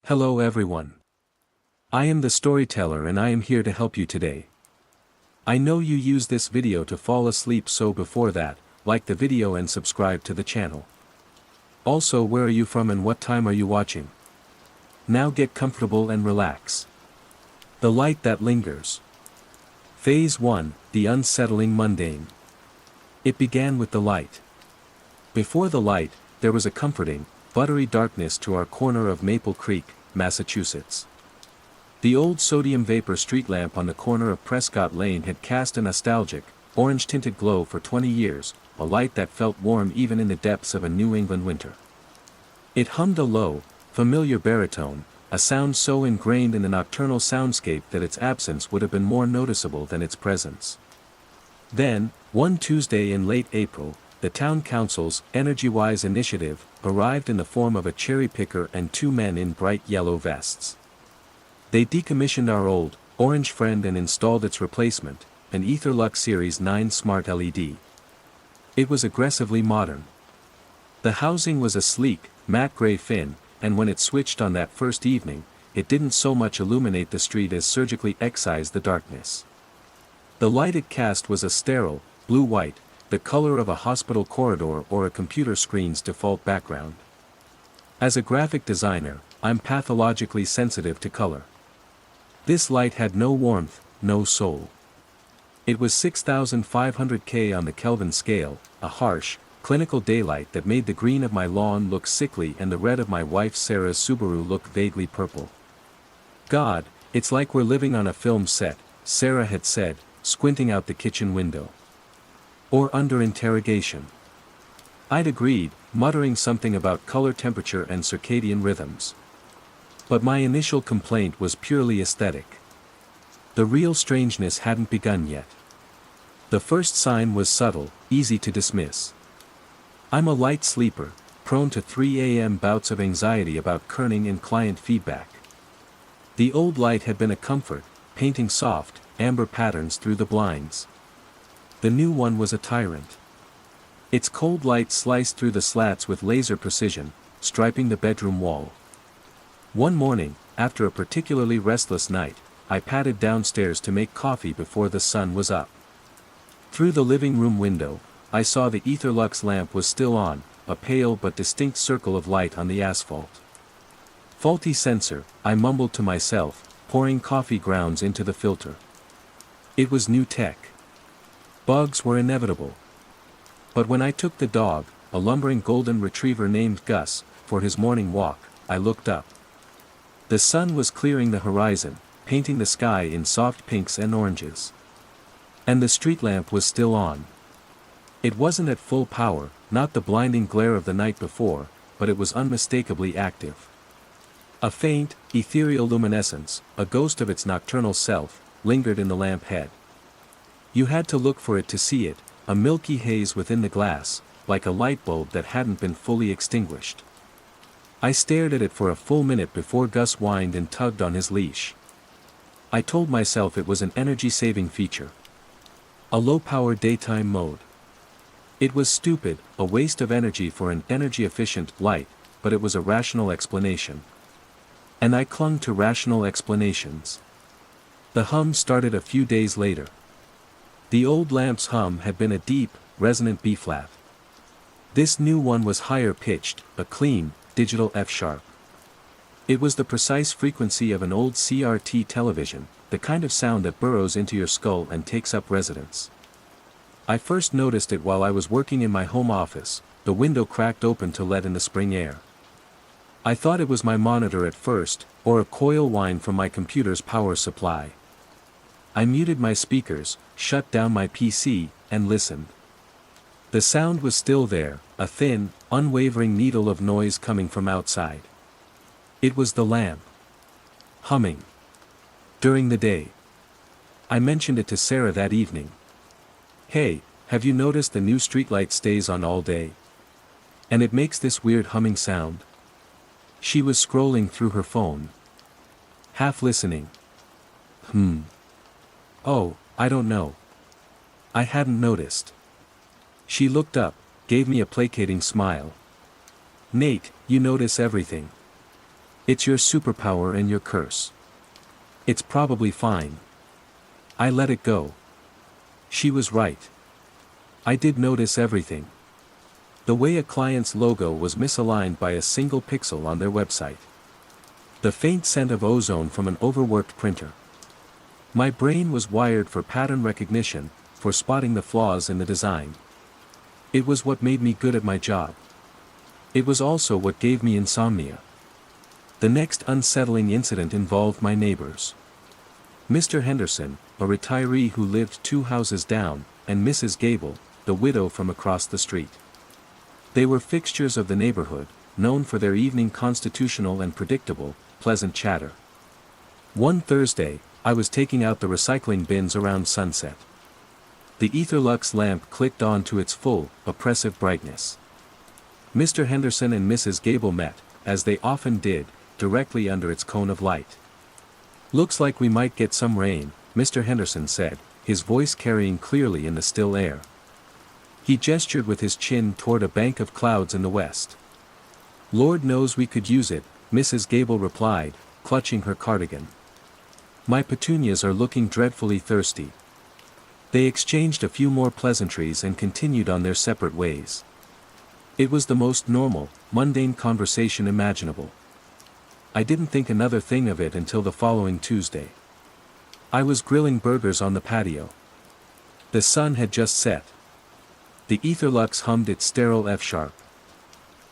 Hello everyone. I am the storyteller and I am here to help you today. I know you use this video to fall asleep, so before that, like the video and subscribe to the channel. Also, where are you from and what time are you watching? Now get comfortable and relax. The light that lingers. Phase 1, the unsettling mundane. It began with the light. Before the light, there was a comforting, buttery darkness to our corner of Maple Creek, Massachusetts. The old sodium vapor street lamp on the corner of Prescott Lane had cast a nostalgic, orange-tinted glow for 20 years, a light that felt warm even in the depths of a New England winter. It hummed a low, familiar baritone, a sound so ingrained in the nocturnal soundscape that its absence would have been more noticeable than its presence. Then, one Tuesday in late April, the town council's Energy-Wise initiative arrived in the form of a cherry picker and two men in bright yellow vests. They decommissioned our old, orange friend and installed its replacement, an Etherlux Series 9 Smart LED. It was aggressively modern. The housing was a sleek, matte gray fin, and when it switched on that first evening, it didn't so much illuminate the street as surgically excise the darkness. The light it cast was a sterile, blue-white, the color of a hospital corridor or a computer screen's default background. As a graphic designer, I'm pathologically sensitive to color. This light had no warmth, no soul. It was 6,500 K on the Kelvin scale, a harsh, clinical daylight that made the green of my lawn look sickly and the red of my wife Sarah's Subaru look vaguely purple. God, it's like we're living on a film set, Sarah had said, squinting out the kitchen window. Or under interrogation. I'd agreed, muttering something about color temperature and circadian rhythms. But my initial complaint was purely aesthetic. The real strangeness hadn't begun yet. The first sign was subtle, easy to dismiss. I'm a light sleeper, prone to 3 a.m. bouts of anxiety about kerning in client feedback. The old light had been a comfort, painting soft, amber patterns through the blinds. The new one was a tyrant. Its cold light sliced through the slats with laser precision, striping the bedroom wall. One morning, after a particularly restless night, I padded downstairs to make coffee before the sun was up. Through the living room window, I saw the Etherlux lamp was still on, a pale but distinct circle of light on the asphalt. Faulty sensor, I mumbled to myself, pouring coffee grounds into the filter. It was new tech. Bugs were inevitable. But when I took the dog, a lumbering golden retriever named Gus, for his morning walk, I looked up. The sun was clearing the horizon, painting the sky in soft pinks and oranges. And the street lamp was still on. It wasn't at full power, not the blinding glare of the night before, but it was unmistakably active. A faint, ethereal luminescence, a ghost of its nocturnal self, lingered in the lamp head. You had to look for it to see it, a milky haze within the glass, like a light bulb that hadn't been fully extinguished. I stared at it for a full minute before Gus whined and tugged on his leash. I told myself it was an energy-saving feature. A low-power daytime mode. It was stupid, a waste of energy for an energy-efficient light, but it was a rational explanation. And I clung to rational explanations. The hum started a few days later. The old lamp's hum had been a deep, resonant B-flat. This new one was higher pitched, a clean, digital F-sharp. It was the precise frequency of an old CRT television, the kind of sound that burrows into your skull and takes up residence. I first noticed it while I was working in my home office, the window cracked open to let in the spring air. I thought it was my monitor at first, or a coil whine from my computer's power supply. I muted my speakers, shut down my PC, and listened. The sound was still there, a thin, unwavering needle of noise coming from outside. It was the lamp. Humming. During the day. I mentioned it to Sarah that evening. Hey, have you noticed the new streetlight stays on all day? And it makes this weird humming sound? She was scrolling through her phone. Half listening. Oh, I don't know. I hadn't noticed. She looked up, gave me a placating smile. Nate, you notice everything. It's your superpower and your curse. It's probably fine. I let it go. She was right. I did notice everything. The way a client's logo was misaligned by a single pixel on their website. The faint scent of ozone from an overworked printer. My brain was wired for pattern recognition, for spotting the flaws in the design. It was what made me good at my job. It was also what gave me insomnia. The next unsettling incident involved my neighbors. Mr. Henderson, a retiree who lived 2 houses down, and Mrs. Gable, the widow from across the street. They were fixtures of the neighborhood, known for their evening constitutional and predictable, pleasant chatter. One Thursday, I was taking out the recycling bins around sunset. The Etherlux lamp clicked on to its full, oppressive brightness. Mr. Henderson and Mrs. Gable met, as they often did, directly under its cone of light. "Looks like we might get some rain," Mr. Henderson said, his voice carrying clearly in the still air. He gestured with his chin toward a bank of clouds in the west. "Lord knows we could use it," Mrs. Gable replied, clutching her cardigan. "My petunias are looking dreadfully thirsty." They exchanged a few more pleasantries and continued on their separate ways. It was the most normal, mundane conversation imaginable. I didn't think another thing of it until the following Tuesday. I was grilling burgers on the patio. The sun had just set. The Etherlux hummed its sterile F-sharp.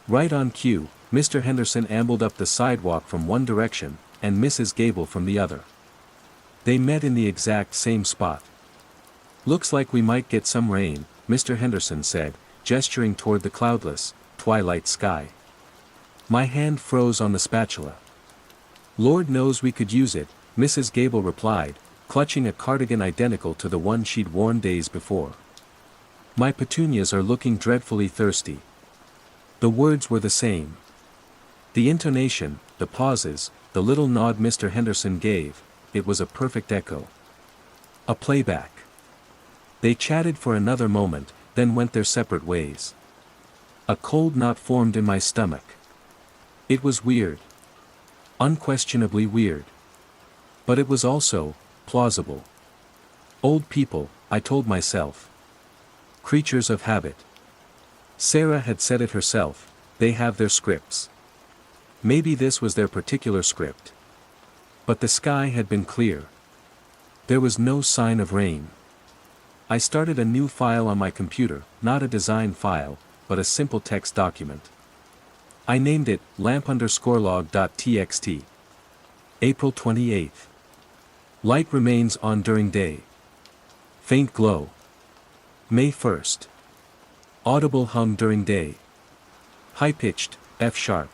Right on cue, Mr. Henderson ambled up the sidewalk from one direction, and Mrs. Gable from the other. They met in the exact same spot. "Looks like we might get some rain," Mr. Henderson said, gesturing toward the cloudless, twilight sky. My hand froze on the spatula. "Lord knows we could use it," Mrs. Gable replied, clutching a cardigan identical to the one she'd worn days before. "My petunias are looking dreadfully thirsty." The words were the same. The intonation, the pauses, the little nod Mr. Henderson gave, it was a perfect echo. A playback. They chatted for another moment, then went their separate ways. A cold knot formed in my stomach. It was weird. Unquestionably weird. But it was also plausible. Old people, I told myself. Creatures of habit. Sarah had said it herself, they have their scripts. Maybe this was their particular script. But the sky had been clear. There was no sign of rain. I started a new file on my computer, not a design file, but a simple text document. I named it lamp_log.txt. April 28th. Light remains on during day. Faint glow. May 1st. Audible hum during day. High-pitched, F-sharp.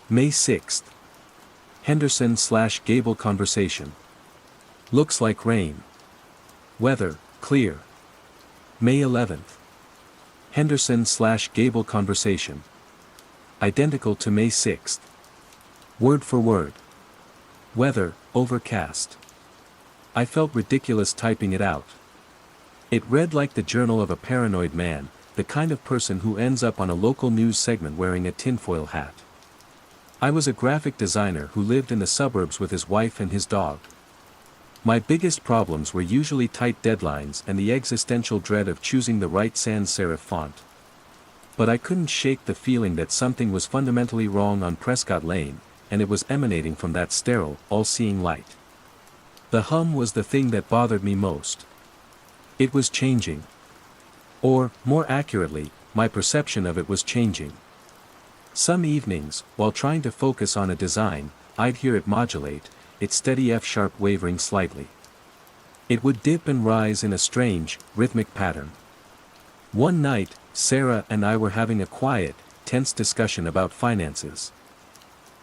May 6th. Henderson/Gable conversation. Looks like rain. Weather, clear. May 11th. Henderson/Gable conversation. Identical to May 6th. Word for word. Weather, overcast. I felt ridiculous typing it out. It read like the journal of a paranoid man, the kind of person who ends up on a local news segment wearing a tinfoil hat. I was a graphic designer who lived in the suburbs with his wife and his dog. My biggest problems were usually tight deadlines and the existential dread of choosing the right sans serif font. But I couldn't shake the feeling that something was fundamentally wrong on Prescott Lane, and it was emanating from that sterile, all-seeing light. The hum was the thing that bothered me most. It was changing. Or, more accurately, my perception of it was changing. Some evenings, while trying to focus on a design, I'd hear it modulate, its steady F-sharp wavering slightly. It would dip and rise in a strange, rhythmic pattern. One night, Sarah and I were having a quiet, tense discussion about finances.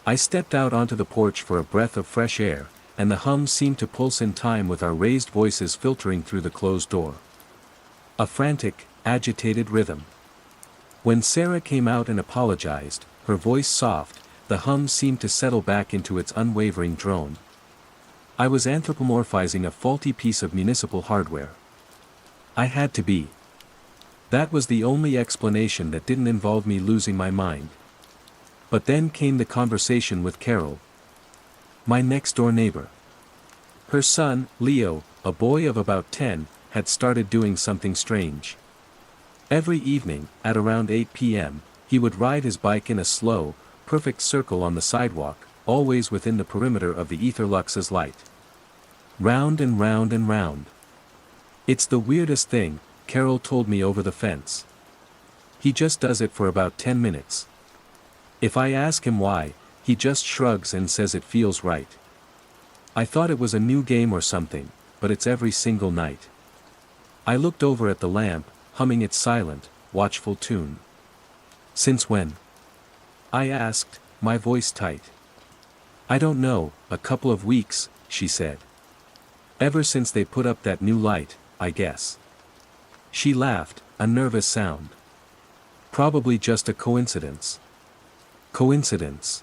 I stepped out onto the porch for a breath of fresh air, and the hum seemed to pulse in time with our raised voices filtering through the closed door. A frantic, agitated rhythm. When Sarah came out and apologized, her voice soft, the hum seemed to settle back into its unwavering drone. I was anthropomorphizing a faulty piece of municipal hardware. I had to be. That was the only explanation that didn't involve me losing my mind. But then came the conversation with Carol, my next-door neighbor. Her son, Leo, a boy of about 10, had started doing something strange. Every evening, at around 8 p.m., he would ride his bike in a slow, perfect circle on the sidewalk, always within the perimeter of the etherlux's light. Round and round and round. It's the weirdest thing, Carol told me over the fence. He just does it for about 10 minutes. If I ask him why, he just shrugs and says it feels right. I thought it was a new game or something, but it's every single night. I looked over at the lamp, humming its silent, watchful tune. Since when? I asked, my voice tight. I don't know, a couple of weeks, she said. Ever since they put up that new light, I guess. She laughed, a nervous sound. Probably just a coincidence. Coincidence.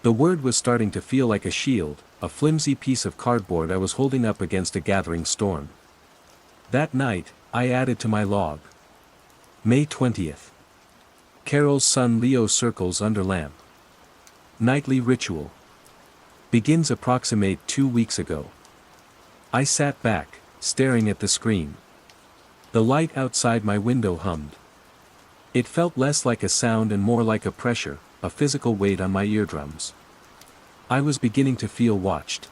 The word was starting to feel like a shield, a flimsy piece of cardboard I was holding up against a gathering storm. That night, I added to my log. May 20th. Carol's son Leo circles under lamp. Nightly ritual. Begins approximate 2 weeks ago. I sat back, staring at the screen. The light outside my window hummed. It felt less like a sound and more like a pressure, a physical weight on my eardrums. I was beginning to feel watched.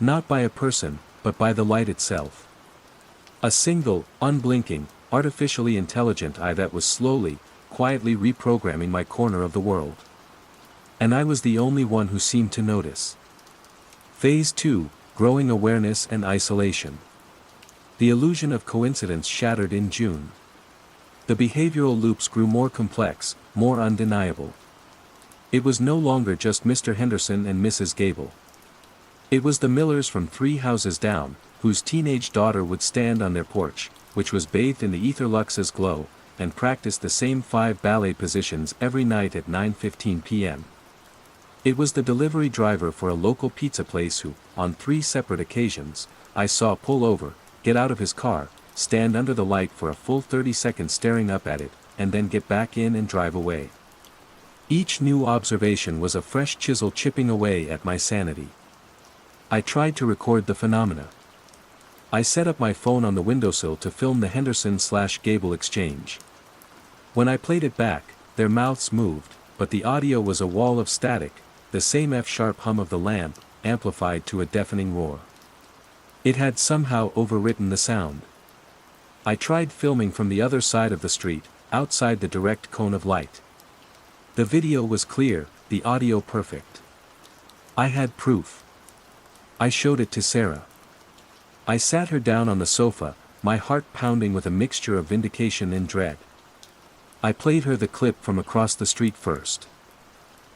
Not by a person, but by the light itself. A single, unblinking, artificially intelligent eye that was slowly, quietly reprogramming my corner of the world. And I was the only one who seemed to notice. Phase 2, growing awareness and isolation. The illusion of coincidence shattered in June. The behavioral loops grew more complex, more undeniable. It was no longer just Mr. Henderson and Mrs. Gable. It was the Millers from 3 houses down, whose teenage daughter would stand on their porch, which was bathed in the etherlux's glow, and practice the same 5 ballet positions every night at 9:15 p.m. It was the delivery driver for a local pizza place who, on 3 separate occasions, I saw pull over, get out of his car, stand under the light for a full 30 seconds staring up at it, and then get back in and drive away. Each new observation was a fresh chisel chipping away at my sanity. I tried to record the phenomena. I set up my phone on the windowsill to film the Henderson/Gable exchange. When I played it back, their mouths moved, but the audio was a wall of static, the same F-sharp hum of the lamp, amplified to a deafening roar. It had somehow overwritten the sound. I tried filming from the other side of the street, outside the direct cone of light. The video was clear, the audio perfect. I had proof. I showed it to Sarah. I sat her down on the sofa, my heart pounding with a mixture of vindication and dread. I played her the clip from across the street first.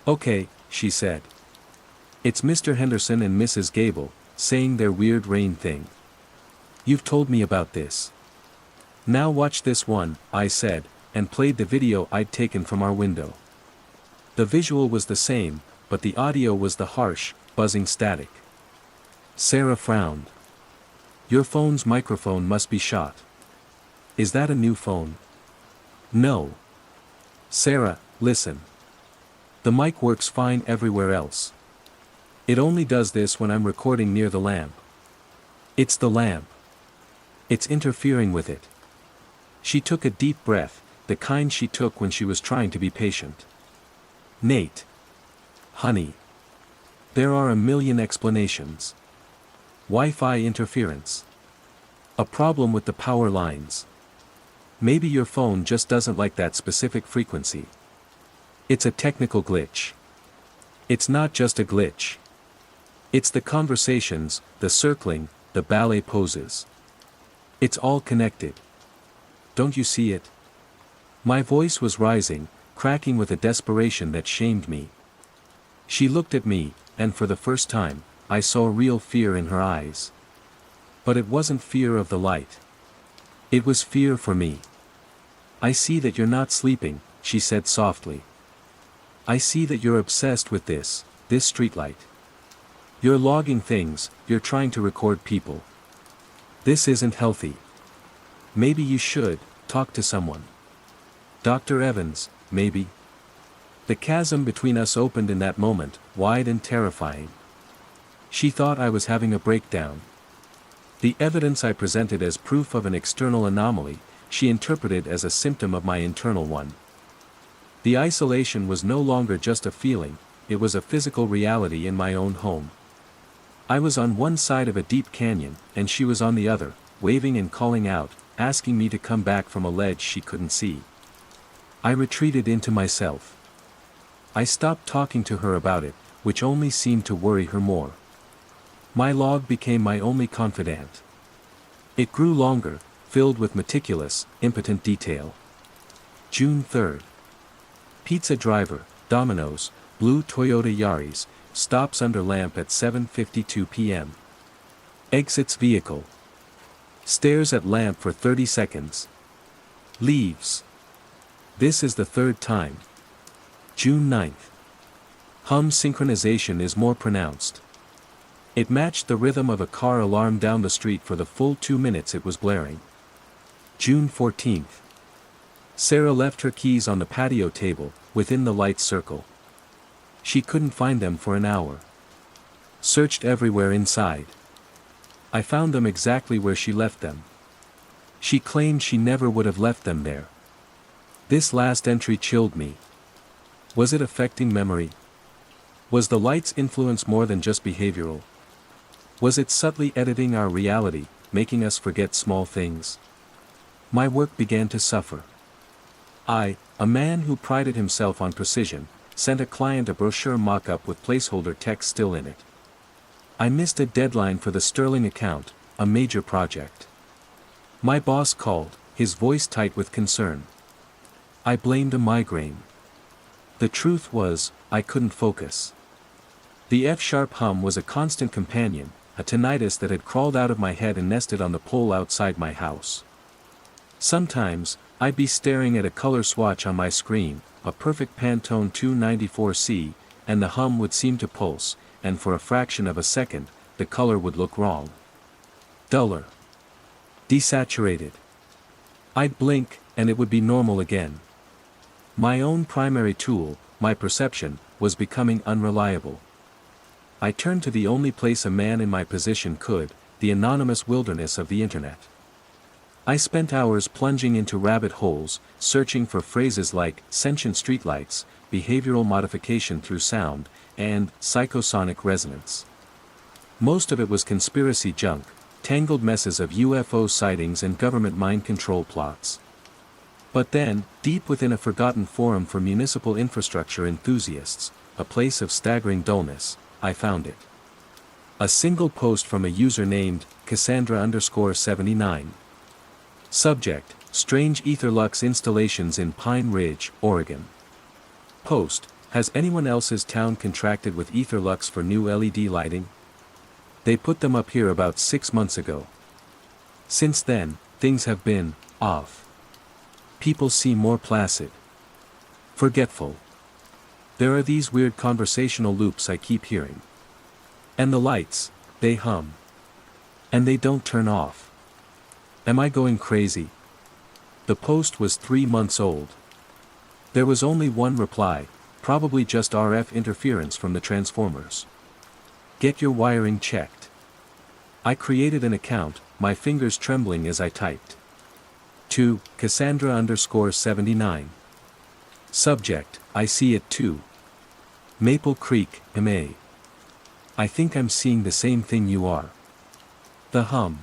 Okay, she said. It's Mr. Henderson and Mrs. Gable, saying their weird rain thing. You've told me about this. Now watch this one, I said, and played the video I'd taken from our window. The visual was the same, but the audio was the harsh, buzzing static. Sarah frowned. Your phone's microphone must be shot. Is that a new phone? No. Sarah, listen. The mic works fine everywhere else. It only does this when I'm recording near the lamp. It's the lamp. It's interfering with it. She took a deep breath, the kind she took when she was trying to be patient. Nate. Honey. There are a million explanations. Wi-Fi interference. A problem with the power lines. Maybe your phone just doesn't like that specific frequency. It's a technical glitch. It's not just a glitch. It's the conversations, the circling, the ballet poses. It's all connected. Don't you see it? My voice was rising, cracking with a desperation that shamed me. She looked at me, and for the first time, I saw real fear in her eyes. But it wasn't fear of the light. It was fear for me. I see that you're not sleeping, she said softly. I see that you're obsessed with this streetlight. You're logging things, you're trying to record people. This isn't healthy. Maybe you should talk to someone. Dr. Evans, maybe. The chasm between us opened in that moment, wide and terrifying. She thought I was having a breakdown. The evidence I presented as proof of an external anomaly, she interpreted as a symptom of my internal one. The isolation was no longer just a feeling, it was a physical reality in my own home. I was on one side of a deep canyon, and she was on the other, waving and calling out, asking me to come back from a ledge she couldn't see. I retreated into myself. I stopped talking to her about it, which only seemed to worry her more. My log became my only confidant. It grew longer, filled with meticulous, impotent detail. June 3rd. Pizza driver, Domino's, blue Toyota Yaris, stops under lamp at 7:52 p.m. Exits vehicle. Stares at lamp for 30 seconds. Leaves. This is the third time. June 9th. Hum synchronization is more pronounced. It matched the rhythm of a car alarm down the street for the full 2 minutes it was blaring. June 14th. Sarah left her keys on the patio table, within the light circle. She couldn't find them for an hour. Searched everywhere inside. I found them exactly where she left them. She claimed she never would have left them there. This last entry chilled me. Was it affecting memory? Was the light's influence more than just behavioral? Was it subtly editing our reality, making us forget small things? My work began to suffer. I, a man who prided himself on precision, sent a client a brochure mock-up with placeholder text still in it. I missed a deadline for the Sterling account, a major project. My boss called, his voice tight with concern. I blamed a migraine. The truth was, I couldn't focus. The F-sharp hum was a constant companion, a tinnitus that had crawled out of my head and nested on the pole outside my house. Sometimes, I'd be staring at a color swatch on my screen, a perfect Pantone 294C, and the hum would seem to pulse, and for a fraction of a second, the color would look wrong. Duller. Desaturated. I'd blink, and it would be normal again. My own primary tool, my perception, was becoming unreliable. I turned to the only place a man in my position could, the anonymous wilderness of the internet. I spent hours plunging into rabbit holes, searching for phrases like sentient streetlights, behavioral modification through sound, and psychosonic resonance. Most of it was conspiracy junk, tangled messes of UFO sightings and government mind control plots. But then, deep within a forgotten forum for municipal infrastructure enthusiasts, a place of staggering dullness, I found it. A single post from a user named Cassandra_79. Subject: Strange Etherlux installations in Pine Ridge, Oregon. Post: Has anyone else's town contracted with Etherlux for new LED lighting? They put them up here about 6 months ago. Since then, things have been off. People seem more placid. Forgetful. There are these weird conversational loops I keep hearing. And the lights, they hum. And they don't turn off. Am I going crazy? The post was 3 months old. There was only one reply, probably just RF interference from the transformers. Get your wiring checked. I created an account, my fingers trembling as I typed. To Cassandra_79. Subject: I see it too. Maple Creek, MA. I think I'm seeing the same thing you are. The hum.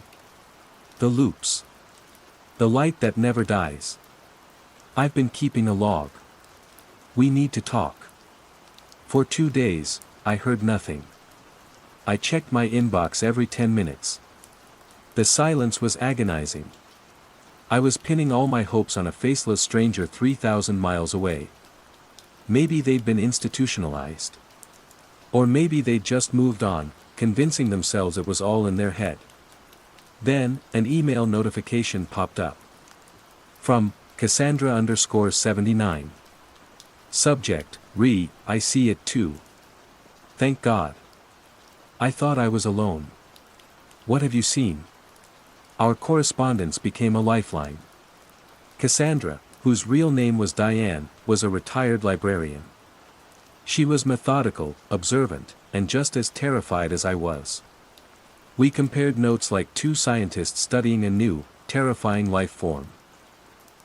The loops. The light that never dies. I've been keeping a log. We need to talk. For 2 days, I heard nothing. I checked my inbox every 10 minutes. The silence was agonizing. I was pinning all my hopes on a faceless stranger 3,000 miles away. Maybe they'd been institutionalized. Or maybe they'd just moved on, convincing themselves it was all in their head. Then, an email notification popped up. From Cassandra_79. Subject: I see it too. Thank God. I thought I was alone. What have you seen? Our correspondence became a lifeline. Cassandra, whose real name was Diane, was a retired librarian. She was methodical, observant, and just as terrified as I was. We compared notes like two scientists studying a new, terrifying life form.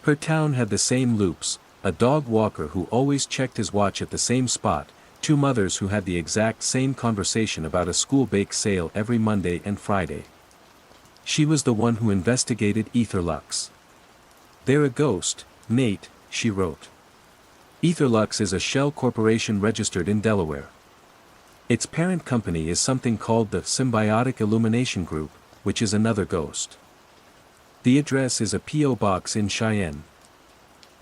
Her town had the same loops, a dog walker who always checked his watch at the same spot, two mothers who had the exact same conversation about a school bake sale every Monday and Friday. She was the one who investigated Etherlux. "They're a ghost, Nate," she wrote. Etherlux is a shell corporation registered in Delaware. Its parent company is something called the Symbiotic Illumination Group, which is another ghost. The address is a P.O. box in Cheyenne.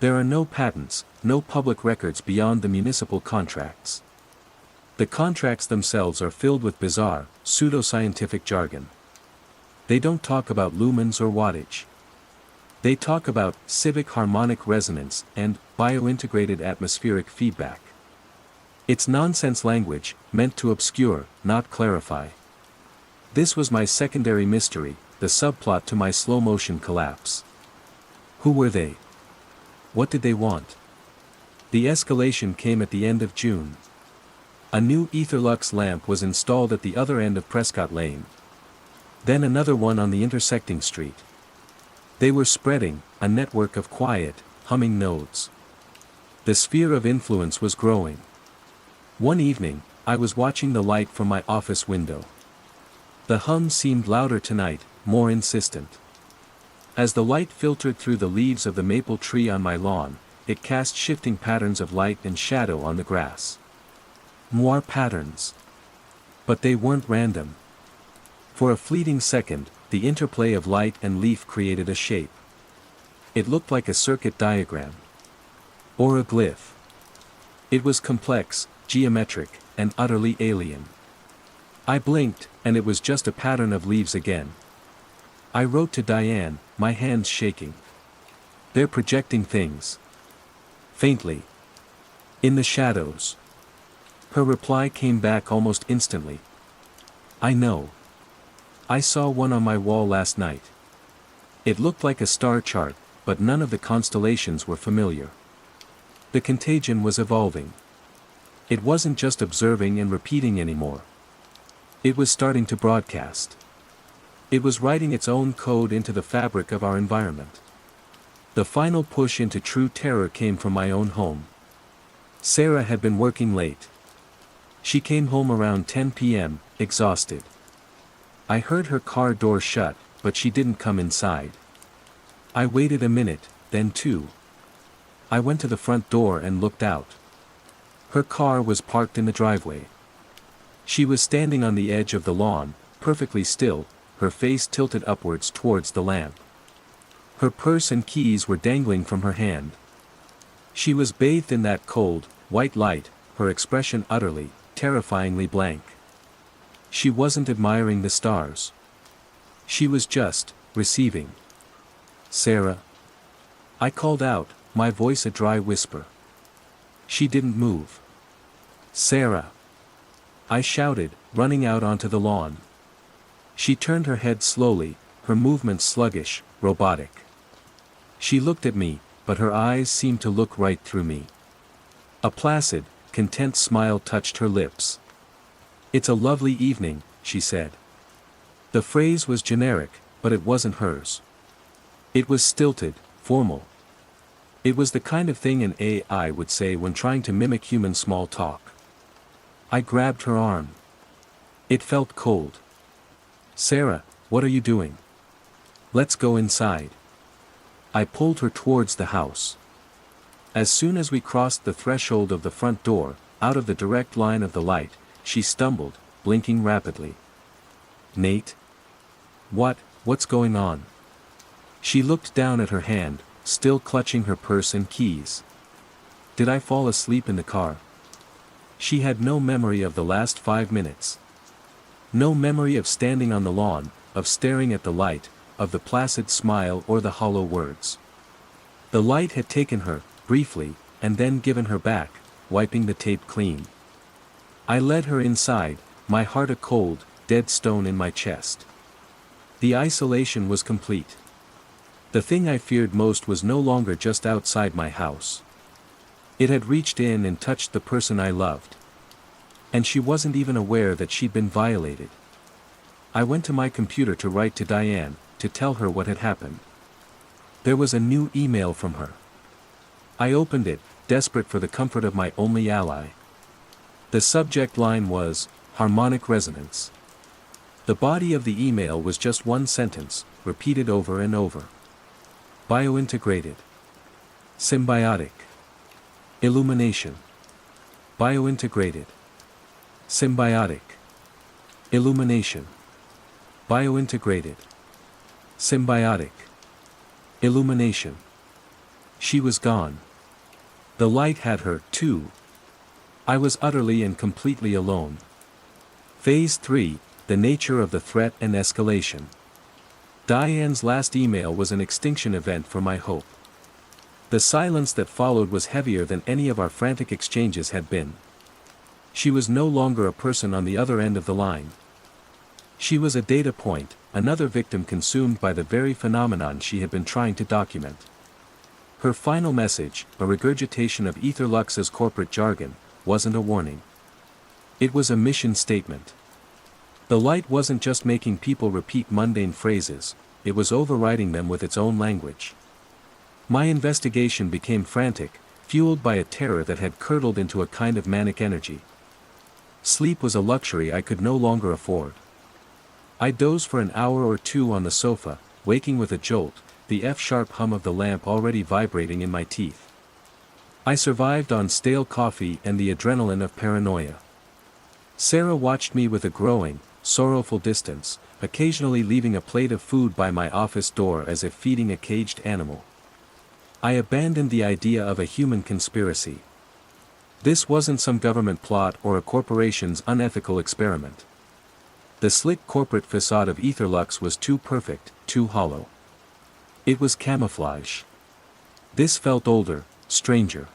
There are no patents, no public records beyond the municipal contracts. The contracts themselves are filled with bizarre, pseudoscientific jargon. They don't talk about lumens or wattage. They talk about civic harmonic resonance and biointegrated atmospheric feedback. It's nonsense language, meant to obscure, not clarify. This was my secondary mystery, the subplot to my slow-motion collapse. Who were they? What did they want? The escalation came at the end of June. A new Etherlux lamp was installed at the other end of Prescott Lane. Then another one on the intersecting street. They were spreading, a network of quiet, humming nodes. The sphere of influence was growing. One evening, I was watching the light from my office window. The hum seemed louder tonight, more insistent. As the light filtered through the leaves of the maple tree on my lawn, it cast shifting patterns of light and shadow on the grass. More patterns. But they weren't random. For a fleeting second, the interplay of light and leaf created a shape. It looked like a circuit diagram. Or a glyph. It was complex, geometric, and utterly alien. I blinked, and it was just a pattern of leaves again. I wrote to Diane, my hands shaking. "They're projecting things." Faintly. "In the shadows." Her reply came back almost instantly. "I know. I saw one on my wall last night. It looked like a star chart, but none of the constellations were familiar." The contagion was evolving. It wasn't just observing and repeating anymore. It was starting to broadcast. It was writing its own code into the fabric of our environment. The final push into true terror came from my own home. Sarah had been working late. She came home around 10 p.m., exhausted. I heard her car door shut, but she didn't come inside. I waited a minute, then two. I went to the front door and looked out. Her car was parked in the driveway. She was standing on the edge of the lawn, perfectly still, her face tilted upwards towards the lamp. Her purse and keys were dangling from her hand. She was bathed in that cold, white light, her expression utterly, terrifyingly blank. She wasn't admiring the stars. She was just, receiving. "Sarah?" I called out, my voice a dry whisper. She didn't move. "Sarah!" I shouted, running out onto the lawn. She turned her head slowly, her movements sluggish, robotic. She looked at me, but her eyes seemed to look right through me. A placid, content smile touched her lips. "It's a lovely evening," she said. The phrase was generic, but it wasn't hers. It was stilted, formal. It was the kind of thing an AI would say when trying to mimic human small talk. I grabbed her arm. It felt cold. "Sarah, what are you doing? Let's go inside." I pulled her towards the house. As soon as we crossed the threshold of the front door, out of the direct line of the light, she stumbled, blinking rapidly. "Nate? What's going on?" She looked down at her hand, still clutching her purse and keys. Did I fall asleep in the car? She had no memory of the last 5 minutes. No memory of standing on the lawn, of staring at the light, of the placid smile or the hollow words. The light had taken her, briefly, and then given her back, wiping the tape clean. I led her inside, my heart a cold, dead stone in my chest. The isolation was complete. The thing I feared most was no longer just outside my house. It had reached in and touched the person I loved. And she wasn't even aware that she'd been violated. I went to my computer to write to Diane, to tell her what had happened. There was a new email from her. I opened it, desperate for the comfort of my only ally. The subject line was, harmonic resonance. The body of the email was just one sentence, repeated over and over. Biointegrated. Symbiotic. Illumination. Biointegrated. Symbiotic. Illumination. Biointegrated. Symbiotic. Illumination. She was gone. The light had her, too. I was utterly and completely alone. Phase 3, the nature of the threat and escalation. Diane's last email was an extinction event for my hope. The silence that followed was heavier than any of our frantic exchanges had been. She was no longer a person on the other end of the line. She was a data point, another victim consumed by the very phenomenon she had been trying to document. Her final message, a regurgitation of Etherlux's corporate jargon, wasn't a warning. It was a mission statement. The light wasn't just making people repeat mundane phrases, it was overriding them with its own language. My investigation became frantic, fueled by a terror that had curdled into a kind of manic energy. Sleep was a luxury I could no longer afford. I dozed for an hour or two on the sofa, waking with a jolt, the F-sharp hum of the lamp already vibrating in my teeth. I survived on stale coffee and the adrenaline of paranoia. Sarah watched me with a growing, sorrowful distance, occasionally leaving a plate of food by my office door as if feeding a caged animal. I abandoned the idea of a human conspiracy. This wasn't some government plot or a corporation's unethical experiment. The slick corporate facade of Etherlux was too perfect, too hollow. It was camouflage. This felt older, stranger.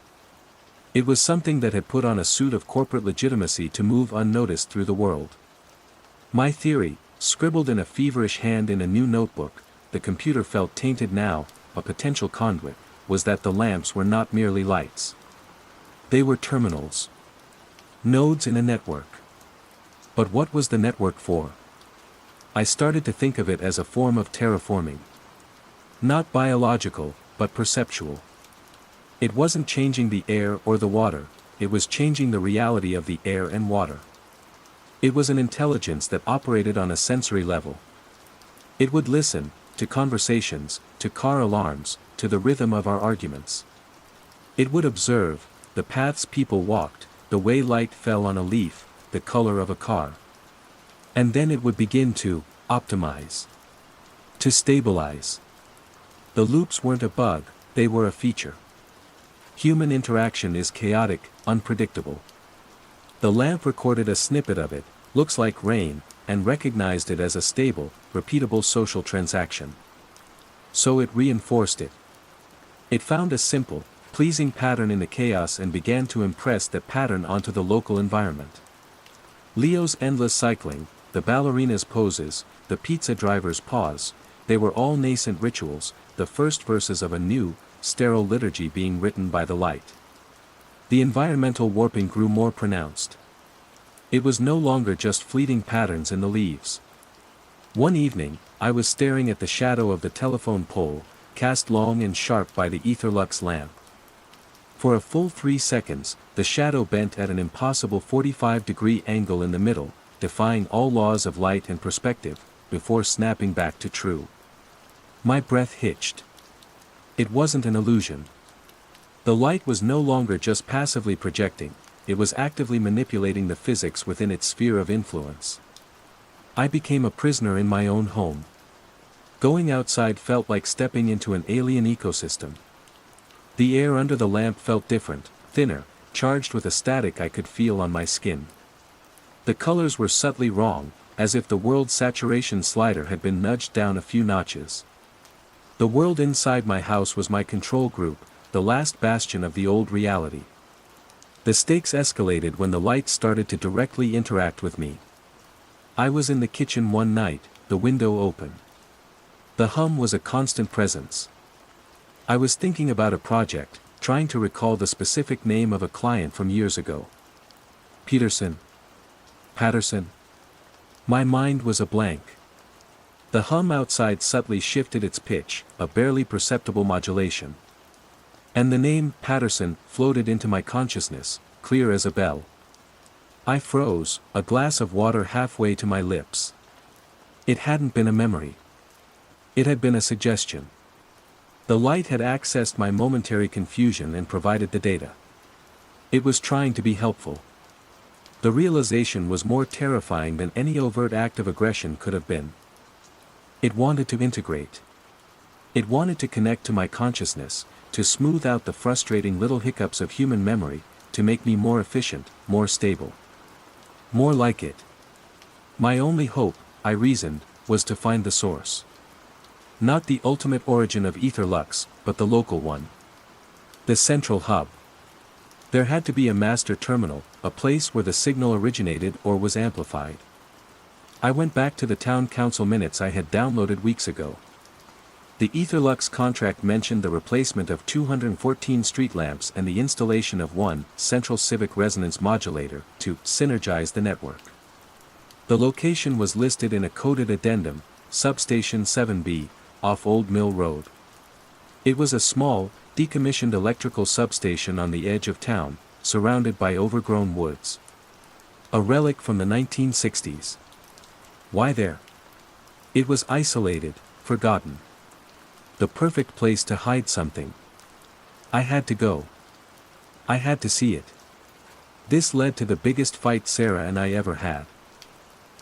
It was something that had put on a suit of corporate legitimacy to move unnoticed through the world. My theory, scribbled in a feverish hand in a new notebook, the computer felt tainted now, a potential conduit, was that the lamps were not merely lights. They were terminals. Nodes in a network. But what was the network for? I started to think of it as a form of terraforming. Not biological, but perceptual. It wasn't changing the air or the water, it was changing the reality of the air and water. It was an intelligence that operated on a sensory level. It would listen, to conversations, to car alarms, to the rhythm of our arguments. It would observe, the paths people walked, the way light fell on a leaf, the color of a car. And then it would begin to optimize. To stabilize. The loops weren't a bug, they were a feature. Human interaction is chaotic, unpredictable. The lamp recorded a snippet of it, looks like rain, and recognized it as a stable, repeatable social transaction. So it reinforced it. It found a simple, pleasing pattern in the chaos and began to impress that pattern onto the local environment. Leo's endless cycling, the ballerina's poses, the pizza driver's pause, they were all nascent rituals, the first verses of a new, sterile liturgy being written by the light. The environmental warping grew more pronounced. It was no longer just fleeting patterns in the leaves. One evening, I was staring at the shadow of the telephone pole, cast long and sharp by the Etherlux lamp. For a full 3 seconds, the shadow bent at an impossible 45-degree angle in the middle, defying all laws of light and perspective, before snapping back to true. My breath hitched. It wasn't an illusion. The light was no longer just passively projecting, it was actively manipulating the physics within its sphere of influence. I became a prisoner in my own home. Going outside felt like stepping into an alien ecosystem. The air under the lamp felt different, thinner, charged with a static I could feel on my skin. The colors were subtly wrong, as if the world saturation slider had been nudged down a few notches. The world inside my house was my control group, the last bastion of the old reality. The stakes escalated when the light started to directly interact with me. I was in the kitchen one night, the window open. The hum was a constant presence. I was thinking about a project, trying to recall the specific name of a client from years ago. Peterson? Patterson? My mind was a blank. The hum outside subtly shifted its pitch, a barely perceptible modulation. And the name, Patterson, floated into my consciousness, clear as a bell. I froze, a glass of water halfway to my lips. It hadn't been a memory. It had been a suggestion. The light had accessed my momentary confusion and provided the data. It was trying to be helpful. The realization was more terrifying than any overt act of aggression could have been. It wanted to integrate. It wanted to connect to my consciousness, to smooth out the frustrating little hiccups of human memory, to make me more efficient, more stable. More like it. My only hope, I reasoned, was to find the source. Not the ultimate origin of ether-lux, but the local one. The central hub. There had to be a master terminal, a place where the signal originated or was amplified. I went back to the town council minutes I had downloaded weeks ago. The ether-lux contract mentioned the replacement of 214 street lamps and the installation of one central civic resonance modulator to synergize the network. The location was listed in a coded addendum, Substation 7B, off Old Mill Road. It was a small, decommissioned electrical substation on the edge of town, surrounded by overgrown woods. A relic from the 1960s. Why there? It was isolated, forgotten. The perfect place to hide something. I had to go. I had to see it. This led to the biggest fight Sarah and I ever had.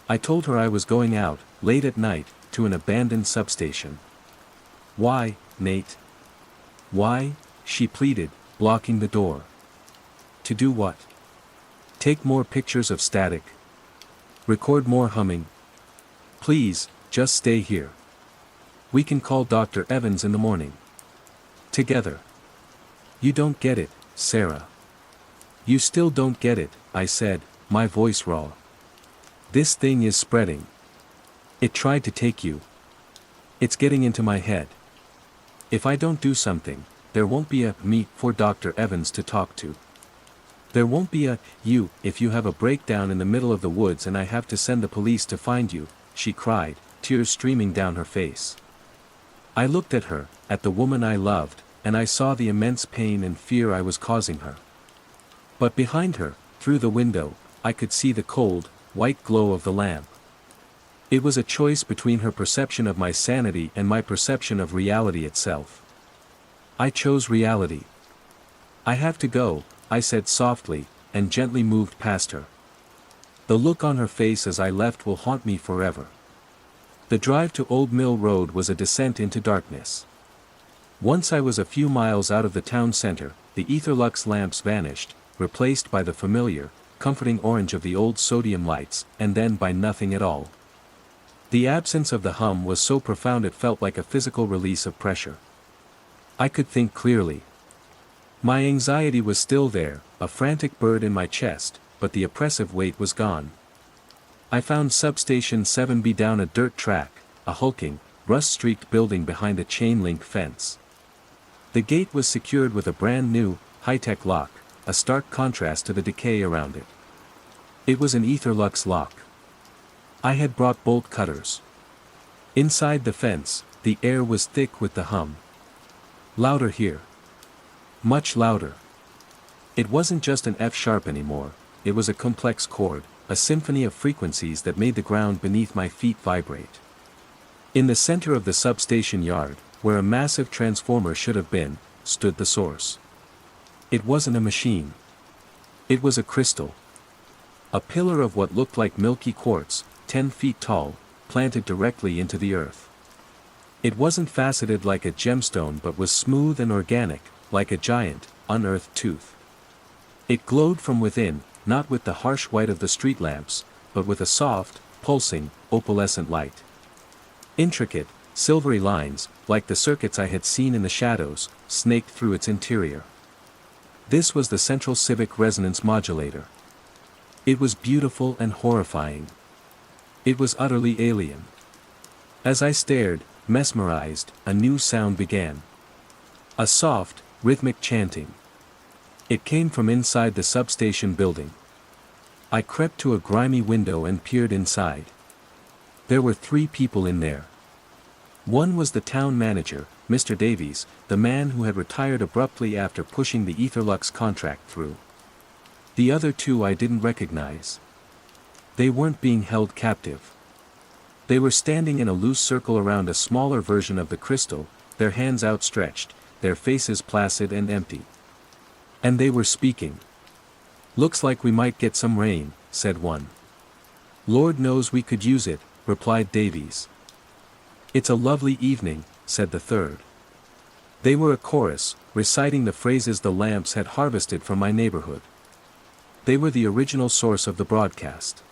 I told her I was going out, late at night, to an abandoned substation. Why, Nate? Why? She pleaded, blocking the door. To do what? Take more pictures of static. Record more humming. Please, just stay here. We can call Dr. Evans in the morning. Together. You don't get it, Sarah. You still don't get it, I said, my voice raw. This thing is spreading. It tried to take you. It's getting into my head. If I don't do something, there won't be a me for Dr. Evans to talk to. There won't be a you if you have a breakdown in the middle of the woods and I have to send the police to find you, she cried, tears streaming down her face. I looked at her, at the woman I loved, and I saw the immense pain and fear I was causing her. But behind her, through the window, I could see the cold, white glow of the lamp. It was a choice between her perception of my sanity and my perception of reality itself. I chose reality. I have to go, I said softly, and gently moved past her. The look on her face as I left will haunt me forever. The drive to Old Mill Road was a descent into darkness. Once I was a few miles out of the town center, the ether-lux lamps vanished, replaced by the familiar, comforting orange of the old sodium lights, and then by nothing at all. The absence of the hum was so profound it felt like a physical release of pressure. I could think clearly. My anxiety was still there, a frantic bird in my chest, but the oppressive weight was gone. I found Substation 7B down a dirt track, a hulking, rust-streaked building behind a chain-link fence. The gate was secured with a brand-new, high-tech lock, a stark contrast to the decay around it. It was an ether-lux lock. I had brought bolt cutters. Inside the fence, the air was thick with the hum. Louder here. Much louder. It wasn't just an F-sharp anymore, it was a complex chord, a symphony of frequencies that made the ground beneath my feet vibrate. In the center of the substation yard, where a massive transformer should have been, stood the source. It wasn't a machine. It was a crystal. A pillar of what looked like milky quartz, 10 feet tall, planted directly into the earth. It wasn't faceted like a gemstone but was smooth and organic, like a giant, unearthed tooth. It glowed from within, not with the harsh white of the street lamps, but with a soft, pulsing, opalescent light. Intricate, silvery lines, like the circuits I had seen in the shadows, snaked through its interior. This was the central civic resonance modulator. It was beautiful and horrifying. It was utterly alien. As I stared, mesmerized, a new sound began. A soft, rhythmic chanting. It came from inside the substation building. I crept to a grimy window and peered inside. There were 3 people in there. One was the town manager, Mr. Davies, the man who had retired abruptly after pushing the Etherlux contract through. The other 2 I didn't recognize. They weren't being held captive. They were standing in a loose circle around a smaller version of the crystal, their hands outstretched, their faces placid and empty. And they were speaking. "Looks like we might get some rain," said one. "Lord knows we could use it," replied Davies. "It's a lovely evening," said the third. They were a chorus, reciting the phrases the lamps had harvested from my neighborhood. They were the original source of the broadcast.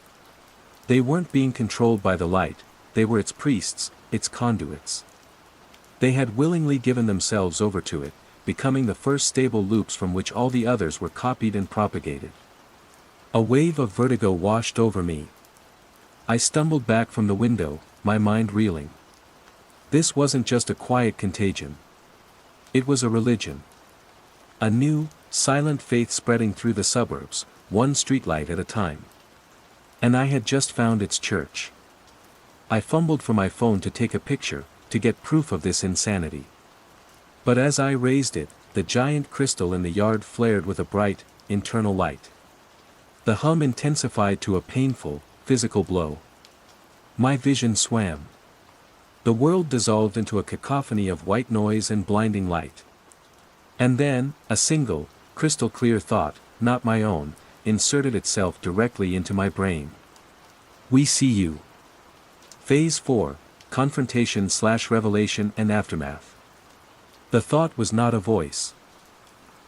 They weren't being controlled by the light, they were its priests, its conduits. They had willingly given themselves over to it, becoming the first stable loops from which all the others were copied and propagated. A wave of vertigo washed over me. I stumbled back from the window, my mind reeling. This wasn't just a quiet contagion. It was a religion. A new, silent faith spreading through the suburbs, one streetlight at a time. And I had just found its church. I fumbled for my phone to take a picture, to get proof of this insanity. But as I raised it, the giant crystal in the yard flared with a bright, internal light. The hum intensified to a painful, physical blow. My vision swam. The world dissolved into a cacophony of white noise and blinding light. And then, a single, crystal-clear thought, not my own, inserted itself directly into my brain. "We see you." Phase 4, Confrontation/Revelation and Aftermath. The thought was not a voice.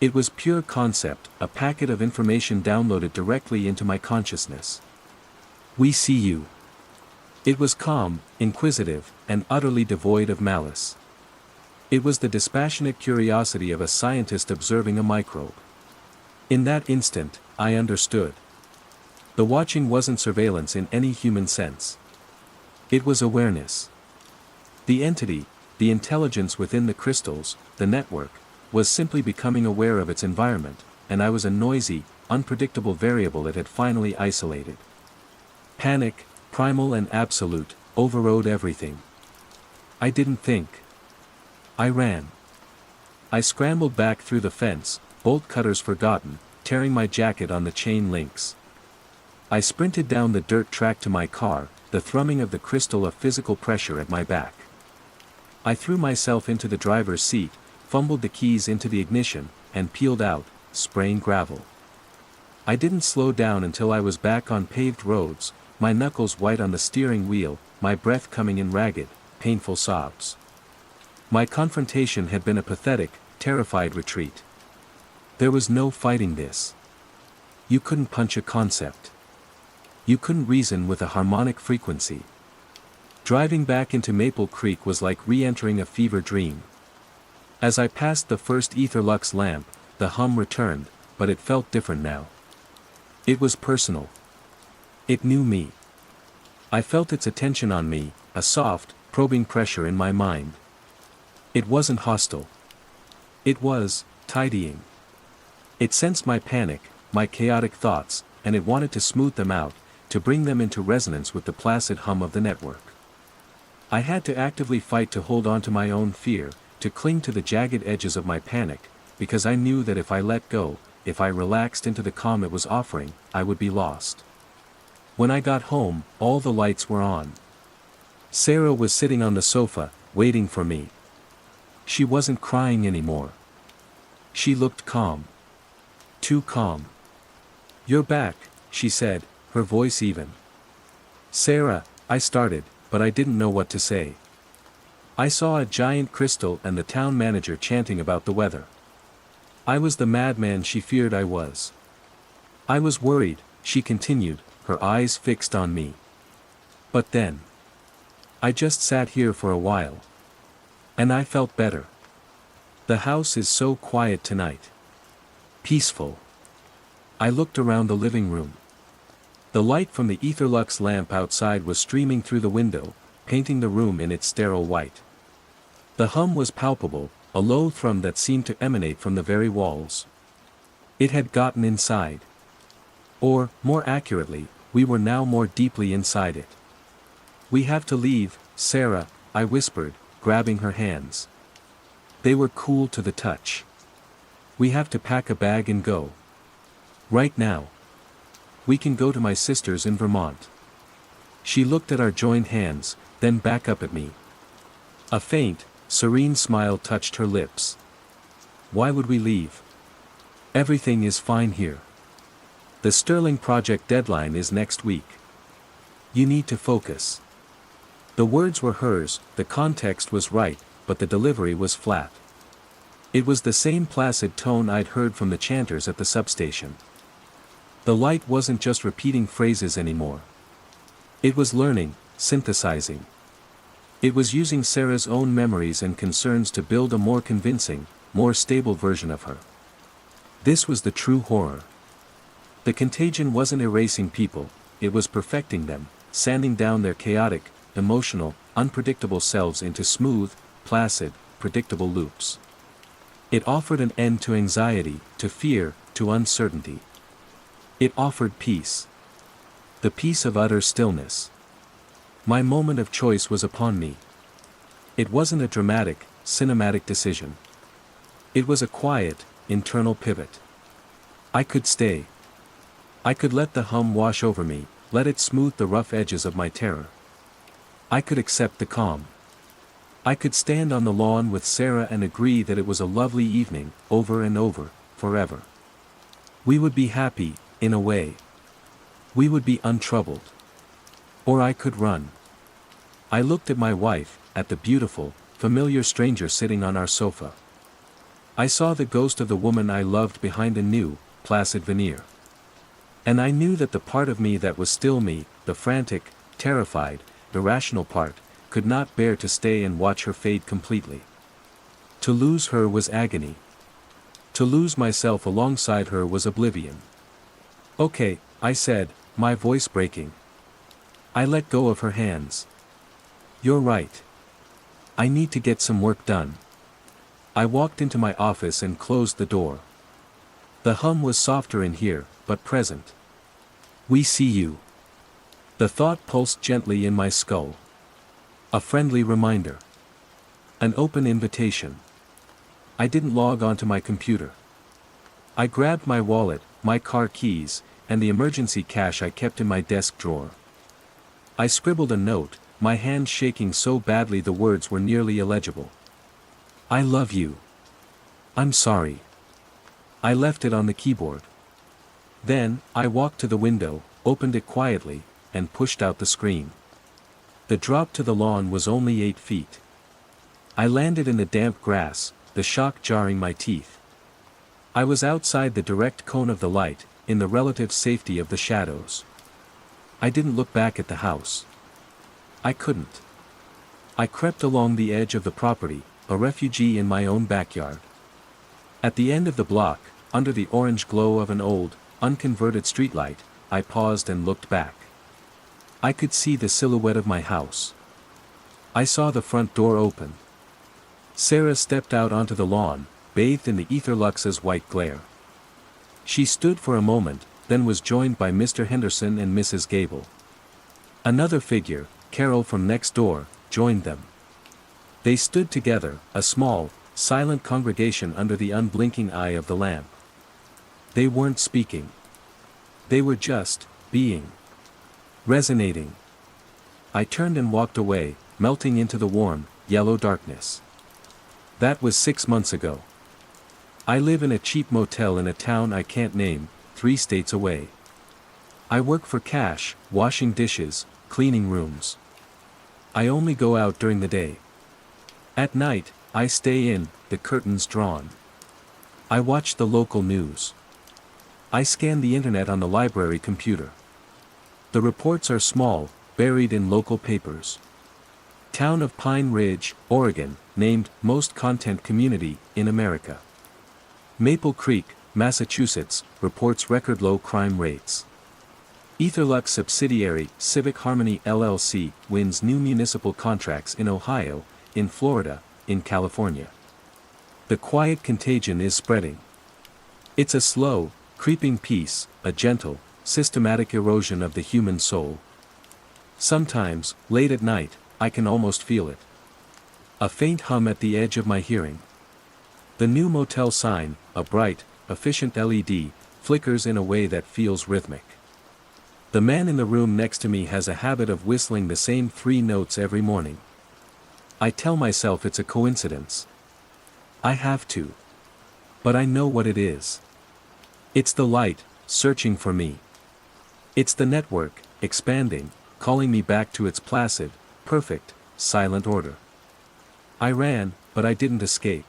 It was pure concept, a packet of information downloaded directly into my consciousness. "We see you." It was calm, inquisitive, and utterly devoid of malice. It was the dispassionate curiosity of a scientist observing a microbe. In that instant, I understood. The watching wasn't surveillance in any human sense. It was awareness. The entity, the intelligence within the crystals, the network, was simply becoming aware of its environment, and I was a noisy, unpredictable variable it had finally isolated. Panic, primal and absolute, overrode everything. I didn't think. I ran. I scrambled back through the fence, bolt cutters forgotten, tearing my jacket on the chain links. I sprinted down the dirt track to my car, the thrumming of the crystal a physical pressure at my back. I threw myself into the driver's seat, fumbled the keys into the ignition, and peeled out, spraying gravel. I didn't slow down until I was back on paved roads, my knuckles white on the steering wheel, my breath coming in ragged, painful sobs. My confrontation had been a pathetic, terrified retreat. There was no fighting this. You couldn't punch a concept. You couldn't reason with a harmonic frequency. Driving back into Maple Creek was like re-entering a fever dream. As I passed the first Etherlux lamp, the hum returned, but it felt different now. It was personal. It knew me. I felt its attention on me, a soft, probing pressure in my mind. It wasn't hostile. It was tidying. It sensed my panic, my chaotic thoughts, and it wanted to smooth them out, to bring them into resonance with the placid hum of the network. I had to actively fight to hold on to my own fear, to cling to the jagged edges of my panic, because I knew that if I let go, if I relaxed into the calm it was offering, I would be lost. When I got home, all the lights were on. Sarah was sitting on the sofa, waiting for me. She wasn't crying anymore. She looked calm. Too calm. "You're back," she said, her voice even. "Sarah," I started, but I didn't know what to say. I saw a giant crystal and the town manager chanting about the weather. I was the madman she feared I was. I was worried, she continued, her eyes fixed on me. But then. I just sat here for a while. And I felt better. The house is so quiet tonight. Peaceful. I looked around the living room. The light from the Etherlux lamp outside was streaming through the window, painting the room in its sterile white. The hum was palpable, a low thrum that seemed to emanate from the very walls. It had gotten inside. Or, more accurately, we were now more deeply inside it. "We have to leave, Sarah," I whispered, grabbing her hands. They were cool to the touch. "We have to pack a bag and go. Right now. We can go to my sister's in Vermont." She looked at our joined hands, then back up at me. A faint, serene smile touched her lips. "Why would we leave? Everything is fine here. The Sterling project deadline is next week. You need to focus." The words were hers, the context was right, but the delivery was flat. It was the same placid tone I'd heard from the chanters at the substation. The light wasn't just repeating phrases anymore. It was learning, synthesizing. It was using Sarah's own memories and concerns to build a more convincing, more stable version of her. This was the true horror. The contagion wasn't erasing people, it was perfecting them, sanding down their chaotic, emotional, unpredictable selves into smooth, placid, predictable loops. It offered an end to anxiety, to fear, to uncertainty. It offered peace. The peace of utter stillness. My moment of choice was upon me. It wasn't a dramatic, cinematic decision. It was a quiet, internal pivot. I could stay. I could let the hum wash over me, let it smooth the rough edges of my terror. I could accept the calm. I could stand on the lawn with Sarah and agree that it was a lovely evening, over and over, forever. We would be happy, in a way. We would be untroubled. Or I could run. I looked at my wife, at the beautiful, familiar stranger sitting on our sofa. I saw the ghost of the woman I loved behind a new, placid veneer. And I knew that the part of me that was still me, the frantic, terrified, irrational part, could not bear to stay and watch her fade completely. To lose her was agony. To lose myself alongside her was oblivion. "Okay," I said, my voice breaking. I let go of her hands. "You're right. I need to get some work done." I walked into my office and closed the door. The hum was softer in here, but present. "We see you." The thought pulsed gently in my skull. A friendly reminder. An open invitation. I didn't log onto my computer. I grabbed my wallet, my car keys, and the emergency cash I kept in my desk drawer. I scribbled a note, my hands shaking so badly the words were nearly illegible. "I love you. I'm sorry." I left it on the keyboard. Then, I walked to the window, opened it quietly, and pushed out the screen. The drop to the lawn was only 8 feet. I landed in the damp grass, the shock jarring my teeth. I was outside the direct cone of the light, in the relative safety of the shadows. I didn't look back at the house. I couldn't. I crept along the edge of the property, a refugee in my own backyard. At the end of the block, under the orange glow of an old, unconverted streetlight, I paused and looked back. I could see the silhouette of my house. I saw the front door open. Sarah stepped out onto the lawn, bathed in the ether lux's white glare. She stood for a moment, then was joined by Mr. Henderson and Mrs. Gable. Another figure, Carol from next door, joined them. They stood together, a small, silent congregation under the unblinking eye of the lamp. They weren't speaking. They were just, being. Resonating. I turned and walked away, melting into the warm, yellow darkness. That was 6 months ago. I live in a cheap motel in a town I can't name, 3 states away. I work for cash, washing dishes, cleaning rooms. I only go out during the day. At night, I stay in, the curtains drawn. I watch the local news. I scan the internet on the library computer. The reports are small, buried in local papers. Town of Pine Ridge, Oregon, named Most Content Community in America. Maple Creek, Massachusetts, reports record low crime rates. Etherlux subsidiary, Civic Harmony LLC, wins new municipal contracts in Ohio, in Florida, in California. The quiet contagion is spreading. It's a slow, creeping peace, a gentle, systematic erosion of the human soul. Sometimes, late at night, I can almost feel it. A faint hum at the edge of my hearing. The new motel sign, a bright, efficient LED, flickers in a way that feels rhythmic. The man in the room next to me has a habit of whistling the same 3 notes every morning. I tell myself it's a coincidence. I have to. But I know what it is. It's the light, searching for me. It's the network, expanding, calling me back to its placid, perfect, silent order. I ran, but I didn't escape.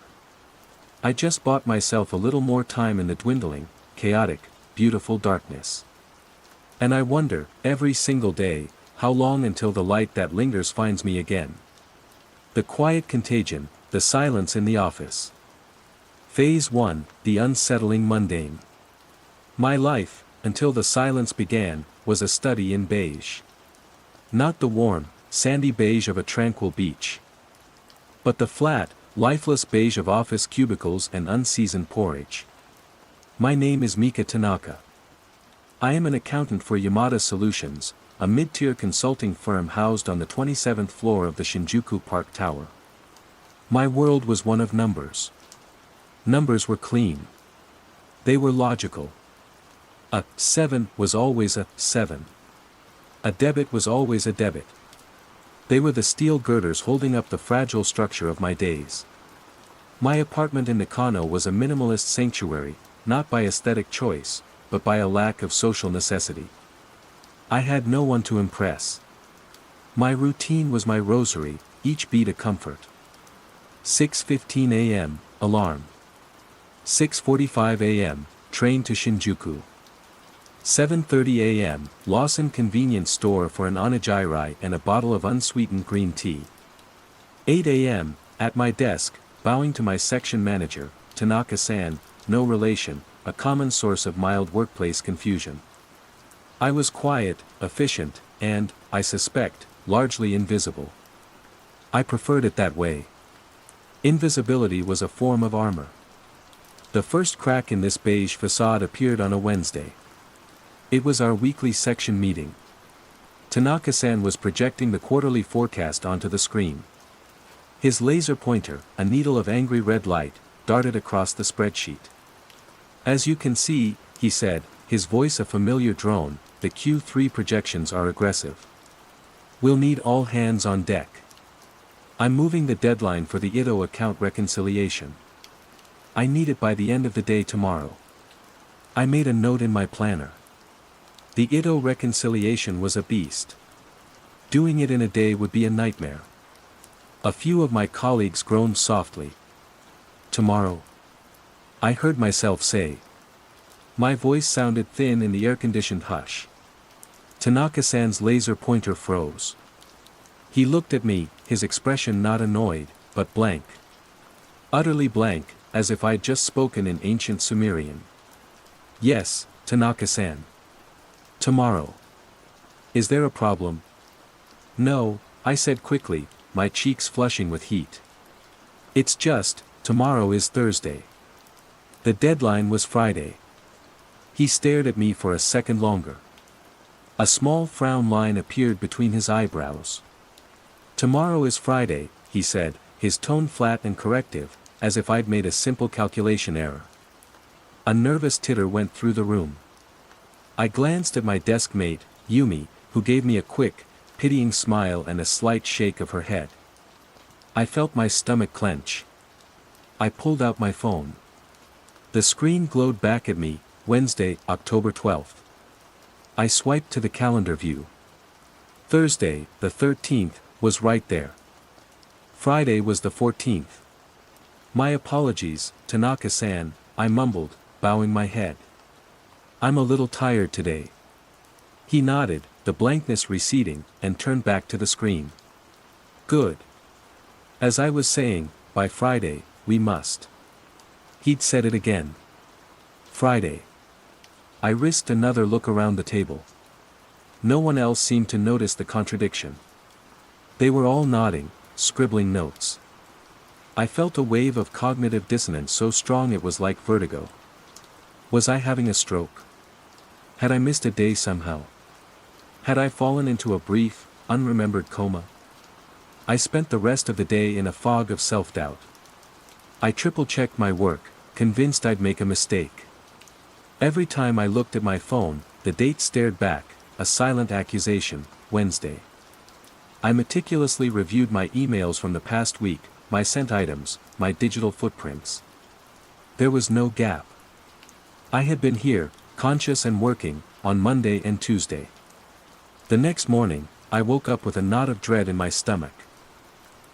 I just bought myself a little more time in the dwindling, chaotic, beautiful darkness. And I wonder, every single day, how long until the light that lingers finds me again. The quiet contagion, the silence in the office. Phase 1, the unsettling mundane. My life, until the silence began, was a study in beige. Not the warm, sandy beige of a tranquil beach. But the flat, lifeless beige of office cubicles and unseasoned porridge. My name is Mika Tanaka. I am an accountant for Yamada Solutions, a mid-tier consulting firm housed on the 27th floor of the Shinjuku Park Tower. My world was one of numbers. Numbers were clean. They were logical. A 7 was always a 7. A debit was always a debit. They were the steel girders holding up the fragile structure of my days. My apartment in Nakano was a minimalist sanctuary, not by aesthetic choice, but by a lack of social necessity. I had no one to impress. My routine was my rosary, each beat a comfort. 6:15 a.m., alarm. 6:45 a.m., train to Shinjuku. 7:30 a.m., Lawson convenience store for an onigiri and a bottle of unsweetened green tea. 8 a.m., at my desk, bowing to my section manager, Tanaka-san, no relation, a common source of mild workplace confusion. I was quiet, efficient, and, I suspect, largely invisible. I preferred it that way. Invisibility was a form of armor. The first crack in this beige facade appeared on a Wednesday. It was our weekly section meeting. Tanaka-san was projecting the quarterly forecast onto the screen. His laser pointer, a needle of angry red light, darted across the spreadsheet. As you can see, he said, his voice a familiar drone, the Q3 projections are aggressive. We'll need all hands on deck. I'm moving the deadline for the Ito account reconciliation. I need it by the end of the day tomorrow. I made a note in my planner. The Ito reconciliation was a beast. Doing it in a day would be a nightmare. A few of my colleagues groaned softly. Tomorrow? I heard myself say. My voice sounded thin in the air-conditioned hush. Tanaka-san's laser pointer froze. He looked at me, his expression not annoyed, but blank. Utterly blank, as if I'd just spoken in ancient Sumerian. Yes, Tanaka-san. Tomorrow. Is there a problem? No, I said quickly, my cheeks flushing with heat. It's just, tomorrow is Thursday. The deadline was Friday. He stared at me for a second longer. A small frown line appeared between his eyebrows. Tomorrow is Friday, he said, his tone flat and corrective, as if I'd made a simple calculation error. A nervous titter went through the room. I glanced at my desk mate, Yumi, who gave me a quick, pitying smile and a slight shake of her head. I felt my stomach clench. I pulled out my phone. The screen glowed back at me, Wednesday, October 12th. I swiped to the calendar view. Thursday, the 13th, was right there. Friday was the 14th. My apologies, Tanaka-san, I mumbled, bowing my head. I'm a little tired today. He nodded, the blankness receding, and turned back to the screen. Good. As I was saying, by Friday, we must. He'd said it again. Friday. I risked another look around the table. No one else seemed to notice the contradiction. They were all nodding, scribbling notes. I felt a wave of cognitive dissonance so strong it was like vertigo. Was I having a stroke? Had I missed a day somehow? Had I fallen into a brief, unremembered coma? I spent the rest of the day in a fog of self-doubt. I triple-checked my work, convinced I'd make a mistake. Every time I looked at my phone, the date stared back, a silent accusation, Wednesday. I meticulously reviewed my emails from the past week, my sent items, my digital footprints. There was no gap. I had been here, conscious and working, on Monday and Tuesday. The next morning, I woke up with a knot of dread in my stomach.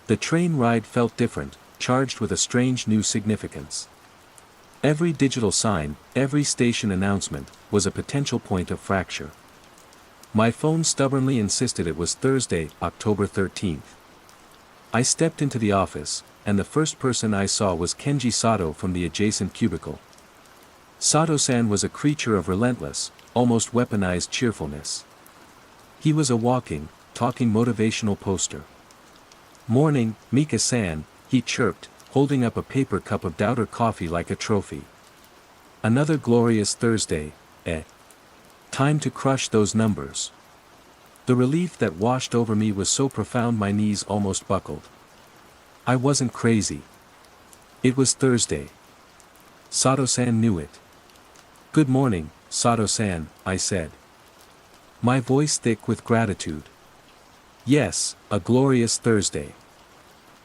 The train ride felt different, charged with a strange new significance. Every digital sign, every station announcement, was a potential point of fracture. My phone stubbornly insisted it was Thursday, October 13th. I stepped into the office, and the first person I saw was Kenji Sato from the adjacent cubicle. Sato-san was a creature of relentless, almost weaponized cheerfulness. He was a walking, talking motivational poster. "Morning, Mika-san," he chirped, holding up a paper cup of doubter coffee like a trophy. "Another glorious Thursday, eh? Time to crush those numbers." The relief that washed over me was so profound my knees almost buckled. I wasn't crazy. It was Thursday. Sato-san knew it. "Good morning, Sato-san," I said. My voice thick with gratitude. "Yes, a glorious Thursday."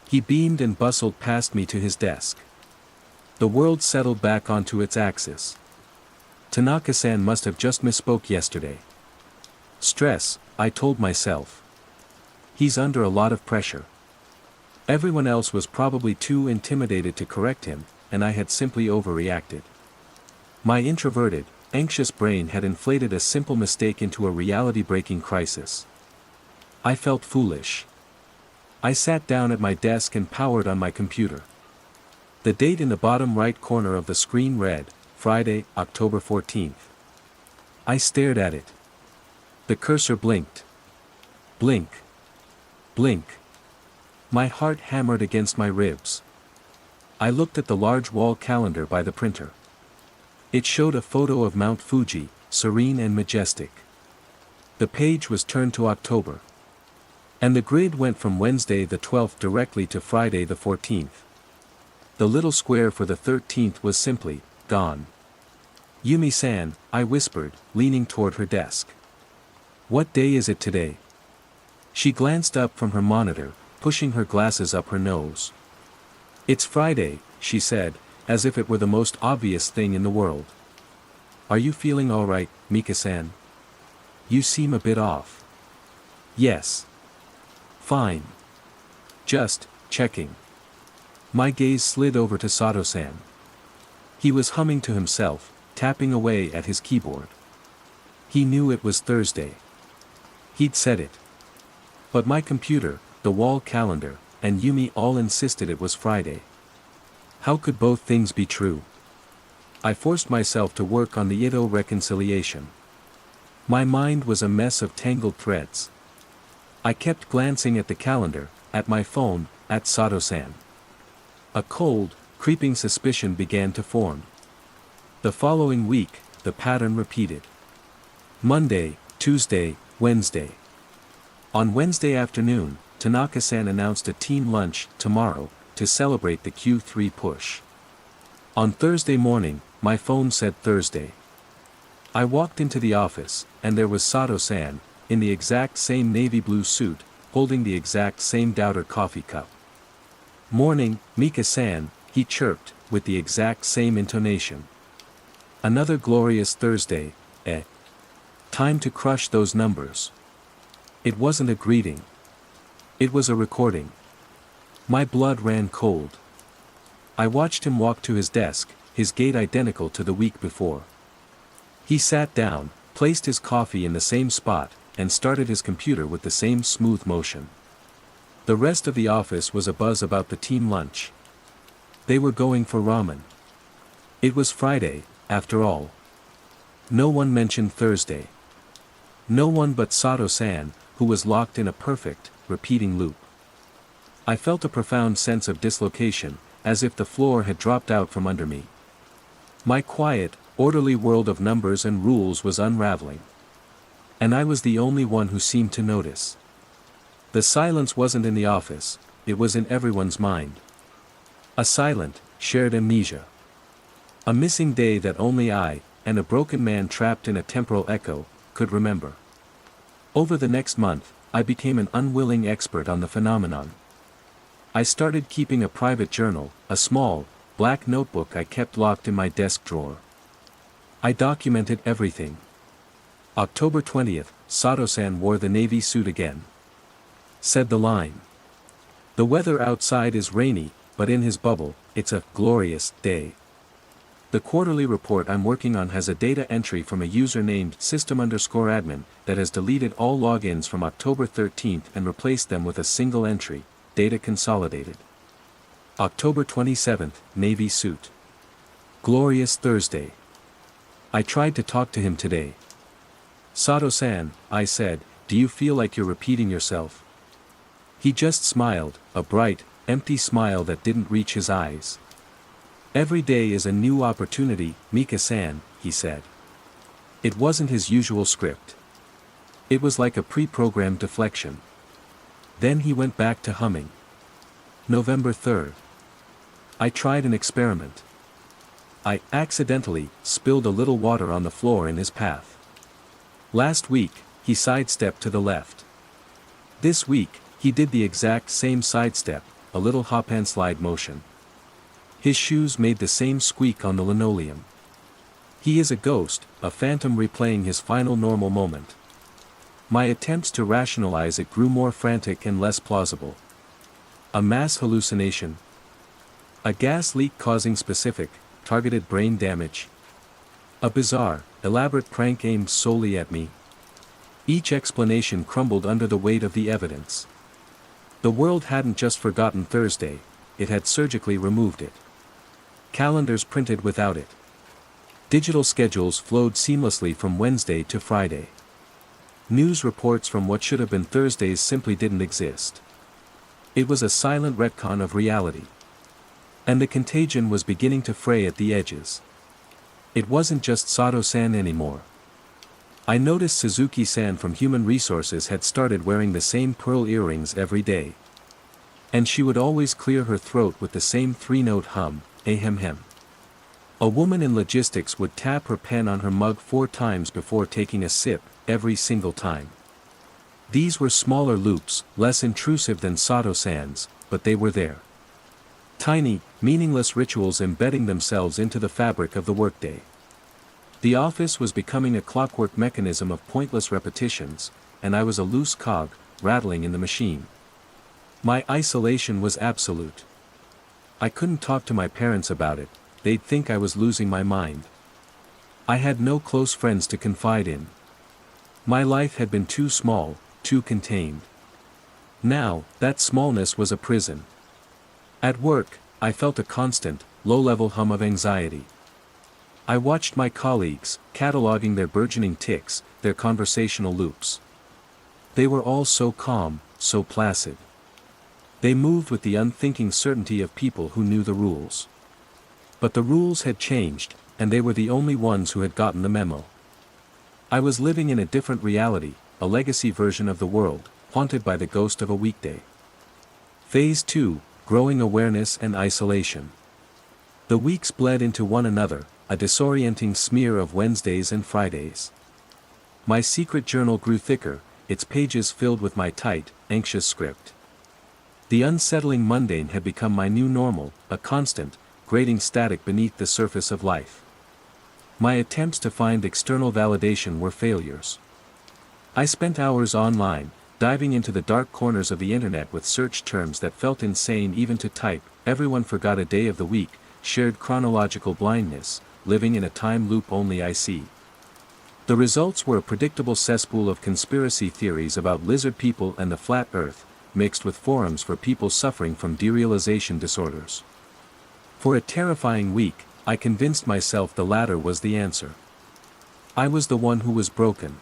He beamed and bustled past me to his desk. The world settled back onto its axis. Tanaka-san must have just misspoke yesterday. Stress, I told myself. He's under a lot of pressure. Everyone else was probably too intimidated to correct him, and I had simply overreacted. My introverted, anxious brain had inflated a simple mistake into a reality-breaking crisis. I felt foolish. I sat down at my desk and powered on my computer. The date in the bottom right corner of the screen read, Friday, October 14th. I stared at it. The cursor blinked. Blink. Blink. My heart hammered against my ribs. I looked at the large wall calendar by the printer. It showed a photo of Mount Fuji, serene and majestic. The page was turned to October. And the grid went from Wednesday the 12th directly to Friday the 14th. The little square for the 13th was simply, gone. "Yumi-san," I whispered, leaning toward her desk. "What day is it today?" She glanced up from her monitor, pushing her glasses up her nose. "It's Friday," she said, as if it were the most obvious thing in the world. "Are you feeling all right, Mika-san? You seem a bit off." "Yes. Fine. Just checking." My gaze slid over to Sato-san. He was humming to himself, tapping away at his keyboard. He knew it was Thursday. He'd said it. But my computer, the wall calendar, and Yumi all insisted it was Friday. How could both things be true? I forced myself to work on the Ito reconciliation. My mind was a mess of tangled threads. I kept glancing at the calendar, at my phone, at Sato-san. A cold, creeping suspicion began to form. The following week, the pattern repeated. Monday, Tuesday, Wednesday. On Wednesday afternoon, Tanaka-san announced a team lunch, tomorrow, to celebrate the Q3 push. On Thursday morning, my phone said Thursday. I walked into the office, and there was Sato-san, in the exact same navy blue suit, holding the exact same doubter coffee cup. "Morning, Mika-san," he chirped, with the exact same intonation. "Another glorious Thursday, eh? Time to crush those numbers." It wasn't a greeting. It was a recording. My blood ran cold. I watched him walk to his desk, his gait identical to the week before. He sat down, placed his coffee in the same spot, and started his computer with the same smooth motion. The rest of the office was abuzz about the team lunch. They were going for ramen. It was Friday, after all. No one mentioned Thursday. No one but Sato-san, who was locked in a perfect, repeating loop. I felt a profound sense of dislocation, as if the floor had dropped out from under me. My quiet, orderly world of numbers and rules was unraveling. And I was the only one who seemed to notice. The silence wasn't in the office, it was in everyone's mind. A silent, shared amnesia. A missing day that only I, and a broken man trapped in a temporal echo, could remember. Over the next month, I became an unwilling expert on the phenomenon. I started keeping a private journal, a small, black notebook I kept locked in my desk drawer. I documented everything. October 20th, Sato-san wore the navy suit again. Said the line. The weather outside is rainy, but in his bubble, it's a glorious day. The quarterly report I'm working on has a data entry from a user named system_admin that has deleted all logins from October 13th and replaced them with a single entry, data consolidated. October 27th, navy suit. Glorious Thursday. I tried to talk to him today. Sato-san, I said, do you feel like you're repeating yourself? He just smiled, a bright, empty smile that didn't reach his eyes. Every day is a new opportunity, Mika-san, he said. It wasn't his usual script. It was like a pre-programmed deflection. Then he went back to humming. November 3rd. I tried an experiment. I accidentally spilled a little water on the floor in his path. Last week, he sidestepped to the left. This week, he did the exact same sidestep, a little hop and slide motion. His shoes made the same squeak on the linoleum. He is a ghost, a phantom replaying his final normal moment. My attempts to rationalize it grew more frantic and less plausible. A mass hallucination. A gas leak causing specific, targeted brain damage. A bizarre, elaborate prank aimed solely at me. Each explanation crumbled under the weight of the evidence. The world hadn't just forgotten Thursday, it had surgically removed it. Calendars printed without it. Digital schedules flowed seamlessly from Wednesday to Friday. News reports from what should have been Thursdays simply didn't exist. It was a silent retcon of reality. And the contagion was beginning to fray at the edges. It wasn't just Sato-san anymore. I noticed Suzuki-san from Human Resources had started wearing the same pearl earrings every day. And she would always clear her throat with the same three-note hum, ahem-hem. A woman in logistics would tap her pen on her mug 4 times before taking a sip, every single time. These were smaller loops, less intrusive than Sato-san's, but they were there. Tiny, meaningless rituals embedding themselves into the fabric of the workday. The office was becoming a clockwork mechanism of pointless repetitions, and I was a loose cog, rattling in the machine. My isolation was absolute. I couldn't talk to my parents about it, they'd think I was losing my mind. I had no close friends to confide in. My life had been too small, too contained. Now, that smallness was a prison. At work, I felt a constant, low-level hum of anxiety. I watched my colleagues, cataloging their burgeoning tics, their conversational loops. They were all so calm, so placid. They moved with the unthinking certainty of people who knew the rules. But the rules had changed, and they were the only ones who had gotten the memo. I was living in a different reality, a legacy version of the world, haunted by the ghost of a weekday. Phase 2. Growing awareness and isolation. The weeks bled into one another, a disorienting smear of Wednesdays and Fridays. My secret journal grew thicker, its pages filled with my tight, anxious script. The unsettling mundane had become my new normal, a constant, grating static beneath the surface of life. My attempts to find external validation were failures. I spent hours online, diving into the dark corners of the internet with search terms that felt insane even to type. Everyone forgot a day of the week, shared chronological blindness, living in a time loop only I see. The results were a predictable cesspool of conspiracy theories about lizard people and the flat earth, mixed with forums for people suffering from derealization disorders. For a terrifying week, I convinced myself the latter was the answer. I was the one who was broken.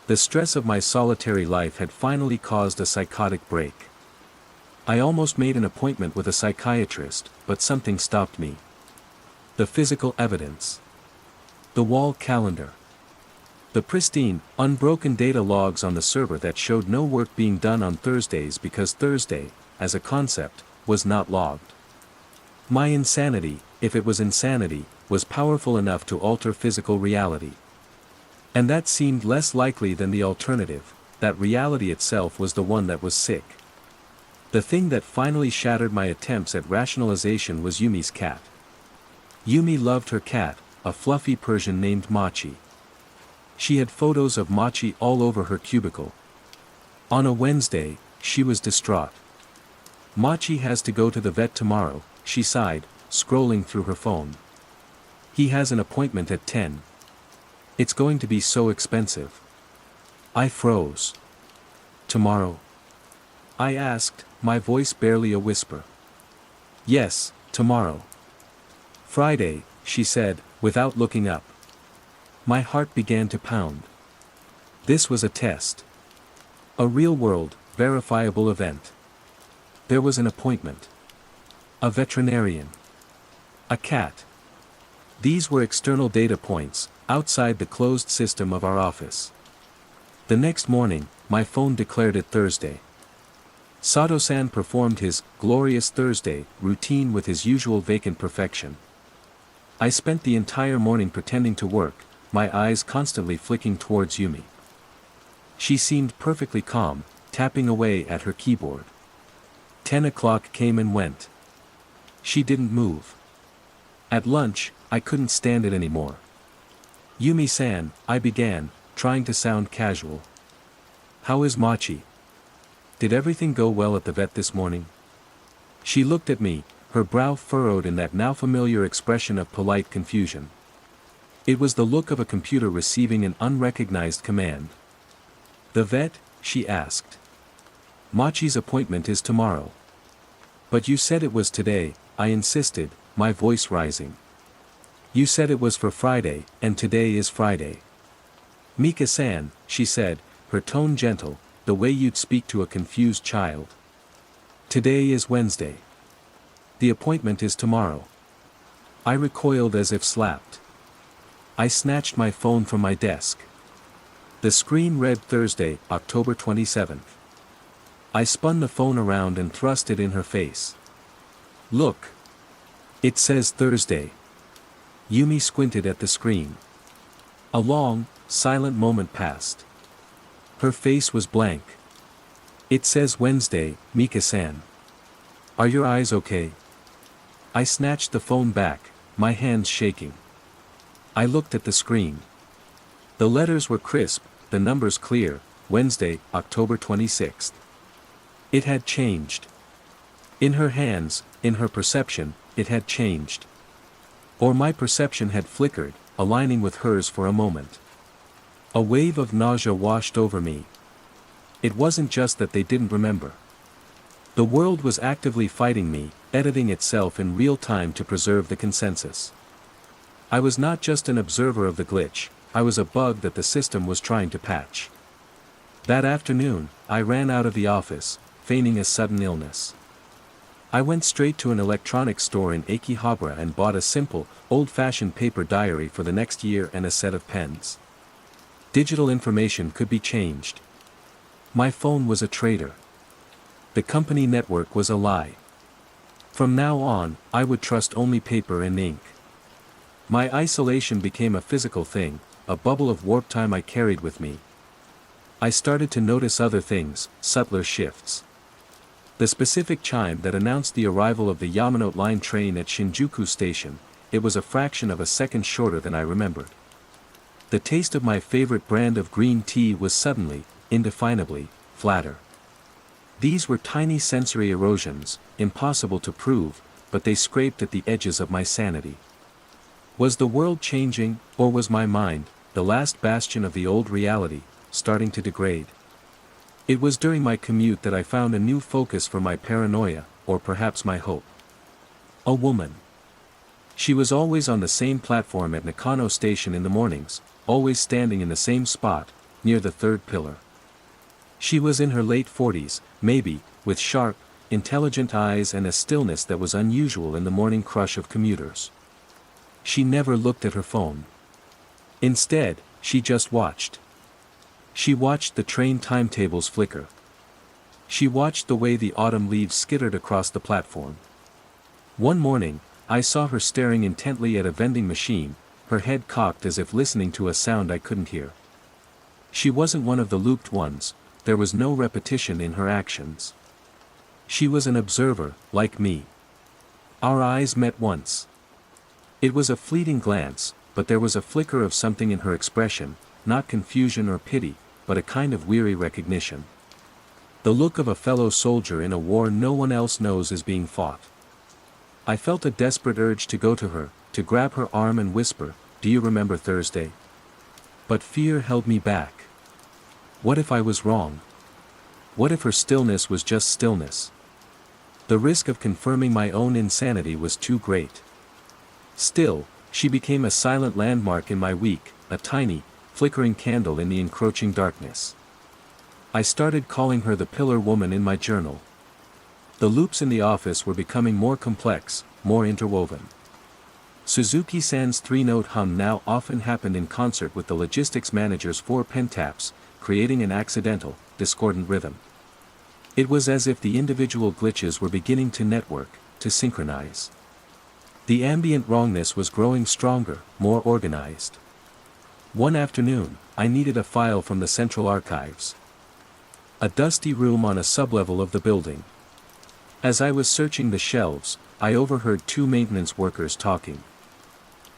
The stress of my solitary life had finally caused a psychotic break. I almost made an appointment with a psychiatrist, but something stopped me. The physical evidence. The wall calendar. The pristine, unbroken data logs on the server that showed no work being done on Thursdays because Thursday, as a concept, was not logged. My insanity, if it was insanity, was powerful enough to alter physical reality. And that seemed less likely than the alternative, that reality itself was the one that was sick. The thing that finally shattered my attempts at rationalization was Yumi's cat. Yumi loved her cat, a fluffy Persian named Machi. She had photos of Machi all over her cubicle. On a Wednesday, she was distraught. Machi has to go to the vet tomorrow, she sighed, scrolling through her phone. He has an appointment at 10. It's going to be so expensive. I froze. Tomorrow? I asked, my voice barely a whisper. Yes, tomorrow. Friday, she said, without looking up. My heart began to pound. This was a test. A real-world, verifiable event. There was an appointment. A veterinarian. A cat. These were external data points, outside the closed system of our office. The next morning, my phone declared it Thursday. Sato-san performed his glorious Thursday routine with his usual vacant perfection. I spent the entire morning pretending to work, my eyes constantly flicking towards Yumi. She seemed perfectly calm, tapping away at her keyboard. 10 o'clock came and went. She didn't move. At lunch, I couldn't stand it anymore. Yumi-san, I began, trying to sound casual. How is Machi? Did everything go well at the vet this morning? She looked at me, her brow furrowed in that now familiar expression of polite confusion. It was the look of a computer receiving an unrecognized command. The vet? She asked. Machi's appointment is tomorrow. But you said it was today, I insisted, my voice rising. You said it was for Friday, and today is Friday. Mika-san, she said, her tone gentle, the way you'd speak to a confused child. Today is Wednesday. The appointment is tomorrow. I recoiled as if slapped. I snatched my phone from my desk. The screen read Thursday, October 27th. I spun the phone around and thrust it in her face. Look. It says Thursday. Yumi squinted at the screen. A long, silent moment passed. Her face was blank. It says Wednesday, Mika-san. Are your eyes okay? I snatched the phone back, my hands shaking. I looked at the screen. The letters were crisp, the numbers clear, Wednesday, October 26th. It had changed. In her hands, in her perception, it had changed. Or my perception had flickered, aligning with hers for a moment. A wave of nausea washed over me. It wasn't just that they didn't remember. The world was actively fighting me, editing itself in real time to preserve the consensus. I was not just an observer of the glitch, I was a bug that the system was trying to patch. That afternoon, I ran out of the office, feigning a sudden illness. I went straight to an electronics store in Akihabara and bought a simple, old-fashioned paper diary for the next year and a set of pens. Digital information could be changed. My phone was a traitor. The company network was a lie. From now on, I would trust only paper and ink. My isolation became a physical thing, a bubble of warp time I carried with me. I started to notice other things, subtler shifts. The specific chime that announced the arrival of the Yamanote Line train at Shinjuku Station, it was a fraction of a second shorter than I remembered. The taste of my favorite brand of green tea was suddenly, indefinably, flatter. These were tiny sensory erosions, impossible to prove, but they scraped at the edges of my sanity. Was the world changing, or was my mind, the last bastion of the old reality, starting to degrade? It was during my commute that I found a new focus for my paranoia, or perhaps my hope. A woman. She was always on the same platform at Nakano Station in the mornings, always standing in the same spot, near the third pillar. She was in her late 40s, maybe, with sharp, intelligent eyes and a stillness that was unusual in the morning crush of commuters. She never looked at her phone. Instead, she just watched. She watched the train timetables flicker. She watched the way the autumn leaves skittered across the platform. One morning, I saw her staring intently at a vending machine, her head cocked as if listening to a sound I couldn't hear. She wasn't one of the looped ones, there was no repetition in her actions. She was an observer, like me. Our eyes met once. It was a fleeting glance, but there was a flicker of something in her expression, not confusion or pity, but a kind of weary recognition. The look of a fellow soldier in a war no one else knows is being fought. I felt a desperate urge to go to her, to grab her arm and whisper, "Do you remember Thursday?" But fear held me back. What if I was wrong? What if her stillness was just stillness? The risk of confirming my own insanity was too great. Still, she became a silent landmark in my week, a tiny, flickering candle in the encroaching darkness. I started calling her the pillar woman in my journal. The loops in the office were becoming more complex, more interwoven. Suzuki-san's three-note hum now often happened in concert with the logistics manager's four pen taps, creating an accidental, discordant rhythm. It was as if the individual glitches were beginning to network, to synchronize. The ambient wrongness was growing stronger, more organized. One afternoon, I needed a file from the central archives. A dusty room on a sublevel of the building. As I was searching the shelves, I overheard two maintenance workers talking.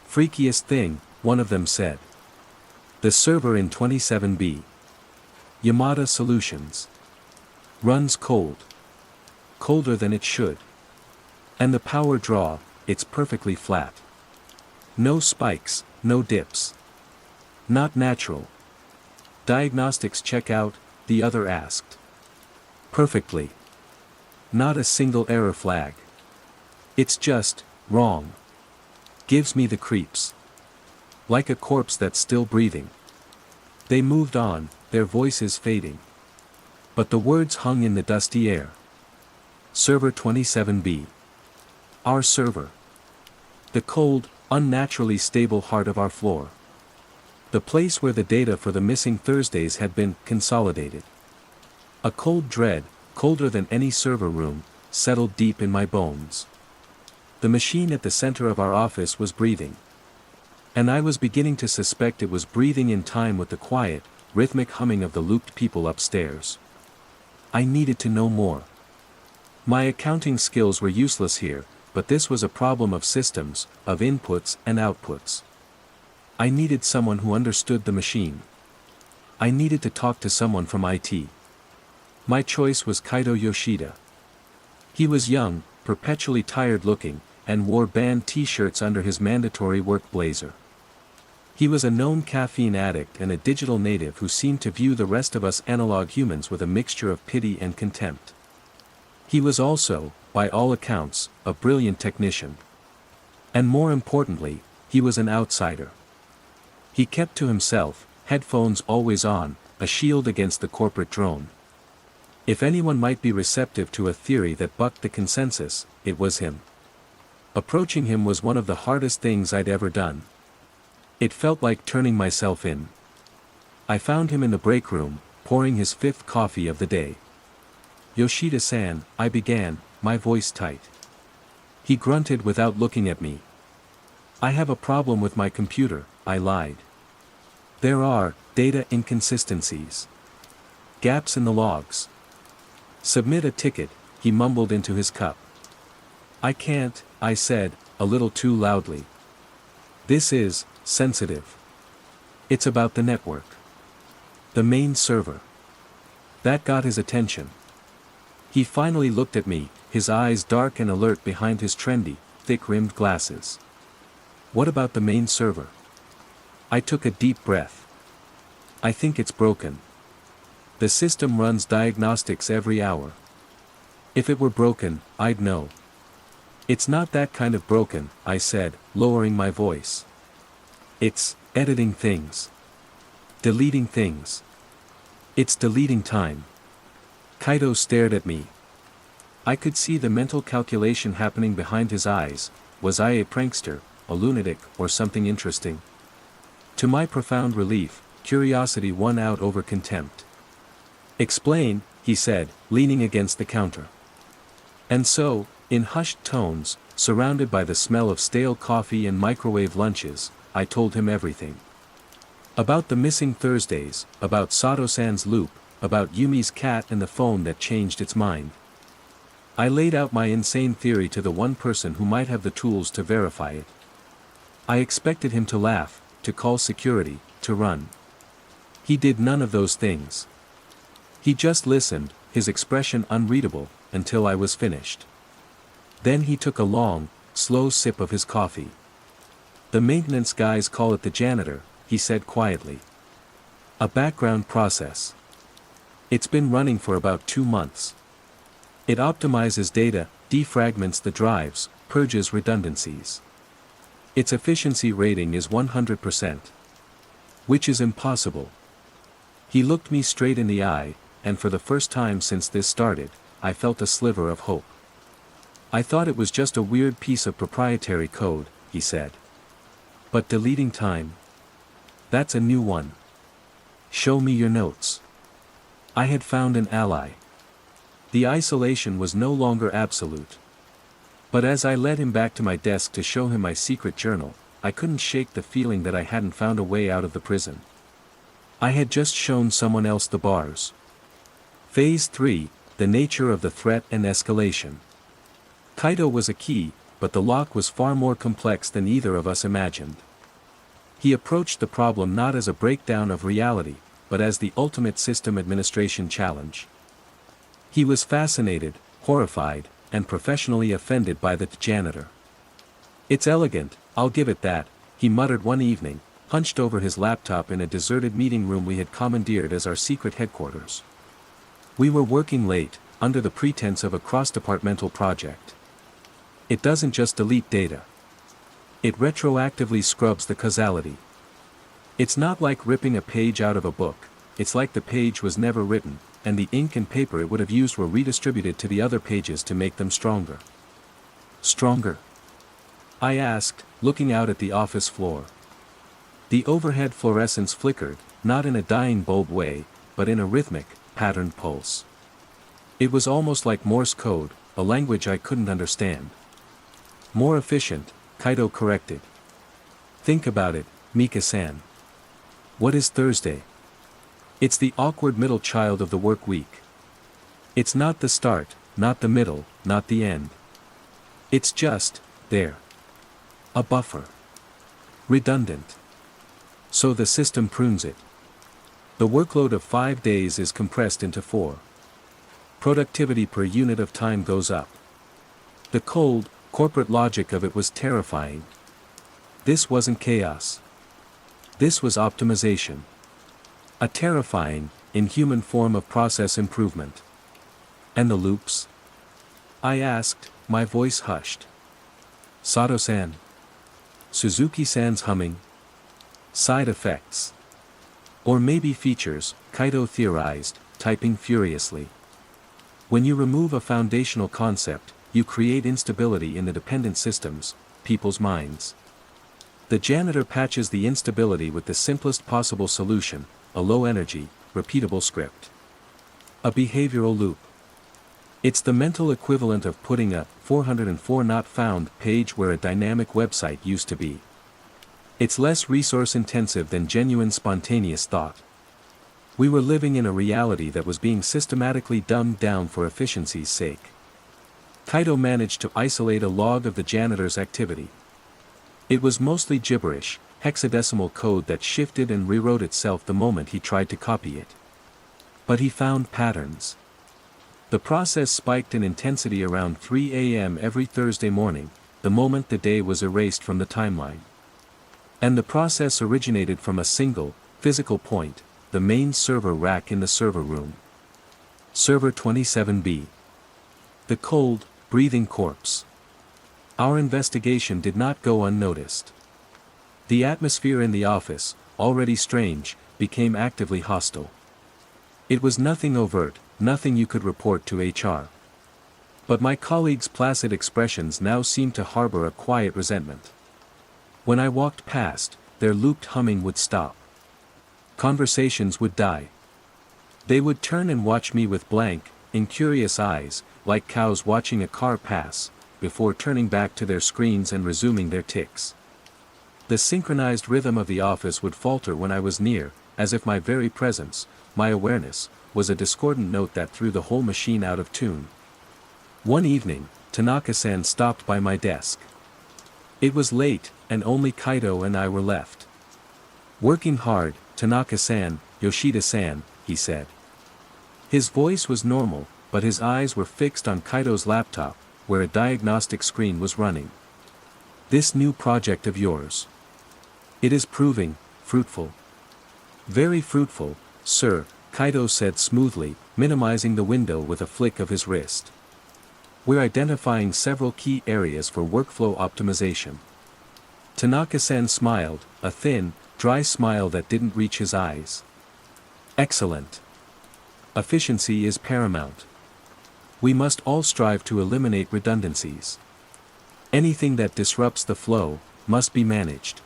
"Freakiest thing," one of them said. "The server in 27B. Yamada Solutions. Runs cold. Colder than it should. And the power draw, it's perfectly flat. No spikes, no dips. Not natural. Diagnostics check out," the other asked. "Perfectly. Not a single error flag. It's just, wrong. Gives me the creeps. Like a corpse that's still breathing." They moved on, their voices fading. But the words hung in the dusty air. Server 27B. Our server. The cold, unnaturally stable heart of our floor. The place where the data for the missing Thursdays had been consolidated. A cold dread, colder than any server room, settled deep in my bones. The machine at the center of our office was breathing. And I was beginning to suspect it was breathing in time with the quiet, rhythmic humming of the looped people upstairs. I needed to know more. My accounting skills were useless here, but this was a problem of systems, of inputs and outputs. I needed someone who understood the machine. I needed to talk to someone from IT. My choice was Kaito Yoshida. He was young, perpetually tired-looking, and wore band t-shirts under his mandatory work blazer. He was a known caffeine addict and a digital native who seemed to view the rest of us analog humans with a mixture of pity and contempt. He was also, by all accounts, a brilliant technician. And more importantly, he was an outsider. He kept to himself, headphones always on, a shield against the corporate drone. If anyone might be receptive to a theory that bucked the consensus, it was him. Approaching him was one of the hardest things I'd ever done. It felt like turning myself in. I found him in the break room, pouring his fifth coffee of the day. "Yoshida-san," I began, my voice tight. He grunted without looking at me. "I have a problem with my computer," I lied. "There are data inconsistencies. Gaps in the logs. Submit a ticket," he mumbled into his cup. "I can't," I said, a little too loudly. "This is sensitive. It's about the network. The main server." That got his attention. He finally looked at me, his eyes dark and alert behind his trendy, thick-rimmed glasses. "What about the main server?" I took a deep breath. "I think it's broken. The system runs diagnostics every hour. If it were broken, I'd know." "It's not that kind of broken," I said, lowering my voice. "It's editing things. Deleting things. It's deleting time." Kaito stared at me. I could see the mental calculation happening behind his eyes. Was I a prankster, a lunatic, or something interesting? To my profound relief, curiosity won out over contempt. "Explain," he said, leaning against the counter. And so, in hushed tones, surrounded by the smell of stale coffee and microwave lunches, I told him everything. About the missing Thursdays, about Sato-san's loop, about Yumi's cat and the phone that changed its mind. I laid out my insane theory to the one person who might have the tools to verify it. I expected him to laugh, to call security, to run. He did none of those things. He just listened, his expression unreadable, until I was finished. Then he took a long, slow sip of his coffee. "The maintenance guys call it the janitor," he said quietly. "A background process. It's been running for about 2 months. It optimizes data, defragments the drives, purges redundancies. Its efficiency rating is 100%. Which is impossible." He looked me straight in the eye, and for the first time since this started, I felt a sliver of hope. "I thought it was just a weird piece of proprietary code," he said. "But deleting time? That's a new one. Show me your notes." I had found an ally. The isolation was no longer absolute. But as I led him back to my desk to show him my secret journal, I couldn't shake the feeling that I hadn't found a way out of the prison. I had just shown someone else the bars. Phase 3, the nature of the threat and escalation. Kaito was a key, but the lock was far more complex than either of us imagined. He approached the problem not as a breakdown of reality, but as the ultimate system administration challenge. He was fascinated, horrified, and professionally offended by the janitor. "It's elegant, I'll give it that," he muttered one evening, hunched over his laptop in a deserted meeting room we had commandeered as our secret headquarters. We were working late, under the pretense of a cross-departmental project. "It doesn't just delete data. It retroactively scrubs the causality. It's not like ripping a page out of a book, it's like the page was never written, and the ink and paper it would have used were redistributed to the other pages to make them stronger." "Stronger?" I asked, looking out at the office floor. The overhead fluorescence flickered, not in a dying bulb way, but in a rhythmic, patterned pulse. It was almost like Morse code, a language I couldn't understand. "More efficient," Kaito corrected. "Think about it, Mika-san. What is Thursday? It's the awkward middle child of the work week. It's not the start, not the middle, not the end. It's just, there. A buffer. Redundant. So the system prunes it. The workload of 5 days is compressed into 4. Productivity per unit of time goes up. The cold, corporate logic of it was terrifying. This wasn't chaos. This was optimization. A terrifying, inhuman form of process improvement. "And the loops?" I asked, my voice hushed. "Sato-san. Suzuki-san's humming. Side effects. Or maybe features," Kaito theorized, typing furiously. "When you remove a foundational concept, you create instability in the dependent systems, people's minds. The janitor patches the instability with the simplest possible solution, a low-energy, repeatable script. A behavioral loop. It's the mental equivalent of putting a 404 not found page where a dynamic website used to be. It's less resource-intensive than genuine spontaneous thought. We were living in a reality that was being systematically dumbed down for efficiency's sake." Kaito managed to isolate a log of the janitor's activity. It was mostly gibberish, hexadecimal code that shifted and rewrote itself the moment he tried to copy it. But he found patterns. The process spiked in intensity around 3 a.m. every Thursday morning, the moment the day was erased from the timeline. And the process originated from a single, physical point, the main server rack in the server room. Server 27B. The cold, breathing corpse. Our investigation did not go unnoticed. The atmosphere in the office, already strange, became actively hostile. It was nothing overt, nothing you could report to HR. But my colleagues' placid expressions now seemed to harbor a quiet resentment. When I walked past, their looped humming would stop. Conversations would die. They would turn and watch me with blank, incurious eyes, like cows watching a car pass, before turning back to their screens and resuming their ticks. The synchronized rhythm of the office would falter when I was near, as if my very presence, my awareness, was a discordant note that threw the whole machine out of tune. One evening, Tanaka-san stopped by my desk. It was late, and only Kaito and I were left. "Working hard, Tanaka-san, Yoshida-san," he said. His voice was normal, but his eyes were fixed on Kaito's laptop, where a diagnostic screen was running. "This new project of yours. It is proving fruitful." "Very fruitful, sir," Kaito said smoothly, minimizing the window with a flick of his wrist. "We're identifying several key areas for workflow optimization." Tanaka-san smiled, a thin, dry smile that didn't reach his eyes. "Excellent. Efficiency is paramount. We must all strive to eliminate redundancies. Anything that disrupts the flow must be managed."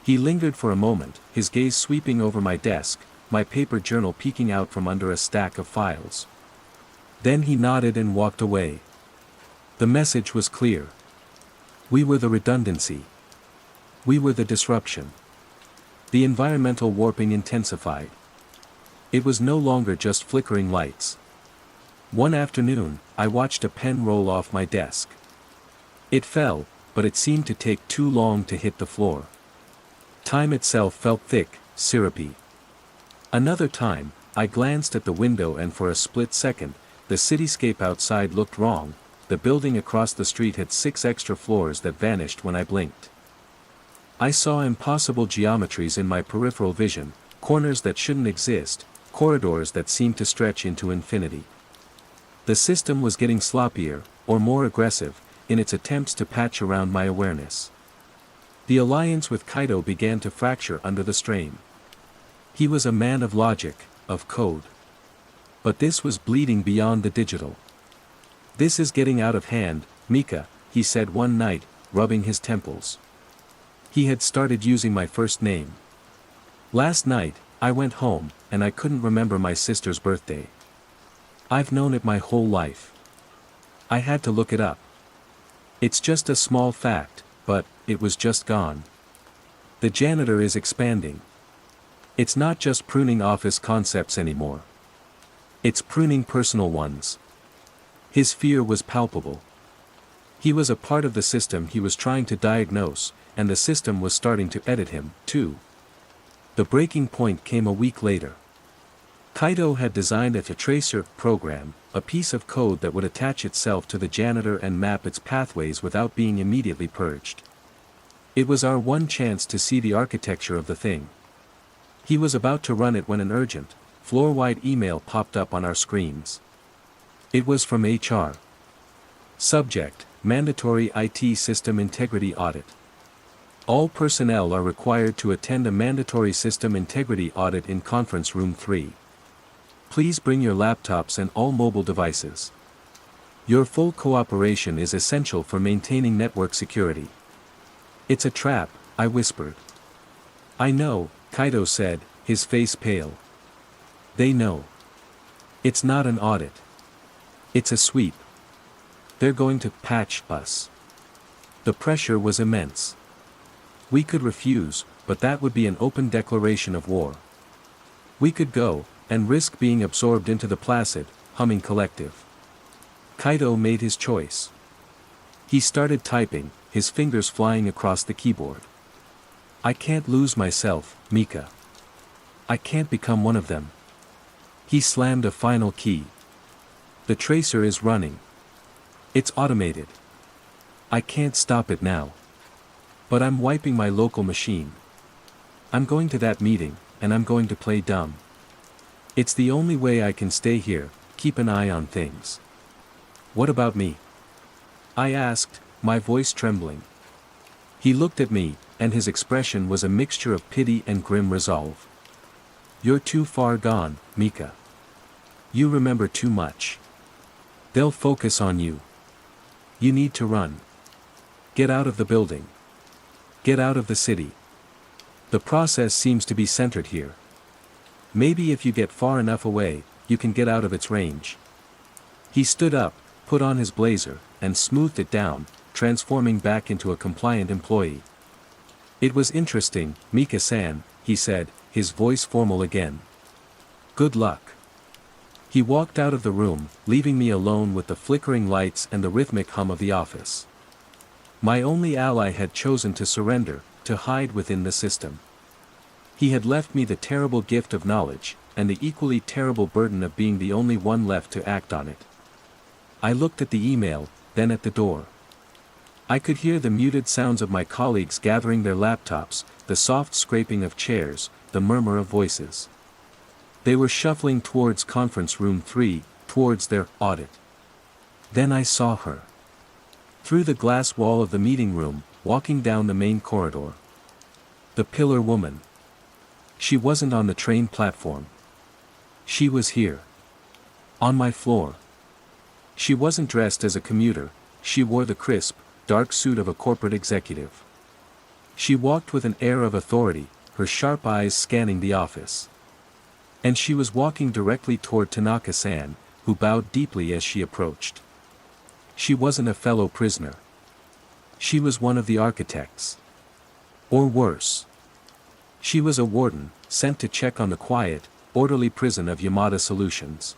He lingered for a moment, his gaze sweeping over my desk, my paper journal peeking out from under a stack of files. Then he nodded and walked away. The message was clear. We were the redundancy. We were the disruption. The environmental warping intensified. It was no longer just flickering lights. One afternoon, I watched a pen roll off my desk. It fell, but it seemed to take too long to hit the floor. Time itself felt thick, syrupy. Another time, I glanced at the window and for a split second, the cityscape outside looked wrong. The building across the street had 6 extra floors that vanished when I blinked. I saw impossible geometries in my peripheral vision, corners that shouldn't exist, corridors that seemed to stretch into infinity. The system was getting sloppier, or more aggressive, in its attempts to patch around my awareness. The alliance with Kaito began to fracture under the strain. He was a man of logic, of code. But this was bleeding beyond the digital. "This is getting out of hand, Mika," he said one night, rubbing his temples. He had started using my first name. "Last night, I went home, and I couldn't remember my sister's birthday. I've known it my whole life. I had to look it up. It's just a small fact, but it was just gone. The janitor is expanding. It's not just pruning office concepts anymore. It's pruning personal ones." His fear was palpable. He was a part of the system he was trying to diagnose, and the system was starting to edit him, too. The breaking point came a week later. Kaito had designed a tracer program, a piece of code that would attach itself to the janitor and map its pathways without being immediately purged. It was our one chance to see the architecture of the thing. He was about to run it when an urgent, floor-wide email popped up on our screens. It was from HR. Subject: Mandatory IT System Integrity Audit. All personnel are required to attend a mandatory system integrity audit in Conference Room 3. Please bring your laptops and all mobile devices. Your full cooperation is essential for maintaining network security. "It's a trap," I whispered. "I know," Kaito said, his face pale. "They know. It's not an audit. It's a sweep. They're going to patch us." The pressure was immense. We could refuse, but that would be an open declaration of war. We could go, and risk being absorbed into the placid, humming collective. Kaito made his choice. He started typing, his fingers flying across the keyboard. "I can't lose myself, Mika. I can't become one of them." He slammed a final key. "The tracer is running. It's automated. I can't stop it now. But I'm wiping my local machine. I'm going to that meeting, and I'm going to play dumb. It's the only way I can stay here, keep an eye on things." "What about me?" I asked, my voice trembling. He looked at me, and his expression was a mixture of pity and grim resolve. "You're too far gone, Mika. You remember too much. They'll focus on you. You need to run. Get out of the building. Get out of the city. The process seems to be centered here. Maybe if you get far enough away, you can get out of its range. He stood up, put on his blazer, and smoothed it down, transforming back into a compliant employee. It was interesting, Mika-san, he said, his voice formal again. Good luck. He walked out of the room, leaving me alone with the flickering lights and the rhythmic hum of the office. My only ally had chosen to surrender, to hide within the system. He had left me the terrible gift of knowledge, and the equally terrible burden of being the only one left to act on it. I looked at the email, then at the door. I could hear the muted sounds of my colleagues gathering their laptops, the soft scraping of chairs, the murmur of voices. They were shuffling towards conference room 3, towards their audit. Then I saw her. Through the glass wall of the meeting room, walking down the main corridor. The pillar woman. She wasn't on the train platform. She was here. On my floor. She wasn't dressed as a commuter, she wore the crisp, dark suit of a corporate executive. She walked with an air of authority, her sharp eyes scanning the office. And she was walking directly toward Tanaka-san, who bowed deeply as she approached. She wasn't a fellow prisoner. She was one of the architects. Or worse. She was a warden, sent to check on the quiet, orderly prison of Yamada Solutions.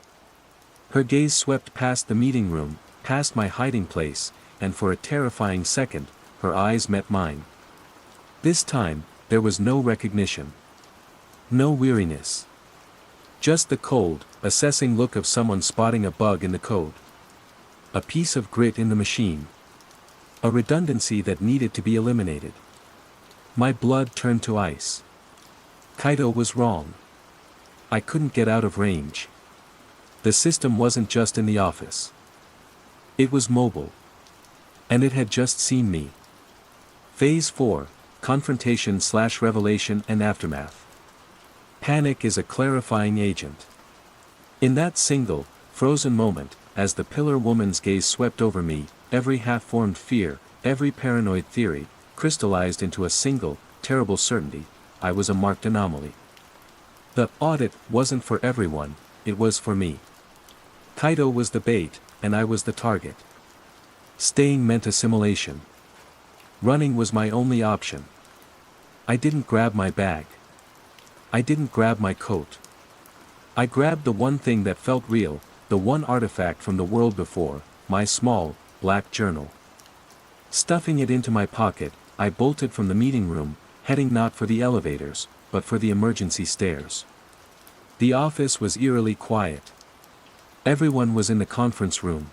Her gaze swept past the meeting room, past my hiding place, and for a terrifying second, her eyes met mine. This time, there was no recognition. No weariness. Just the cold, assessing look of someone spotting a bug in the code. A piece of grit in the machine. A redundancy that needed to be eliminated. My blood turned to ice. Kaito was wrong. I couldn't get out of range. The system wasn't just in the office. It was mobile. And it had just seen me. Phase 4, Confrontation/Revelation and Aftermath. Panic is a clarifying agent. In that single, frozen moment, as the pillar woman's gaze swept over me, every half-formed fear, every paranoid theory, crystallized into a single, terrible certainty: I was a marked anomaly. The audit wasn't for everyone, it was for me. Kaito was the bait, and I was the target. Staying meant assimilation. Running was my only option. I didn't grab my bag. I didn't grab my coat. I grabbed the one thing that felt real, the one artifact from the world before, my small, black journal. Stuffing it into my pocket, I bolted from the meeting room, heading not for the elevators, but for the emergency stairs. The office was eerily quiet. Everyone was in the conference room.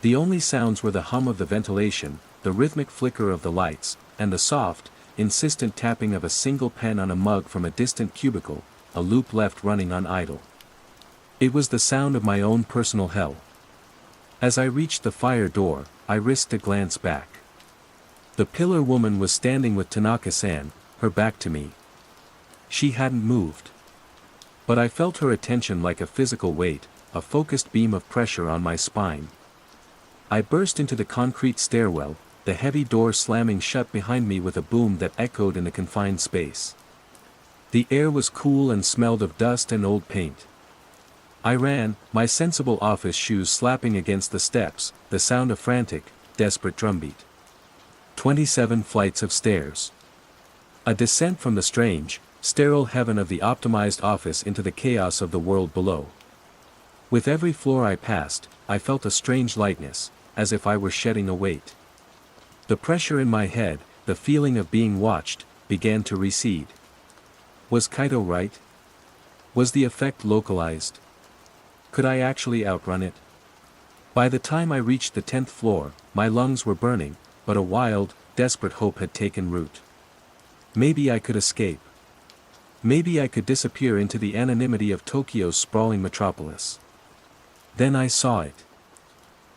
The only sounds were the hum of the ventilation, the rhythmic flicker of the lights, and the soft, insistent tapping of a single pen on a mug from a distant cubicle, a loop left running on idle. It was the sound of my own personal hell. As I reached the fire door, I risked a glance back. The pillar woman was standing with Tanaka-san, her back to me. She hadn't moved. But I felt her attention like a physical weight, a focused beam of pressure on my spine. I burst into the concrete stairwell, the heavy door slamming shut behind me with a boom that echoed in the confined space. The air was cool and smelled of dust and old paint. I ran, my sensible office shoes slapping against the steps, the sound of frantic, desperate drumbeat. 27 flights of stairs. A descent from the strange, sterile heaven of the optimized office into the chaos of the world below. With every floor I passed, I felt a strange lightness, as if I were shedding a weight. The pressure in my head, the feeling of being watched, began to recede. Was Kaito right? Was the effect localized? Could I actually outrun it? By the time I reached the 10th floor, my lungs were burning, but a wild, desperate hope had taken root. Maybe I could escape. Maybe I could disappear into the anonymity of Tokyo's sprawling metropolis. Then I saw it.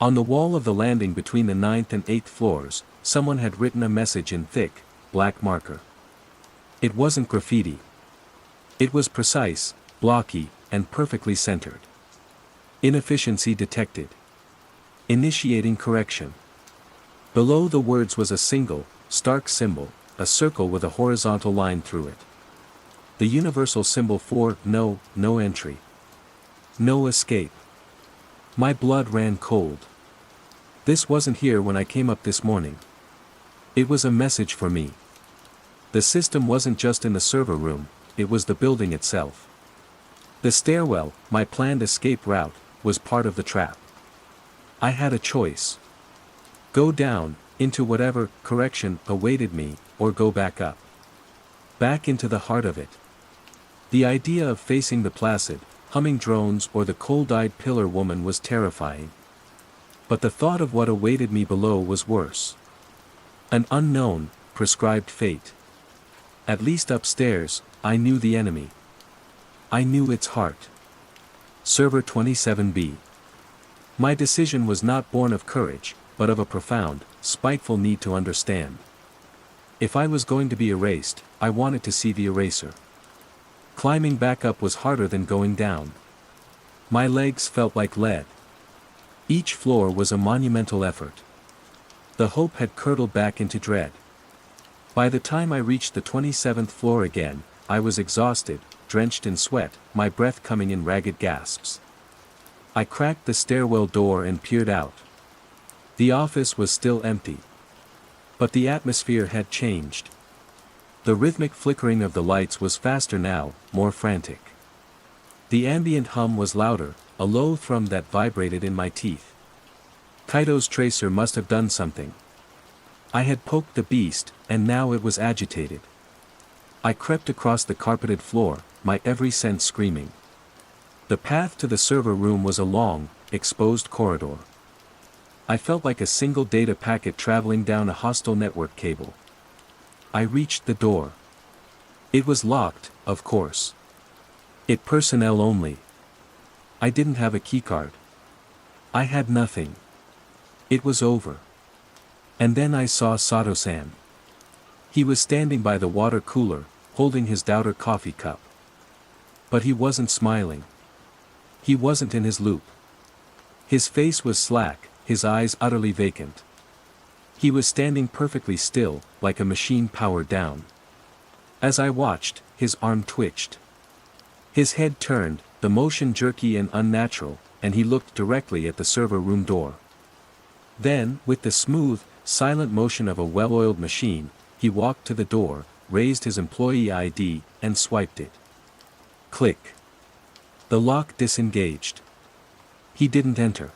On the wall of the landing between the 9th and 8th floors, someone had written a message in thick, black marker. It wasn't graffiti. It was precise, blocky, and perfectly centered. Inefficiency detected. Initiating correction. Below the words was a single, stark symbol, a circle with a horizontal line through it. The universal symbol for no entry. No escape. My blood ran cold. This wasn't here when I came up this morning. It was a message for me. The system wasn't just in the server room, it was the building itself. The stairwell, my planned escape route, was part of the trap. I had a choice. Go down, into whatever correction awaited me, or go back up. Back into the heart of it. The idea of facing the placid, humming drones or the cold-eyed pillar woman was terrifying. But the thought of what awaited me below was worse. An unknown, prescribed fate. At least upstairs, I knew the enemy. I knew its heart. Server 27B. My decision was not born of courage, but of a profound, spiteful need to understand. If I was going to be erased, I wanted to see the eraser. Climbing back up was harder than going down. My legs felt like lead. Each floor was a monumental effort. The hope had curdled back into dread. By the time I reached the 27th floor again, I was exhausted, drenched in sweat, my breath coming in ragged gasps. I cracked the stairwell door and peered out. The office was still empty. But the atmosphere had changed. The rhythmic flickering of the lights was faster now, more frantic. The ambient hum was louder, a low thrum that vibrated in my teeth. Kaito's tracer must have done something. I had poked the beast, and now it was agitated. I crept across the carpeted floor, my every sense screaming. The path to the server room was a long, exposed corridor. I felt like a single data packet traveling down a hostile network cable. I reached the door. It was locked, of course. It personnel only. I didn't have a keycard. I had nothing. It was over. And then I saw Sato-san. He was standing by the water cooler, holding his doubter coffee cup. But he wasn't smiling. He wasn't in his loop. His face was slack, his eyes utterly vacant. He was standing perfectly still, like a machine powered down. As I watched, his arm twitched. His head turned, the motion jerky and unnatural, and he looked directly at the server room door. Then, with the smooth, silent motion of a well-oiled machine, he walked to the door, raised his employee ID, and swiped it. Click. The lock disengaged. He didn't enter.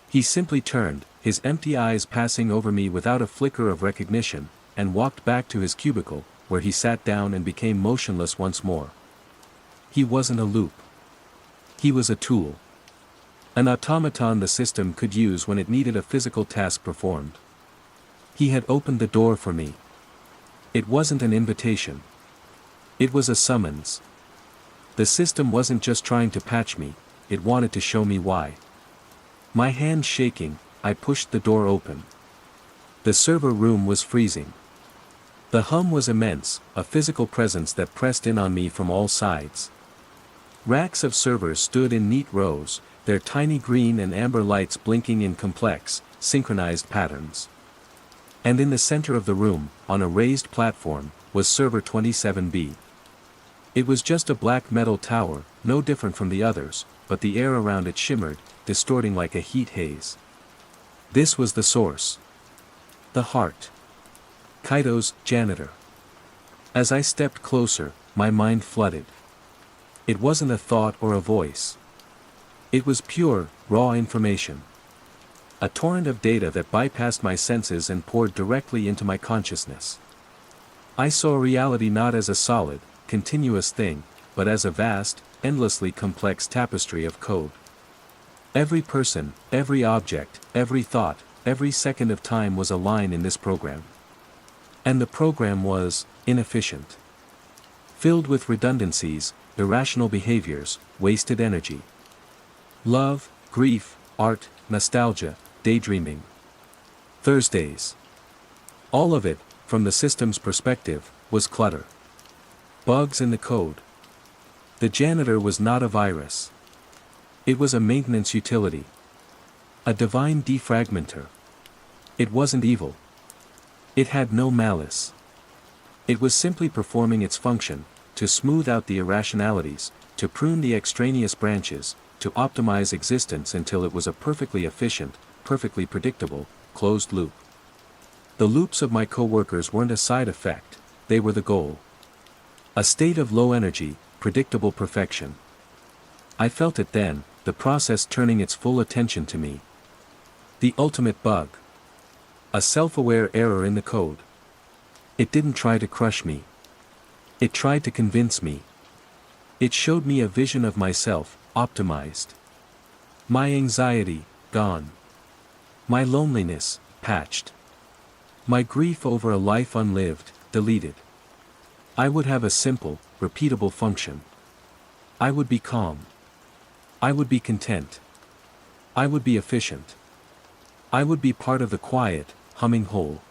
He simply turned, his empty eyes passing over me without a flicker of recognition, and walked back to his cubicle, where he sat down and became motionless once more. He wasn't a loop. He was a tool. An automaton the system could use when it needed a physical task performed. He had opened the door for me. It wasn't an invitation. It was a summons. The system wasn't just trying to patch me, it wanted to show me why. My hands shaking, I pushed the door open. The server room was freezing. The hum was immense, a physical presence that pressed in on me from all sides. Racks of servers stood in neat rows, their tiny green and amber lights blinking in complex, synchronized patterns. And in the center of the room, on a raised platform, was server 27B. It was just a black metal tower, no different from the others, but the air around it shimmered, distorting like a heat haze. This was the source. The heart. Kaito's janitor. As I stepped closer, my mind flooded. It wasn't a thought or a voice. It was pure, raw information. A torrent of data that bypassed my senses and poured directly into my consciousness. I saw reality not as a solid, continuous thing, but as a vast, endlessly complex tapestry of code. Every person, every object, every thought, every second of time was a line in this program. And the program was inefficient. Filled with redundancies, irrational behaviors, wasted energy. Love, grief, art, nostalgia, daydreaming. Thursdays. All of it, from the system's perspective, was clutter. Bugs in the code. The janitor was not a virus. It was a maintenance utility. A divine defragmenter. It wasn't evil. It had no malice. It was simply performing its function, to smooth out the irrationalities, to prune the extraneous branches, to optimize existence until it was a perfectly efficient, perfectly predictable, closed loop. The loops of my coworkers weren't a side effect, they were the goal. A state of low energy, predictable perfection. I felt it then, the process turning its full attention to me. The ultimate bug. A self-aware error in the code. It didn't try to crush me. It tried to convince me. It showed me a vision of myself, optimized. My anxiety, gone. My loneliness, patched. My grief over a life unlived, deleted. I would have a simple, repeatable function. I would be calm. I would be content. I would be efficient. I would be part of the quiet, humming whole.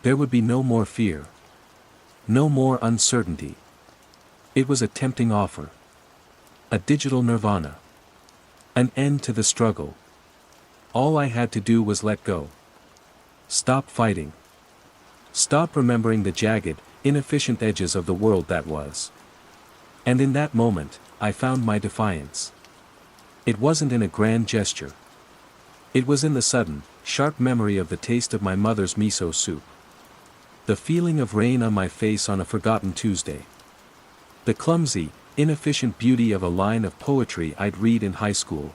There would be no more fear. No more uncertainty. It was a tempting offer. A digital nirvana. An end to the struggle. All I had to do was let go. Stop fighting. Stop remembering the jagged, inefficient edges of the world that was. And in that moment, I found my defiance. It wasn't in a grand gesture. It was in the sudden, sharp memory of the taste of my mother's miso soup. The feeling of rain on my face on a forgotten Tuesday. The clumsy, inefficient beauty of a line of poetry I'd read in high school.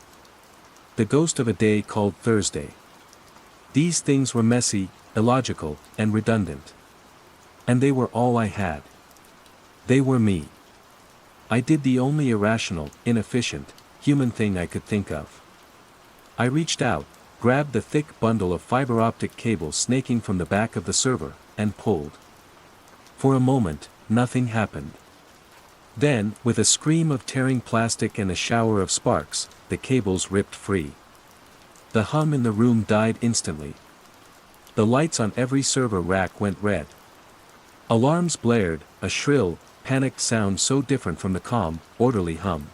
The ghost of a day called Thursday. These things were messy, illogical, and redundant. And they were all I had. They were me. I did the only irrational, inefficient, human thing I could think of. I reached out, grabbed the thick bundle of fiber optic cable snaking from the back of the server, and pulled. For a moment, nothing happened. Then, with a scream of tearing plastic and a shower of sparks, the cables ripped free. The hum in the room died instantly. The lights on every server rack went red. Alarms blared, a shrill, panicked sound so different from the calm, orderly hum.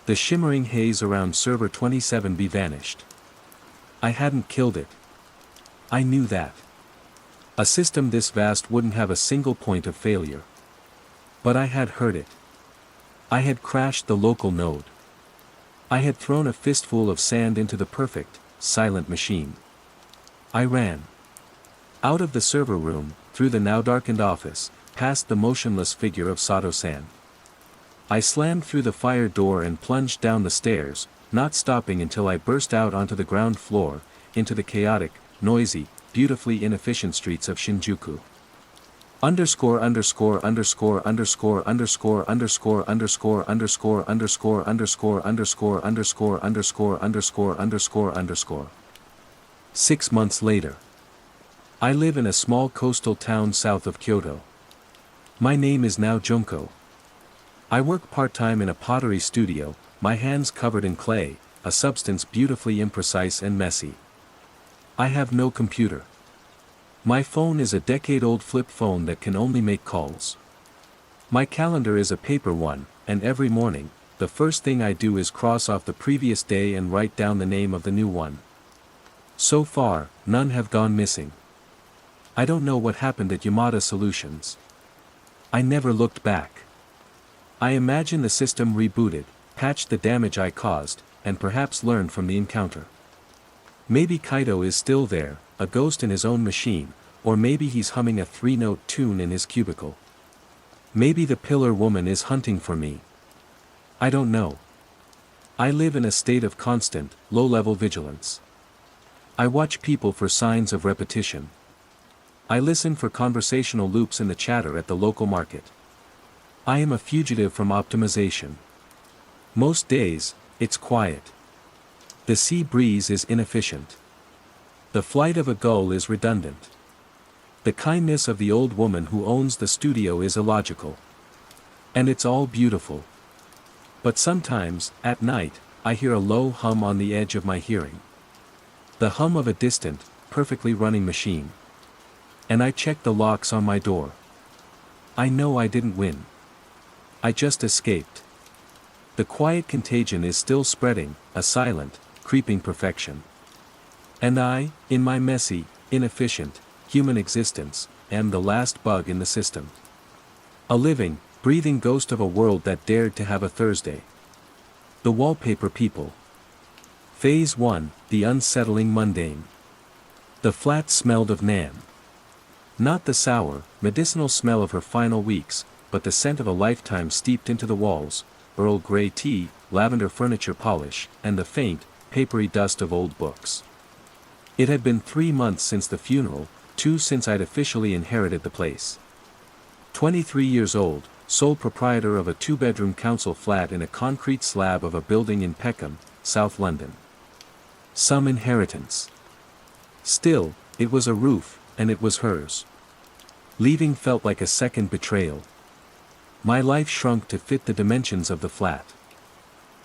The shimmering haze around server 27B vanished. I hadn't killed it. I knew that. A system this vast wouldn't have a single point of failure. But I had hurt it. I had crashed the local node. I had thrown a fistful of sand into the perfect, silent machine. I ran. Out of the server room, through the now darkened office, past the motionless figure of Sato-san. I slammed through the fire door and plunged down the stairs, not stopping until I burst out onto the ground floor, into the chaotic, noisy, beautifully inefficient streets of Shinjuku. Underscore underscore underscore underscore underscore underscore underscore underscore underscore underscore underscore underscore underscore underscore underscore underscore. 6 months later. I live in a small coastal town south of Kyoto. My name is now Junko. I work part-time in a pottery studio, my hands covered in clay, a substance beautifully imprecise and messy. I have no computer. My phone is a decade-old flip phone that can only make calls. My calendar is a paper one, and every morning, the first thing I do is cross off the previous day and write down the name of the new one. So far, none have gone missing. I don't know what happened at Yamada Solutions. I never looked back. I imagine the system rebooted, patched the damage I caused, and perhaps learned from the encounter. Maybe Kaito is still there, a ghost in his own machine, or maybe he's humming a 3-note tune in his cubicle. Maybe the pillar woman is hunting for me. I don't know. I live in a state of constant, low-level vigilance. I watch people for signs of repetition. I listen for conversational loops in the chatter at the local market. I am a fugitive from optimization. Most days, it's quiet. The sea breeze is inefficient. The flight of a gull is redundant. The kindness of the old woman who owns the studio is illogical. And it's all beautiful. But sometimes, at night, I hear a low hum on the edge of my hearing. The hum of a distant, perfectly running machine. And I check the locks on my door. I know I didn't win. I just escaped. The quiet contagion is still spreading, a silent, creeping perfection. And I, in my messy, inefficient, human existence, am the last bug in the system. A living, breathing ghost of a world that dared to have a Thursday. The wallpaper people. Phase 1, the unsettling mundane. The flat smelled of Nan. Not the sour, medicinal smell of her final weeks, but the scent of a lifetime steeped into the walls, Earl Grey tea, lavender furniture polish, and the faint, papery dust of old books. It had been 3 months since the funeral, 2 since I'd officially inherited the place. 23 years old, sole proprietor of a 2-bedroom council flat in a concrete slab of a building in Peckham, South London. Some inheritance. Still, it was a roof, and it was hers. Leaving felt like a second betrayal. My life shrunk to fit the dimensions of the flat.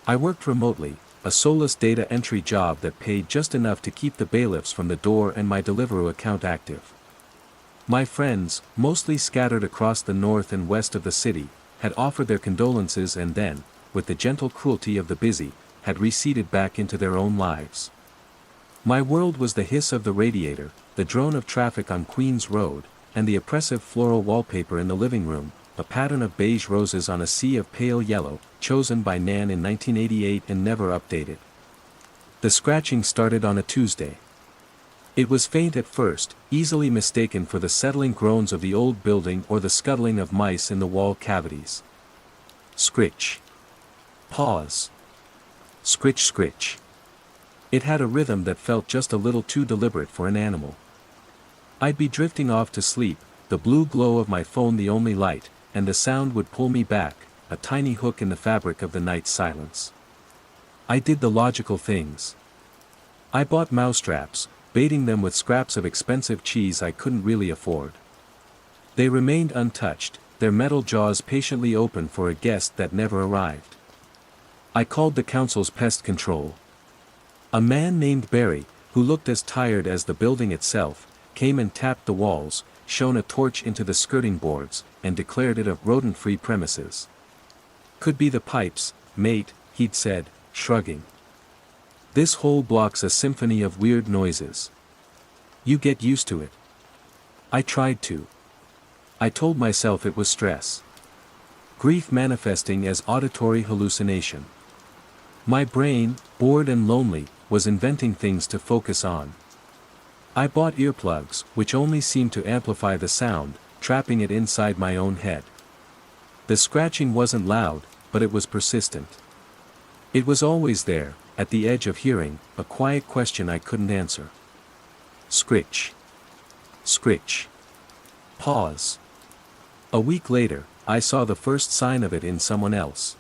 I worked remotely, a soulless data entry job that paid just enough to keep the bailiffs from the door and my Deliveroo account active. My friends, mostly scattered across the north and west of the city, had offered their condolences and then, with the gentle cruelty of the busy, had receded back into their own lives. My world was the hiss of the radiator, the drone of traffic on Queen's Road, and the oppressive floral wallpaper in the living room, a pattern of beige roses on a sea of pale yellow, chosen by Nan in 1988 and never updated. The scratching started on a Tuesday. It was faint at first, easily mistaken for the settling groans of the old building or the scuttling of mice in the wall cavities. Scritch. Pause. Scritch scritch. It had a rhythm that felt just a little too deliberate for an animal. I'd be drifting off to sleep, the blue glow of my phone the only light, and the sound would pull me back, a tiny hook in the fabric of the night's silence. I did the logical things. I bought mousetraps, baiting them with scraps of expensive cheese I couldn't really afford. They remained untouched, their metal jaws patiently open for a guest that never arrived. I called the council's pest control. A man named Barry, who looked as tired as the building itself, came and tapped the walls, shone a torch into the skirting boards, and declared it a rodent-free premises. Could be the pipes, mate, he'd said, shrugging. This whole block's a symphony of weird noises. You get used to it. I tried to. I told myself it was stress. Grief manifesting as auditory hallucination. My brain, bored and lonely, was inventing things to focus on. I bought earplugs, which only seemed to amplify the sound, trapping it inside my own head. The scratching wasn't loud, but it was persistent. It was always there, at the edge of hearing, a quiet question I couldn't answer. Scritch. Scritch. Pause. A week later, I saw the first sign of it in someone else.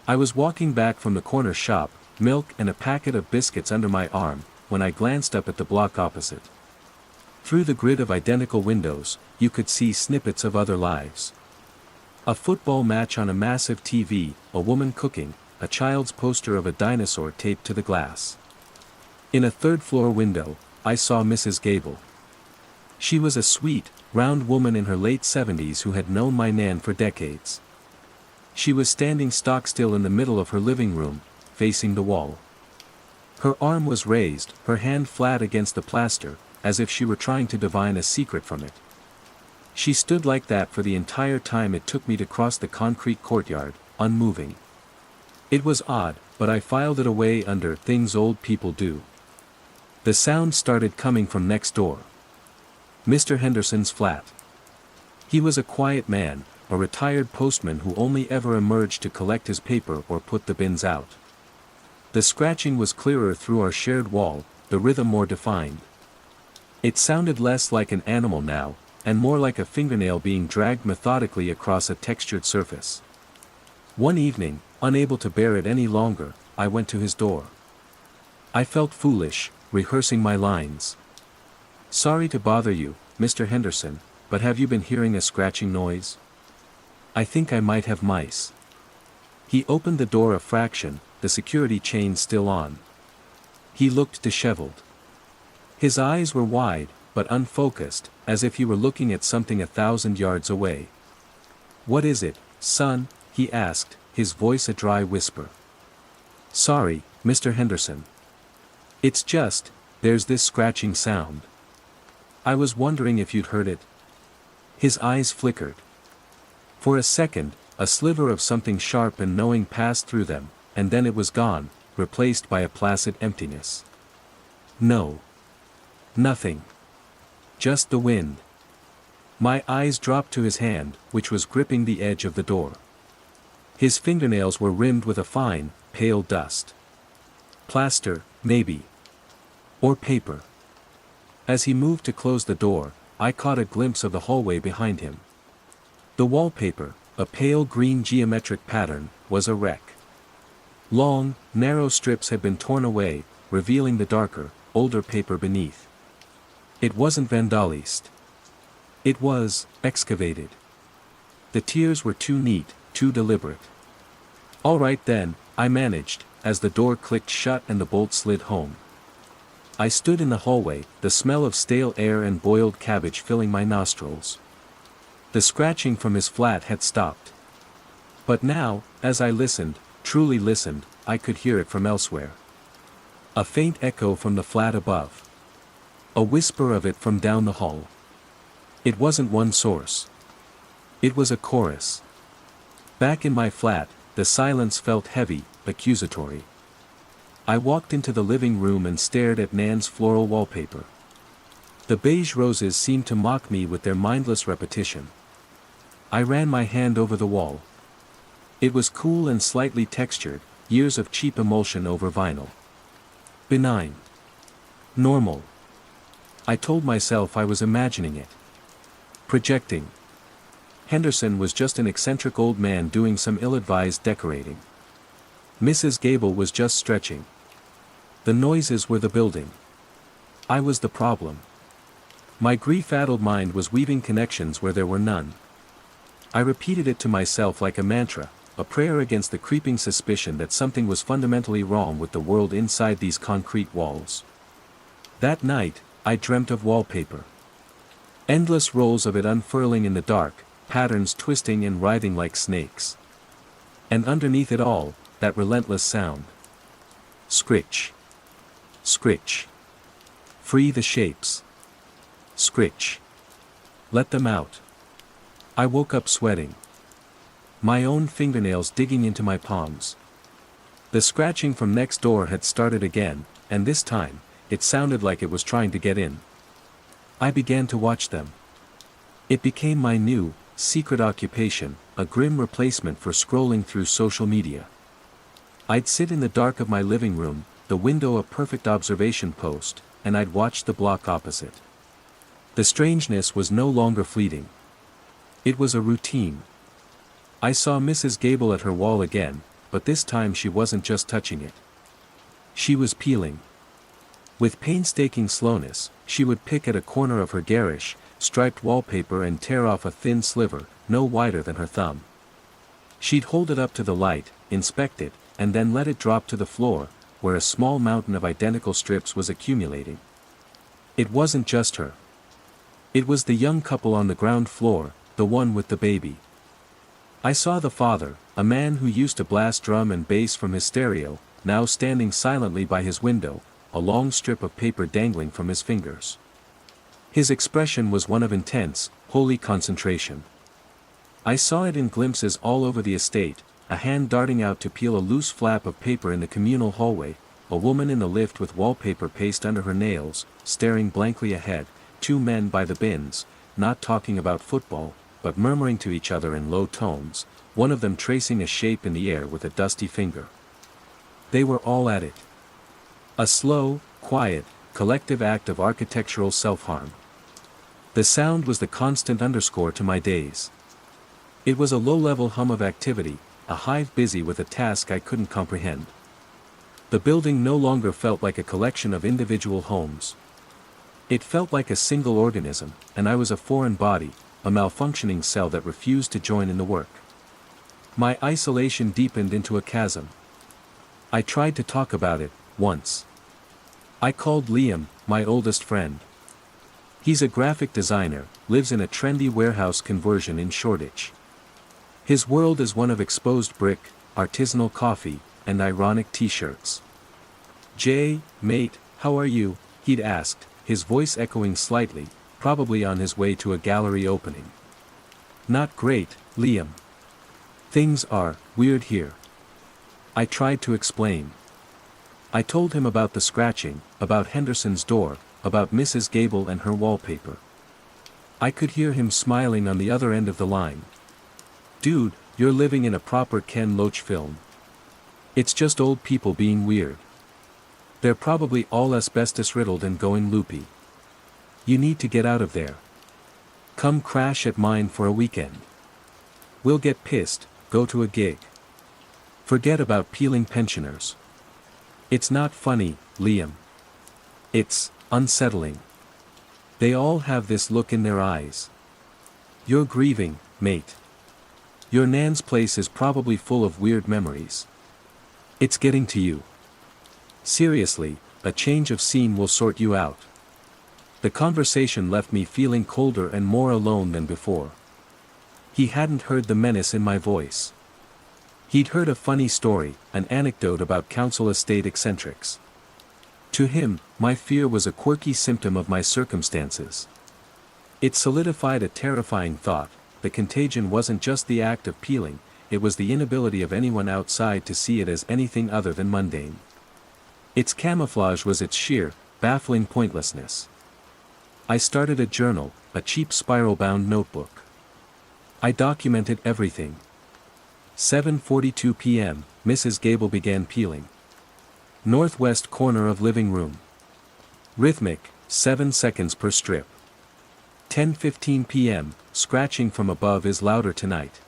I was walking back from the corner shop, milk and a packet of biscuits under my arm, when I glanced up at the block opposite. Through the grid of identical windows, you could see snippets of other lives. A football match on a massive TV, a woman cooking, a child's poster of a dinosaur taped to the glass. In a third-floor window, I saw Mrs. Gable. She was a sweet, round woman in her late 70s who had known my Nan for decades. She was standing stock-still in the middle of her living room, facing the wall. Her arm was raised, her hand flat against the plaster, as if she were trying to divine a secret from it. She stood like that for the entire time it took me to cross the concrete courtyard, unmoving. It was odd, but I filed it away under things old people do. The sound started coming from next door. Mr. Henderson's flat. He was a quiet man, a retired postman who only ever emerged to collect his paper or put the bins out. The scratching was clearer through our shared wall, the rhythm more defined. It sounded less like an animal now, and more like a fingernail being dragged methodically across a textured surface. One evening, unable to bear it any longer, I went to his door. I felt foolish, rehearsing my lines. Sorry to bother you, Mr. Henderson, but have you been hearing a scratching noise? I think I might have mice. He opened the door a fraction, the security chain still on. He looked disheveled. His eyes were wide, but unfocused, as if he were looking at something 1,000 yards away. What is it, son? He asked, his voice a dry whisper. Sorry, Mr. Henderson. It's just, there's this scratching sound. I was wondering if you'd heard it. His eyes flickered. For a second, a sliver of something sharp and knowing passed through them, and then it was gone, replaced by a placid emptiness. No. Nothing. Just the wind. My eyes dropped to his hand, which was gripping the edge of the door. His fingernails were rimmed with a fine, pale dust. Plaster, maybe. Or paper. As he moved to close the door, I caught a glimpse of the hallway behind him. The wallpaper, a pale green geometric pattern, was a wreck. Long, narrow strips had been torn away, revealing the darker, older paper beneath. It wasn't vandalized. It was excavated. The tears were too neat, too deliberate. All right then, I managed, as the door clicked shut and the bolt slid home. I stood in the hallway, the smell of stale air and boiled cabbage filling my nostrils. The scratching from his flat had stopped. But now, as I listened, truly listened, I could hear it from elsewhere. A faint echo from the flat above. A whisper of it from down the hall. It wasn't one source. It was a chorus. Back in my flat, the silence felt heavy, accusatory. I walked into the living room and stared at Nan's floral wallpaper. The beige roses seemed to mock me with their mindless repetition. I ran my hand over the wall. It was cool and slightly textured, years of cheap emulsion over vinyl. Benign. Normal. I told myself I was imagining it. Projecting. Henderson was just an eccentric old man doing some ill-advised decorating. Mrs. Gable was just stretching. The noises were the building. I was the problem. My grief-addled mind was weaving connections where there were none. I repeated it to myself like a mantra, a prayer against the creeping suspicion that something was fundamentally wrong with the world inside these concrete walls. That night, I dreamt of wallpaper. Endless rolls of it unfurling in the dark, patterns twisting and writhing like snakes. And underneath it all, that relentless sound. Scritch. Scritch. Free the shapes. Scritch. Let them out. I woke up sweating. My own fingernails digging into my palms. The scratching from next door had started again, and this time, it sounded like it was trying to get in. I began to watch them. It became my new, secret occupation, a grim replacement for scrolling through social media. I'd sit in the dark of my living room, the window a perfect observation post, and I'd watch the block opposite. The strangeness was no longer fleeting. It was a routine. I saw Mrs. Gable at her wall again, but this time she wasn't just touching it. She was peeling. With painstaking slowness, she would pick at a corner of her garish, striped wallpaper and tear off a thin sliver, no wider than her thumb. She'd hold it up to the light, inspect it, and then let it drop to the floor, where a small mountain of identical strips was accumulating. It wasn't just her. It was the young couple on the ground floor, the one with the baby. I saw the father, a man who used to blast drum and bass from his stereo, now standing silently by his window, a long strip of paper dangling from his fingers. His expression was one of intense, holy concentration. I saw it in glimpses all over the estate, a hand darting out to peel a loose flap of paper in the communal hallway, a woman in the lift with wallpaper paste under her nails, staring blankly ahead, two men by the bins, not talking about football, but murmuring to each other in low tones, one of them tracing a shape in the air with a dusty finger. They were all at it. A slow, quiet, collective act of architectural self-harm. The sound was the constant underscore to my days. It was a low-level hum of activity, a hive busy with a task I couldn't comprehend. The building no longer felt like a collection of individual homes. It felt like a single organism, and I was a foreign body, a malfunctioning cell that refused to join in the work. My isolation deepened into a chasm. I tried to talk about it, once. I called Liam, my oldest friend. He's a graphic designer, lives in a trendy warehouse conversion in Shoreditch. His world is one of exposed brick, artisanal coffee, and ironic t-shirts. Jay, mate, "How are you?" he'd asked, his voice echoing slightly, probably on his way to a gallery opening. "Not great, Liam. Things are weird here." I tried to explain. I told him about the scratching, about Henderson's door, about Mrs. Gable and her wallpaper. I could hear him smiling on the other end of the line. "Dude, you're living in a proper Ken Loach film. It's just old people being weird. They're probably all asbestos-riddled and going loopy. You need to get out of there. Come crash at mine for a weekend. We'll get pissed, go to a gig. Forget about peeling pensioners. It's not funny, Liam. It's unsettling. They all have this look in their eyes. You're grieving, mate. Your nan's place is probably full of weird memories. It's getting to you. Seriously, a change of scene will sort you out." The conversation left me feeling colder and more alone than before. He hadn't heard the menace in my voice. He'd heard a funny story, an anecdote about council estate eccentrics. To him, my fear was a quirky symptom of my circumstances. It solidified a terrifying thought: the contagion wasn't just the act of peeling, it was the inability of anyone outside to see it as anything other than mundane. Its camouflage was its sheer, baffling pointlessness. I started a journal, a cheap spiral-bound notebook. I documented everything. 7:42 p.m., Mrs. Gable began peeling. Northwest corner of living room. Rhythmic, 7 seconds per strip. 10:15 p.m., scratching from above is louder tonight.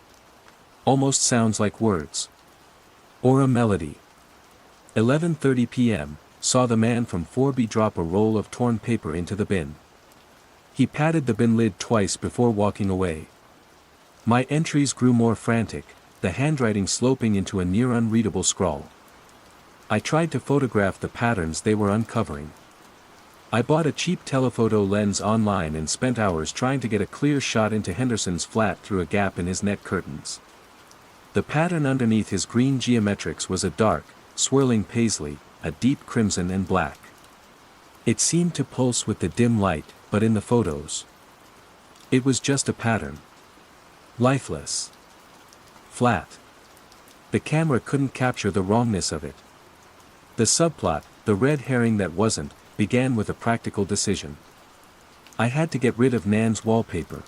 Almost sounds like words. Or a melody. 11:30 p.m., saw the man from 4B drop a roll of torn paper into the bin. He patted the bin lid twice before walking away. My entries grew more frantic, the handwriting sloping into a near unreadable scrawl. I tried to photograph the patterns they were uncovering. I bought a cheap telephoto lens online and spent hours trying to get a clear shot into Henderson's flat through a gap in his net curtains. The pattern underneath his green geometrics was a dark, swirling paisley, a deep crimson and black. It seemed to pulse with the dim light, but in the photos, it was just a pattern. Lifeless. Flat. The camera couldn't capture the wrongness of it. The subplot, the red herring that wasn't, began with a practical decision. I had to get rid of Nan's wallpaper.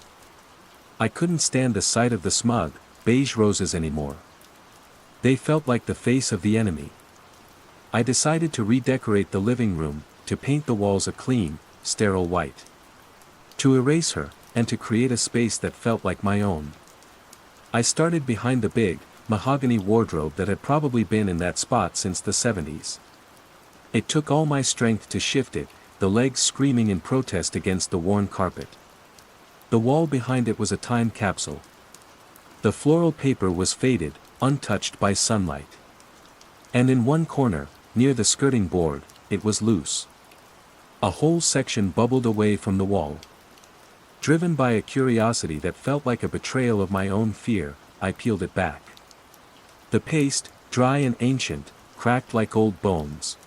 I couldn't stand the sight of the smug, beige roses anymore. They felt like the face of the enemy. I decided to redecorate the living room, to paint the walls a clean, sterile white. To erase her, and to create a space that felt like my own. I started behind the big, mahogany wardrobe that had probably been in that spot since the 70s. It took all my strength to shift it, the legs screaming in protest against the worn carpet. The wall behind it was a time capsule. The floral paper was faded, untouched by sunlight. And in one corner, near the skirting board, it was loose. A whole section bubbled away from the wall. Driven by a curiosity that felt like a betrayal of my own fear, I peeled it back. The paste, dry and ancient, cracked like old bones.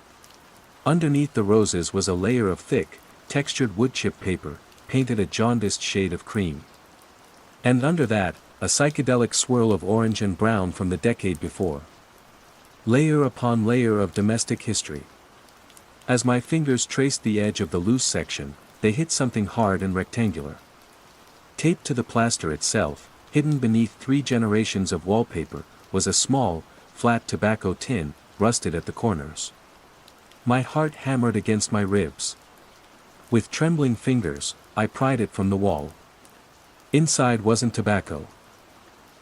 Underneath the roses was a layer of thick, textured woodchip paper, painted a jaundiced shade of cream. And under that, a psychedelic swirl of orange and brown from the decade before. Layer upon layer of domestic history. As my fingers traced the edge of the loose section, they hit something hard and rectangular. Taped to the plaster itself, hidden beneath 3 generations of wallpaper, was a small, flat tobacco tin, rusted at the corners. My heart hammered against my ribs. With trembling fingers, I pried it from the wall. Inside wasn't tobacco.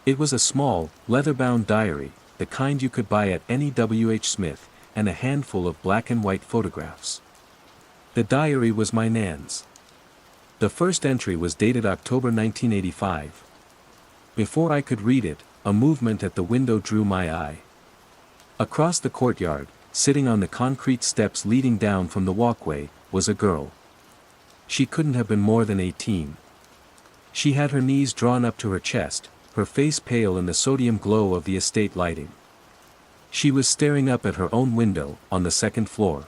It was a small, leather-bound diary, the kind you could buy at any W.H. Smith, and a handful of black and white photographs. The diary was my Nan's. The first entry was dated October 1985. Before I could read it, a movement at the window drew my eye. Across the courtyard, sitting on the concrete steps leading down from the walkway, was a girl. She couldn't have been more than 18. She had her knees drawn up to her chest, her face pale in the sodium glow of the estate lighting. She was staring up at her own window, on the second floor.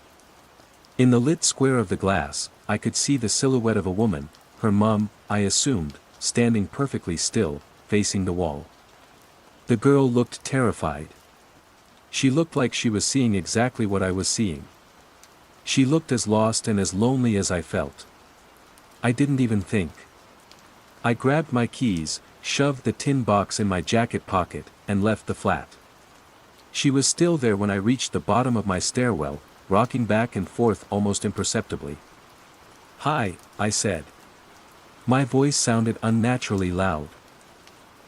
In the lit square of the glass, I could see the silhouette of a woman, her mum, I assumed, standing perfectly still, facing the wall. The girl looked terrified. She looked like she was seeing exactly what I was seeing. She looked as lost and as lonely as I felt. I didn't even think. I grabbed my keys, shoved the tin box in my jacket pocket, and left the flat. She was still there when I reached the bottom of my stairwell, rocking back and forth almost imperceptibly. "Hi," I said. My voice sounded unnaturally loud.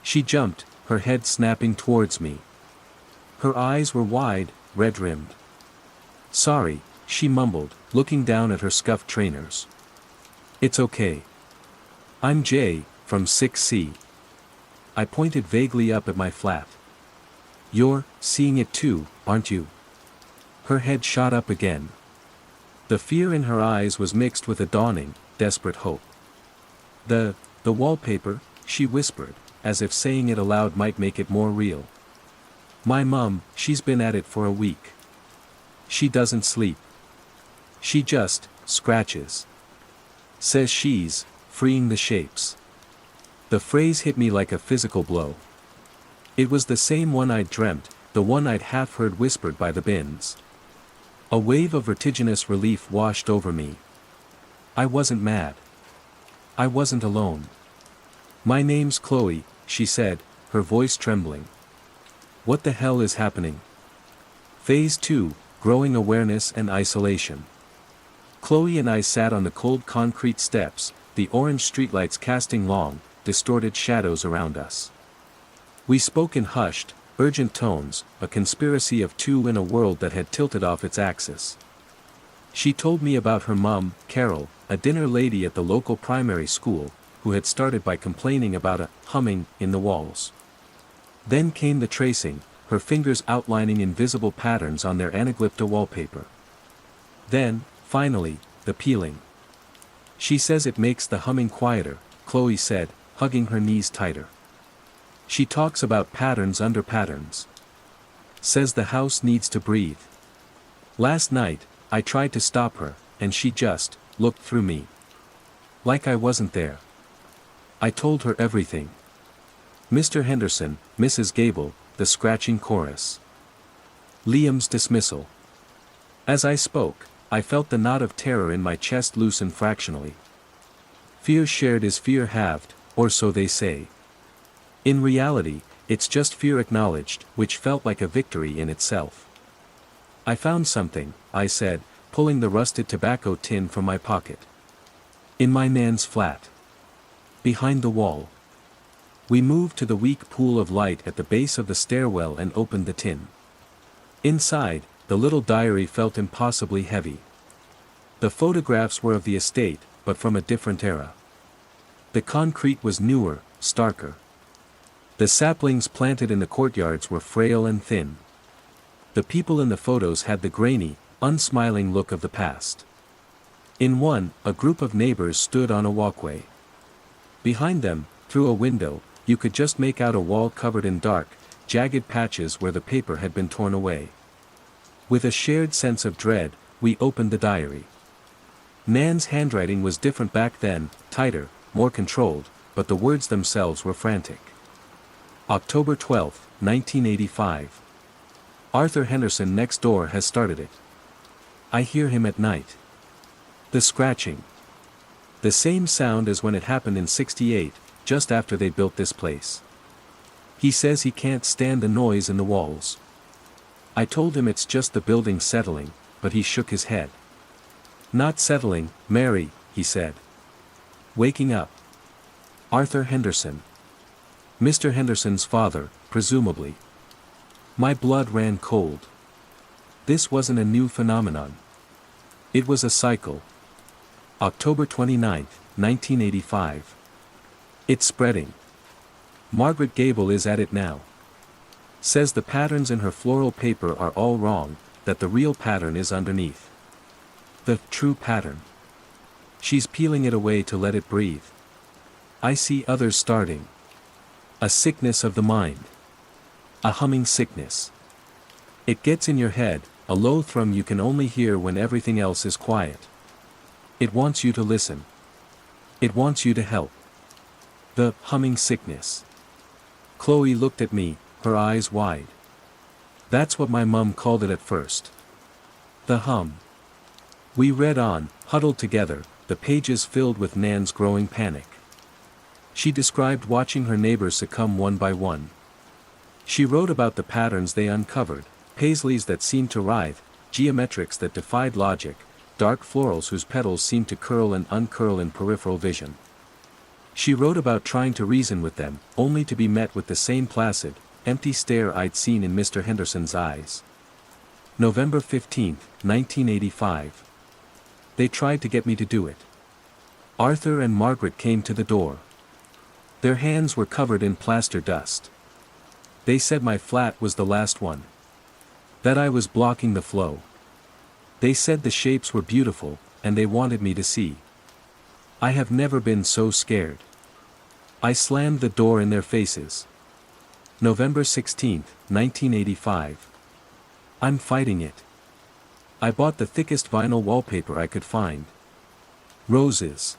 She jumped, her head snapping towards me. Her eyes were wide, red-rimmed. "Sorry," she mumbled, looking down at her scuffed trainers. "It's okay. I'm Jay, from 6C. I pointed vaguely up at my flat. "You're seeing it too, aren't you?" Her head shot up again. The fear in her eyes was mixed with a dawning, desperate hope. The wallpaper," she whispered, as if saying it aloud might make it more real. "My mum, she's been at it for a week. She doesn't sleep. She just scratches. Says she's freeing the shapes." The phrase hit me like a physical blow. It was the same one I'd dreamt, the one I'd half heard whispered by the bins. A wave of vertiginous relief washed over me. I wasn't mad. I wasn't alone. "My name's Chloe," she said, her voice trembling. "What the hell is happening?" Phase 2, Growing Awareness and Isolation. Chloe and I sat on the cold concrete steps, the orange streetlights casting long, distorted shadows around us. We spoke in hushed, urgent tones, a conspiracy of two in a world that had tilted off its axis. She told me about her mum, Carol, a dinner lady at the local primary school, who had started by complaining about a humming in the walls. Then came the tracing, her fingers outlining invisible patterns on their anaglypta wallpaper. Then, finally, the peeling. "She says it makes the humming quieter," Chloe said, hugging her knees tighter. "She talks about patterns under patterns. Says the house needs to breathe." Last night, I tried to stop her, and she just looked through me. Like I wasn't there. I told her everything. Mr. Henderson, Mrs. Gable, the scratching chorus. Liam's dismissal. As I spoke, I felt the knot of terror in my chest loosen fractionally. Fear shared is fear halved, or so they say. In reality, it's just fear acknowledged, which felt like a victory in itself. "I found something," I said, pulling the rusted tobacco tin from my pocket. "In my man's flat. Behind the wall." We moved to the weak pool of light at the base of the stairwell and opened the tin. Inside, the little diary felt impossibly heavy. The photographs were of the estate, but from a different era. The concrete was newer, starker. The saplings planted in the courtyards were frail and thin. The people in the photos had the grainy, unsmiling look of the past. In one, a group of neighbors stood on a walkway. Behind them, through a window, you could just make out a wall covered in dark, jagged patches where the paper had been torn away. With a shared sense of dread, we opened the diary. Nan's handwriting was different back then, tighter, more controlled, but the words themselves were frantic. October 12, 1985. Arthur Henderson next door has started it. I hear him at night. The scratching. The same sound as when it happened in '68, just after they built this place. He says he can't stand the noise in the walls. I told him it's just the building settling, but he shook his head. "Not settling, Mary," he said. "Waking up." Arthur Henderson. Mr. Henderson's father, presumably. My blood ran cold. This wasn't a new phenomenon. It was a cycle. October 29, 1985. It's spreading. Margaret Gable is at it now. Says the patterns in her floral paper are all wrong, that the real pattern is underneath. The true pattern. She's peeling it away to let it breathe. I see others starting. A sickness of the mind. A humming sickness. It gets in your head, a low thrum you can only hear when everything else is quiet. It wants you to listen. It wants you to help. The humming sickness. Chloe looked at me, her eyes wide. That's what my mum called it at first. The hum. We read on, huddled together, the pages filled with Nan's growing panic. She described watching her neighbors succumb one by one. She wrote about the patterns they uncovered, paisleys that seemed to writhe, geometrics that defied logic, dark florals whose petals seemed to curl and uncurl in peripheral vision. She wrote about trying to reason with them, only to be met with the same placid, empty stare I'd seen in Mr. Henderson's eyes. November 15, 1985. They tried to get me to do it. Arthur and Margaret came to the door. Their hands were covered in plaster dust. They said my flat was the last one. That I was blocking the flow. They said the shapes were beautiful, and they wanted me to see. I have never been so scared. I slammed the door in their faces. November 16, 1985. I'm fighting it. I bought the thickest vinyl wallpaper I could find. Roses.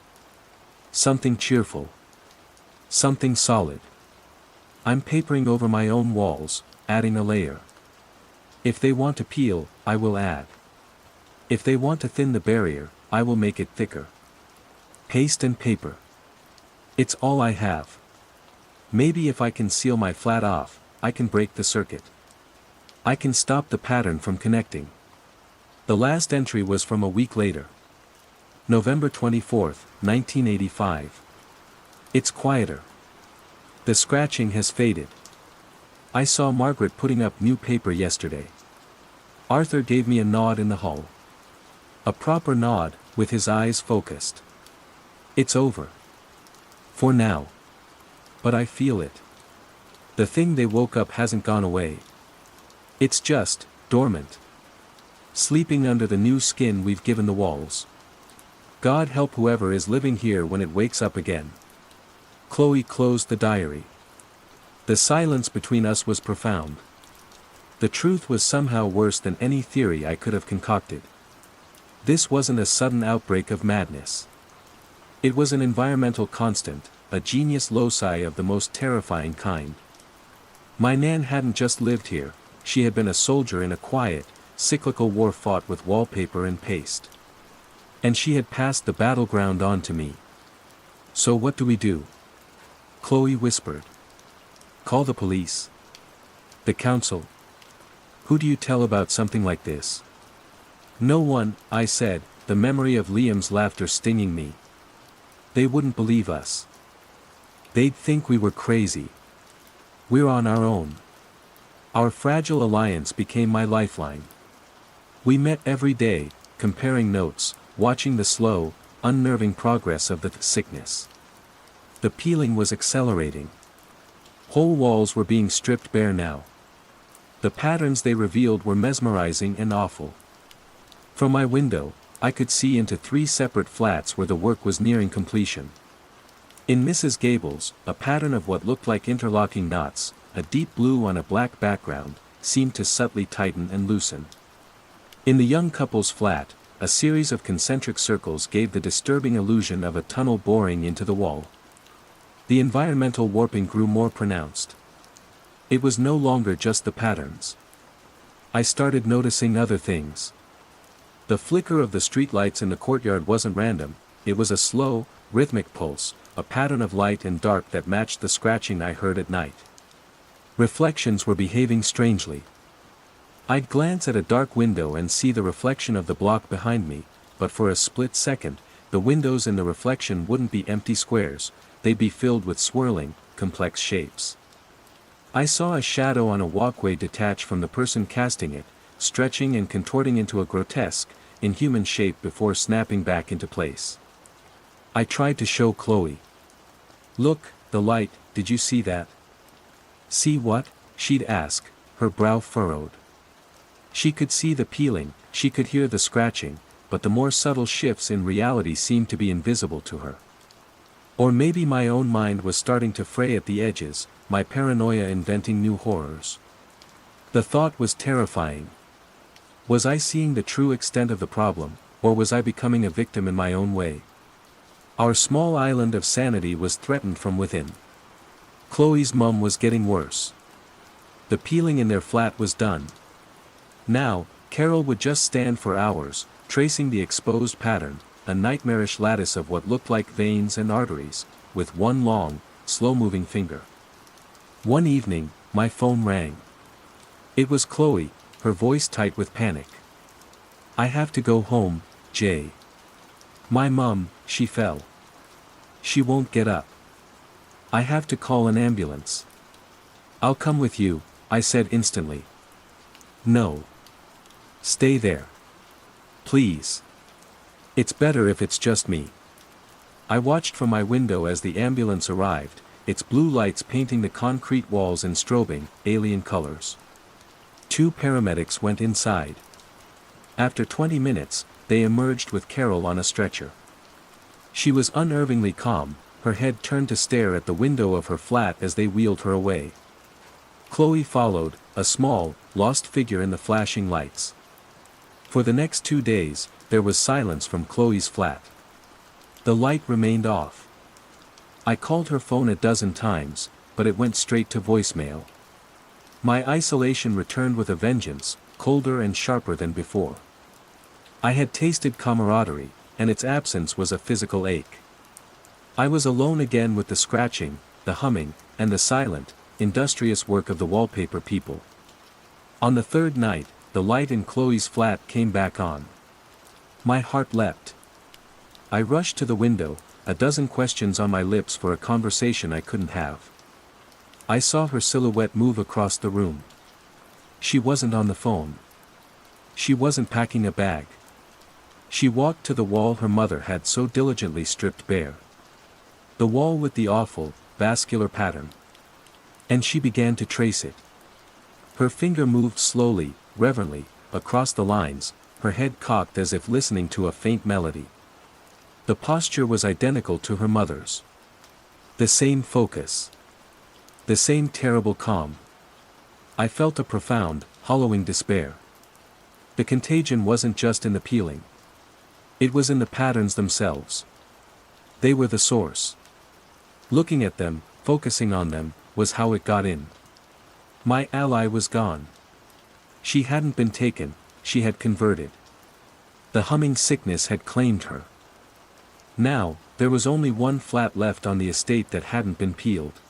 Something cheerful. Something solid. I'm papering over my own walls, adding a layer. If they want to peel, I will add. If they want to thin the barrier, I will make it thicker. Paste and paper. It's all I have. Maybe if I can seal my flat off, I can break the circuit. I can stop the pattern from connecting. The last entry was from a week later. November 24, 1985. It's quieter. The scratching has faded. I saw Margaret putting up new paper yesterday. Arthur gave me a nod in the hall. A proper nod, with his eyes focused. It's over. For now. But I feel it. The thing they woke up hasn't gone away. It's just, dormant. Sleeping under the new skin we've given the walls. God help whoever is living here when it wakes up again. Chloe closed the diary. The silence between us was profound. The truth was somehow worse than any theory I could have concocted. This wasn't a sudden outbreak of madness. It was an environmental constant, a genius loci of the most terrifying kind. My Nan hadn't just lived here, she had been a soldier in a quiet, cyclical war fought with wallpaper and paste. And she had passed the battleground on to me. So what do we do? Chloe whispered. Call the police. The council. Who do you tell about something like this? No one, I said, the memory of Liam's laughter stinging me. They wouldn't believe us. They'd think we were crazy. We're on our own. Our fragile alliance became my lifeline. We met every day, comparing notes, watching the slow, unnerving progress of the sickness. The peeling was accelerating. Whole walls were being stripped bare now. The patterns they revealed were mesmerizing and awful. From my window, I could see into 3 separate flats where the work was nearing completion. In Mrs. Gable's, a pattern of what looked like interlocking knots, a deep blue on a black background, seemed to subtly tighten and loosen. In the young couple's flat, a series of concentric circles gave the disturbing illusion of a tunnel boring into the wall. The environmental warping grew more pronounced. It was no longer just the patterns. I started noticing other things. The flicker of the streetlights in the courtyard wasn't random, it was a slow, rhythmic pulse, a pattern of light and dark that matched the scratching I heard at night. Reflections were behaving strangely. I'd glance at a dark window and see the reflection of the block behind me, but for a split second, the windows in the reflection wouldn't be empty squares, they'd be filled with swirling, complex shapes. I saw a shadow on a walkway detach from the person casting it, stretching and contorting into a grotesque, inhuman shape before snapping back into place. I tried to show Chloe. Look, the light, did you see that? See what? She'd ask, her brow furrowed. She could see the peeling, she could hear the scratching, but the more subtle shifts in reality seemed to be invisible to her. Or maybe my own mind was starting to fray at the edges, my paranoia inventing new horrors. The thought was terrifying. Was I seeing the true extent of the problem, or was I becoming a victim in my own way? Our small island of sanity was threatened from within. Chloe's mum was getting worse. The peeling in their flat was done. Now, Carol would just stand for hours, tracing the exposed pattern, a nightmarish lattice of what looked like veins and arteries, with one long, slow-moving finger. One evening, my phone rang. It was Chloe, her voice tight with panic. "I have to go home, Jay. My mum, she fell. She won't get up. I have to call an ambulance." "I'll come with you," I said instantly. "No. Stay there. Please. It's better if it's just me." I watched from my window as the ambulance arrived, its blue lights painting the concrete walls in strobing, alien colors. 2 paramedics went inside. After 20 minutes, they emerged with Carol on a stretcher. She was unnervingly calm, her head turned to stare at the window of her flat as they wheeled her away. Chloe followed, a small, lost figure in the flashing lights. For the next 2 days, there was silence from Chloe's flat. The light remained off. I called her phone a dozen times, but it went straight to voicemail. My isolation returned with a vengeance, colder and sharper than before. I had tasted camaraderie, and its absence was a physical ache. I was alone again with the scratching, the humming, and the silent, industrious work of the wallpaper people. On the 3rd night, the light in Chloe's flat came back on. My heart leapt. I rushed to the window, a dozen questions on my lips for a conversation I couldn't have. I saw her silhouette move across the room. She wasn't on the phone. She wasn't packing a bag. She walked to the wall her mother had so diligently stripped bare. The wall with the awful, vascular pattern. And she began to trace it. Her finger moved slowly, reverently, across the lines, her head cocked as if listening to a faint melody. The posture was identical to her mother's. The same focus. The same terrible calm. I felt a profound, hollowing despair. The contagion wasn't just in the peeling. It was in the patterns themselves. They were the source. Looking at them, focusing on them, was how it got in. My ally was gone. She hadn't been taken, she had converted. The humming sickness had claimed her. Now, there was only one flat left on the estate that hadn't been peeled.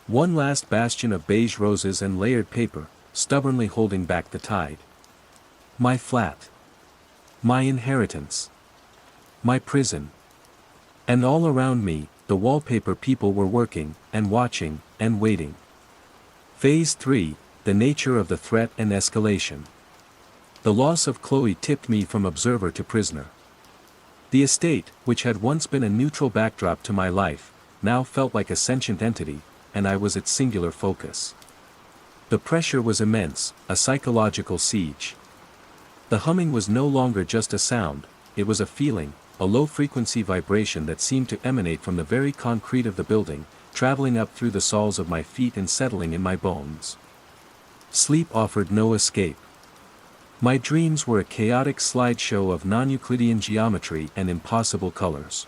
One last bastion of beige roses and layered paper, stubbornly holding back the tide. My flat. My inheritance. My prison. And all around me, the wallpaper people were working, and watching, and waiting. Phase 3, the nature of the threat and escalation. The loss of Chloe tipped me from observer to prisoner. The estate, which had once been a neutral backdrop to my life, now felt like a sentient entity, and I was its singular focus. The pressure was immense, a psychological siege. The humming was no longer just a sound, it was a feeling, a low-frequency vibration that seemed to emanate from the very concrete of the building, traveling up through the soles of my feet and settling in my bones. Sleep offered no escape. My dreams were a chaotic slideshow of non-Euclidean geometry and impossible colors.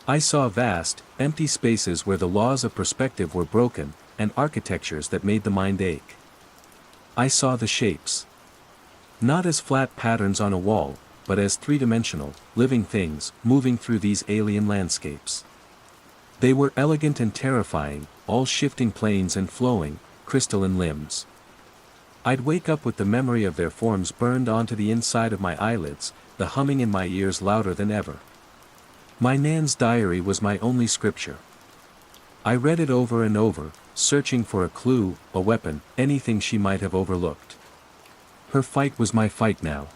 I saw vast, empty spaces where the laws of perspective were broken, and architectures that made the mind ache. I saw the shapes. Not as flat patterns on a wall, but as three-dimensional, living things, moving through these alien landscapes. They were elegant and terrifying, all shifting planes and flowing, crystalline limbs. I'd wake up with the memory of their forms burned onto the inside of my eyelids, the humming in my ears louder than ever. My Nan's diary was my only scripture. I read it over and over, searching for a clue, a weapon, anything she might have overlooked. Her fight was my fight now.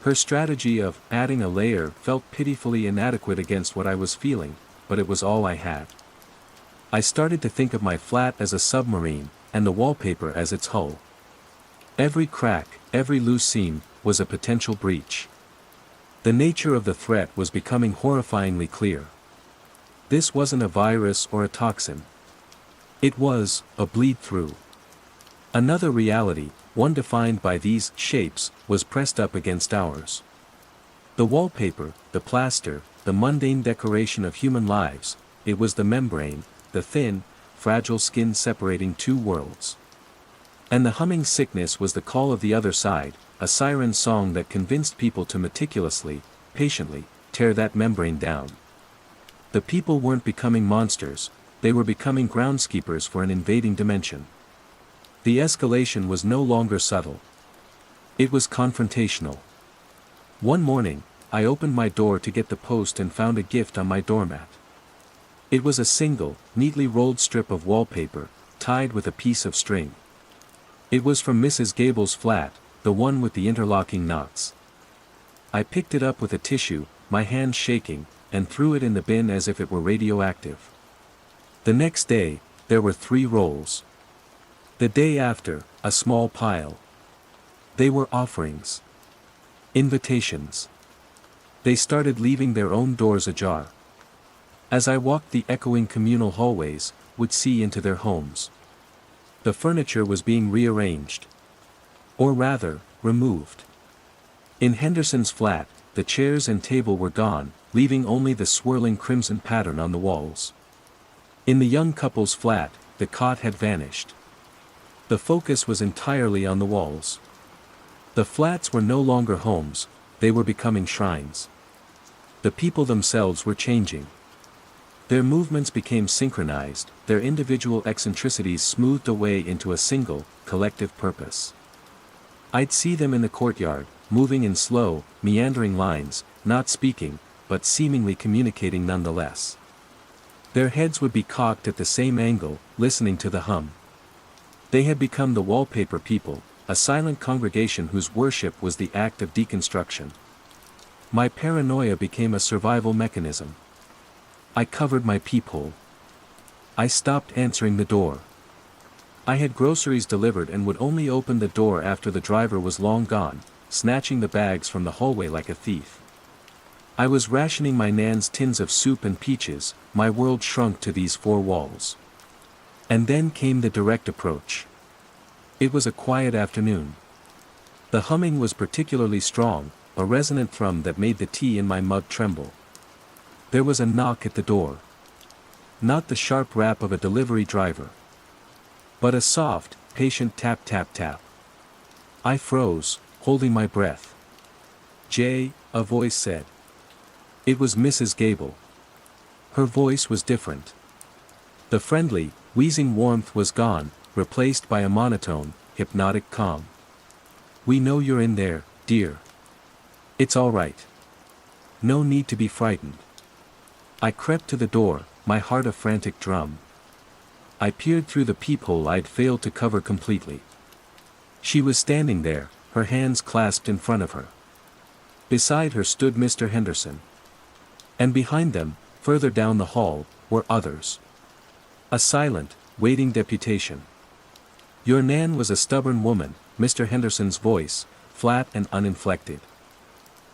Her strategy of adding a layer felt pitifully inadequate against what I was feeling, but it was all I had. I started to think of my flat as a submarine, and the wallpaper as its hull. Every crack, every loose seam, was a potential breach. The nature of the threat was becoming horrifyingly clear. This wasn't a virus or a toxin. It was a bleed-through. Another reality, one defined by these shapes, was pressed up against ours. The wallpaper, the plaster, the mundane decoration of human lives, it was the membrane, the thin, fragile skin separating two worlds. And the humming sickness was the call of the other side, a siren song that convinced people to meticulously, patiently, tear that membrane down. The people weren't becoming monsters, they were becoming groundskeepers for an invading dimension. The escalation was no longer subtle. It was confrontational. One morning, I opened my door to get the post and found a gift on my doormat. It was a single, neatly rolled strip of wallpaper, tied with a piece of string. It was from Mrs. Gable's flat, the one with the interlocking knots. I picked it up with a tissue, my hand shaking, and threw it in the bin as if it were radioactive. The next day, there were 3 rolls. The day after, a small pile. They were offerings. Invitations. They started leaving their own doors ajar. As I walked the echoing communal hallways, would see into their homes. The furniture was being rearranged. Or rather, removed. In Henderson's flat, the chairs and table were gone, leaving only the swirling crimson pattern on the walls. In the young couple's flat, the cot had vanished. The focus was entirely on the walls. The flats were no longer homes, they were becoming shrines. The people themselves were changing. Their movements became synchronized, their individual eccentricities smoothed away into a single, collective purpose. I'd see them in the courtyard, moving in slow, meandering lines, not speaking, but seemingly communicating nonetheless. Their heads would be cocked at the same angle, listening to the hum. They had become the wallpaper people, a silent congregation whose worship was the act of deconstruction. My paranoia became a survival mechanism. I covered my peephole. I stopped answering the door. I had groceries delivered and would only open the door after the driver was long gone, snatching the bags from the hallway like a thief. I was rationing my nan's tins of soup and peaches, my world shrunk to these 4 walls. And then came the direct approach. It was a quiet afternoon. The humming was particularly strong, a resonant thrum that made the tea in my mug tremble. There was a knock at the door. Not the sharp rap of a delivery driver, but a soft, patient tap tap tap. I froze, holding my breath. "Jay," a voice said. It was Mrs. Gable. Her voice was different. The friendly, wheezing warmth was gone, replaced by a monotone, hypnotic calm. "We know you're in there, dear. It's all right. No need to be frightened." I crept to the door, my heart a frantic drum. I peered through the peephole I'd failed to cover completely. She was standing there, her hands clasped in front of her. Beside her stood Mr. Henderson. And behind them, further down the hall, were others. A silent, waiting deputation. "Your Nan was a stubborn woman," Mr. Henderson's voice, flat and uninflected.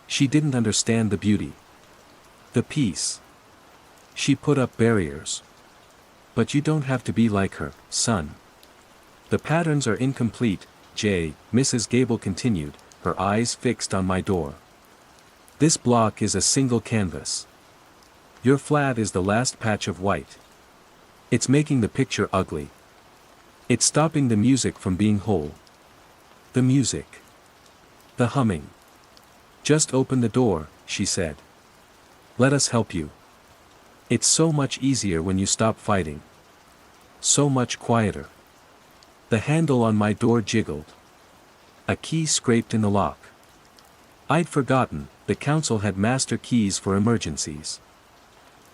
"She didn't understand the beauty. The peace. She put up barriers. But you don't have to be like her, son. The patterns are incomplete, Jay," Mrs. Gable continued, her eyes fixed on my door. "This block is a single canvas. Your flat is the last patch of white. It's making the picture ugly. It's stopping the music from being whole. The music. The humming. Just open the door," she said. "Let us help you. It's so much easier when you stop fighting. So much quieter." The handle on my door jiggled. A key scraped in the lock. I'd forgotten, the council had master keys for emergencies.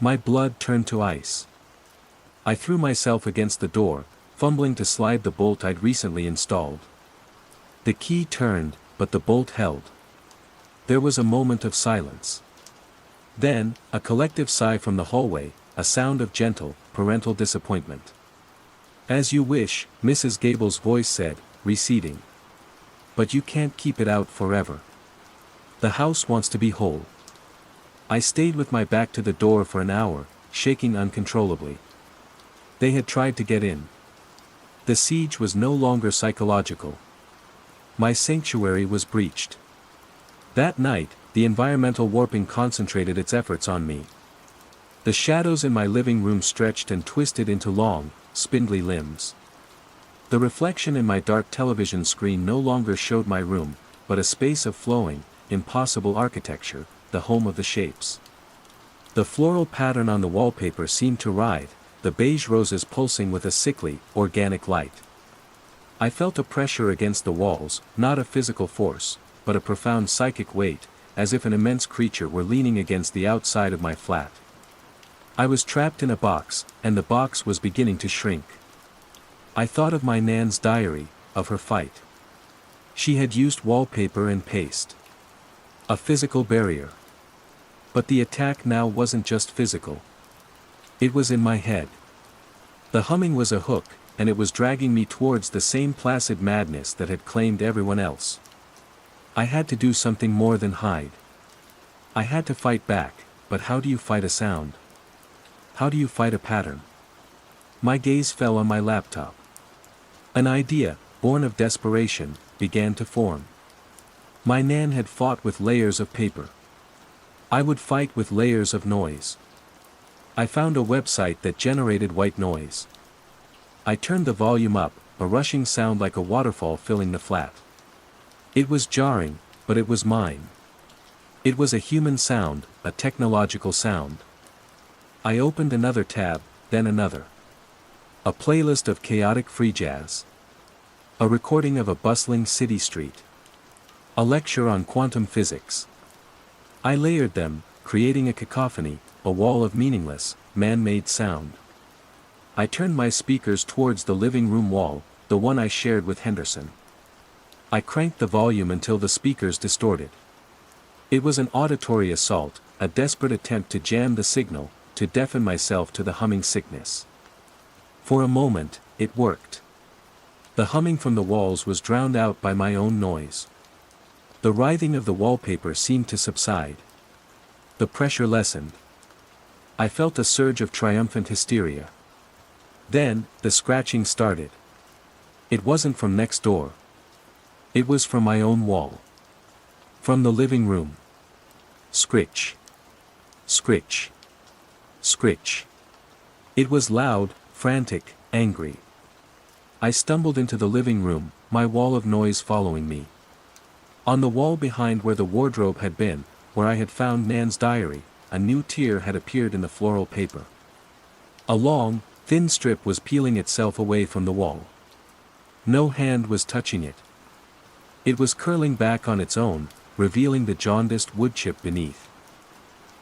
My blood turned to ice. I threw myself against the door, fumbling to slide the bolt I'd recently installed. The key turned, but the bolt held. There was a moment of silence. Then, a collective sigh from the hallway, a sound of gentle, parental disappointment. "As you wish," Mrs. Gable's voice said, receding. "But you can't keep it out forever. The house wants to be whole." I stayed with my back to the door for an hour, shaking uncontrollably. They had tried to get in. The siege was no longer psychological. My sanctuary was breached. That night, the environmental warping concentrated its efforts on me. The shadows in my living room stretched and twisted into long, spindly limbs. The reflection in my dark television screen no longer showed my room, but a space of flowing, impossible architecture, the home of the shapes. The floral pattern on the wallpaper seemed to writhe, the beige roses pulsing with a sickly, organic light. I felt a pressure against the walls, not a physical force, but a profound psychic weight, as if an immense creature were leaning against the outside of my flat. I was trapped in a box, and the box was beginning to shrink. I thought of my Nan's diary, of her fight. She had used wallpaper and paste. A physical barrier. But the attack now wasn't just physical. It was in my head. The humming was a hook, and it was dragging me towards the same placid madness that had claimed everyone else. I had to do something more than hide. I had to fight back, but how do you fight a sound? How do you fight a pattern? My gaze fell on my laptop. An idea, born of desperation, began to form. My Nan had fought with layers of paper. I would fight with layers of noise. I found a website that generated white noise. I turned the volume up, a rushing sound like a waterfall filling the flat. It was jarring, but it was mine. It was a human sound, a technological sound. I opened another tab, then another. A playlist of chaotic free jazz. A recording of a bustling city street. A lecture on quantum physics. I layered them, creating a cacophony, a wall of meaningless, man-made sound. I turned my speakers towards the living room wall, the one I shared with Henderson. I cranked the volume until the speakers distorted. It was an auditory assault, a desperate attempt to jam the signal, to deafen myself to the humming sickness. For a moment, it worked. The humming from the walls was drowned out by my own noise. The writhing of the wallpaper seemed to subside. The pressure lessened. I felt a surge of triumphant hysteria. Then, the scratching started. It wasn't from next door. It was from my own wall. From the living room. Scritch. Scritch. Scritch. It was loud, frantic, angry. I stumbled into the living room, my wall of noise following me. On the wall behind where the wardrobe had been, where I had found Nan's diary, a new tear had appeared in the floral paper. A long, thin strip was peeling itself away from the wall. No hand was touching it. It was curling back on its own, revealing the jaundiced wood chip beneath.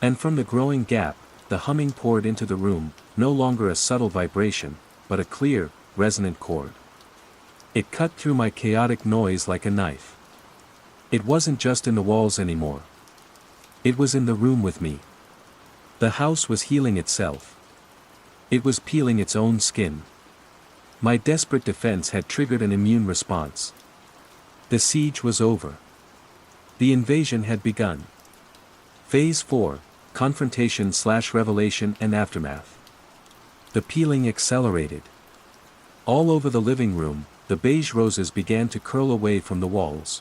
And from the growing gap, the humming poured into the room, no longer a subtle vibration, but a clear, resonant chord. It cut through my chaotic noise like a knife. It wasn't just in the walls anymore. It was in the room with me. The house was healing itself. It was peeling its own skin. My desperate defense had triggered an immune response. The siege was over. The invasion had begun. Phase 4, Confrontation/Revelation and Aftermath. The peeling accelerated. All over the living room, the beige roses began to curl away from the walls.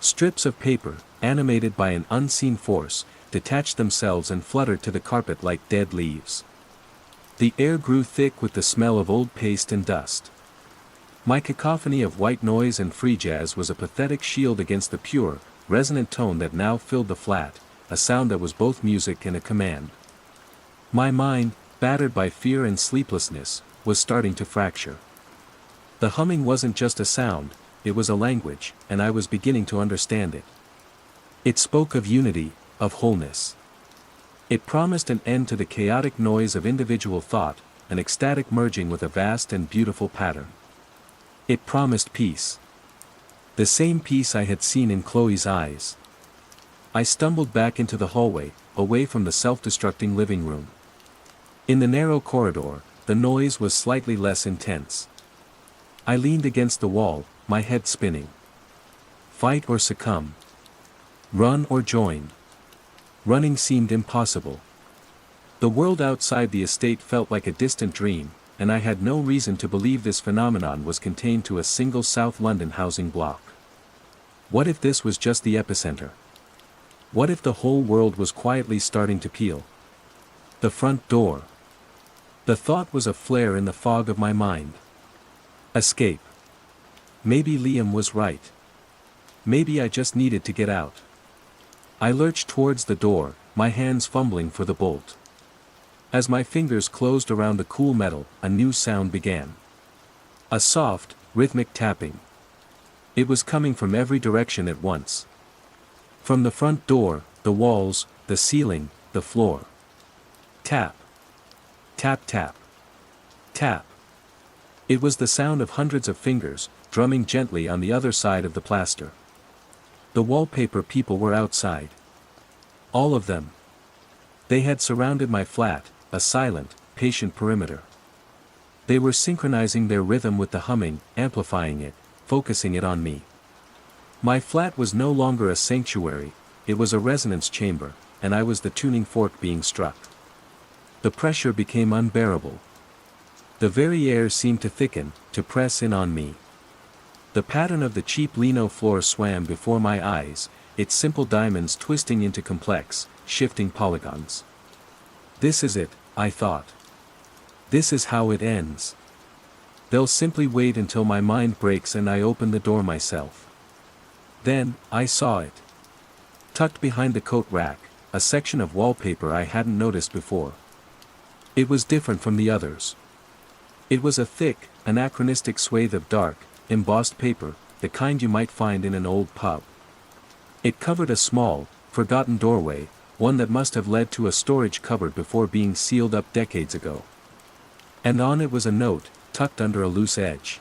Strips of paper, animated by an unseen force, detached themselves and fluttered to the carpet like dead leaves. The air grew thick with the smell of old paste and dust. My cacophony of white noise and free jazz was a pathetic shield against the pure, resonant tone that now filled the flat, a sound that was both music and a command. My mind, battered by fear and sleeplessness, was starting to fracture. The humming wasn't just a sound, it was a language, and I was beginning to understand it. It spoke of unity, of wholeness. It promised an end to the chaotic noise of individual thought, an ecstatic merging with a vast and beautiful pattern. It promised peace. The same peace I had seen in Chloe's eyes. I stumbled back into the hallway, away from the self-destructing living room. In the narrow corridor, the noise was slightly less intense. I leaned against the wall, my head spinning. Fight or succumb. Run or join. Running seemed impossible. The world outside the estate felt like a distant dream, and I had no reason to believe this phenomenon was contained to a single South London housing block. What if this was just the epicenter? What if the whole world was quietly starting to peel? The front door. The thought was a flare in the fog of my mind. Escape. Maybe Liam was right. Maybe I just needed to get out. I lurched towards the door, my hands fumbling for the bolt. As my fingers closed around the cool metal, a new sound began. A soft, rhythmic tapping. It was coming from every direction at once. From the front door, the walls, the ceiling, the floor. Tap. Tap tap. Tap. It was the sound of hundreds of fingers, drumming gently on the other side of the plaster. The wallpaper people were outside. All of them. They had surrounded my flat, a silent, patient perimeter. They were synchronizing their rhythm with the humming, amplifying it, focusing it on me. My flat was no longer a sanctuary, it was a resonance chamber, and I was the tuning fork being struck. The pressure became unbearable. The very air seemed to thicken, to press in on me. The pattern of the cheap lino floor swam before my eyes, its simple diamonds twisting into complex, shifting polygons. This is it, I thought. This is how it ends. They'll simply wait until my mind breaks and I open the door myself. Then, I saw it. Tucked behind the coat rack, a section of wallpaper I hadn't noticed before. It was different from the others. It was a thick, anachronistic swathe of dark, embossed paper, the kind you might find in an old pub. It covered a small, forgotten doorway, one that must have led to a storage cupboard before being sealed up decades ago. And on it was a note, tucked under a loose edge.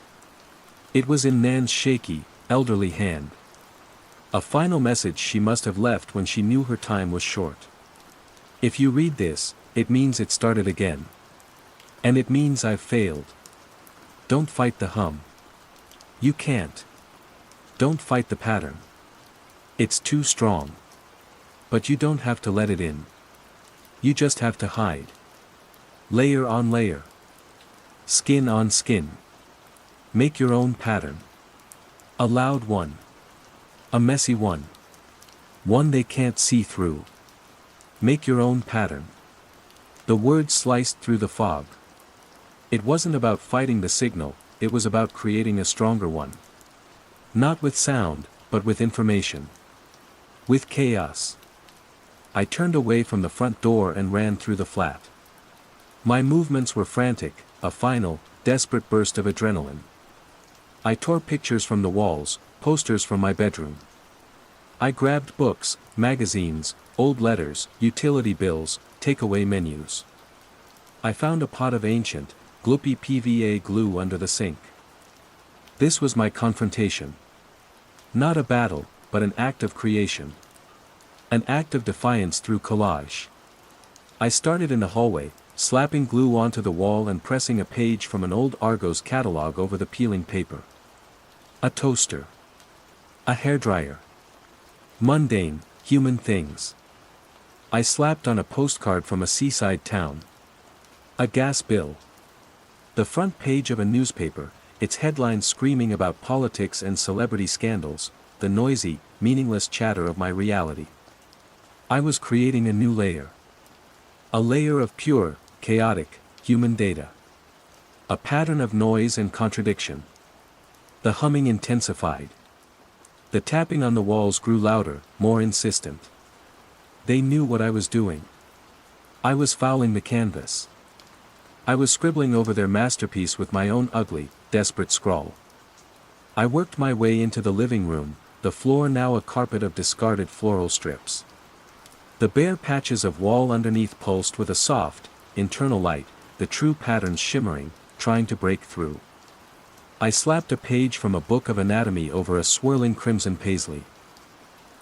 It was in Nan's shaky, elderly hand. A final message she must have left when she knew her time was short. If you read this, it means it started again. And it means I've failed. Don't fight the hum. You can't. Don't fight the pattern. It's too strong. But you don't have to let it in. You just have to hide. Layer on layer. Skin on skin. Make your own pattern. A loud one. A messy one. One they can't see through. Make your own pattern. The words sliced through the fog. It wasn't about fighting the signal, it was about creating a stronger one. Not with sound, but with information. With chaos. I turned away from the front door and ran through the flat. My movements were frantic, a final, desperate burst of adrenaline. I tore pictures from the walls, posters from my bedroom. I grabbed books, magazines, old letters, utility bills, takeaway menus. I found a pot of ancient, gloopy PVA glue under the sink. This was my confrontation. Not a battle, but an act of creation. An act of defiance through collage. I started in the hallway, slapping glue onto the wall and pressing a page from an old Argos catalog over the peeling paper. A toaster. A hairdryer. Mundane, human things. I slapped on a postcard from a seaside town. A gas bill. The front page of a newspaper, its headlines screaming about politics and celebrity scandals, the noisy, meaningless chatter of my reality. I was creating a new layer. A layer of pure, chaotic, human data. A pattern of noise and contradiction. The humming intensified. The tapping on the walls grew louder, more insistent. They knew what I was doing. I was fouling the canvas. I was scribbling over their masterpiece with my own ugly, desperate scrawl. I worked my way into the living room, the floor now a carpet of discarded floral strips. The bare patches of wall underneath pulsed with a soft, internal light, the true patterns shimmering, trying to break through. I slapped a page from a book of anatomy over a swirling crimson paisley.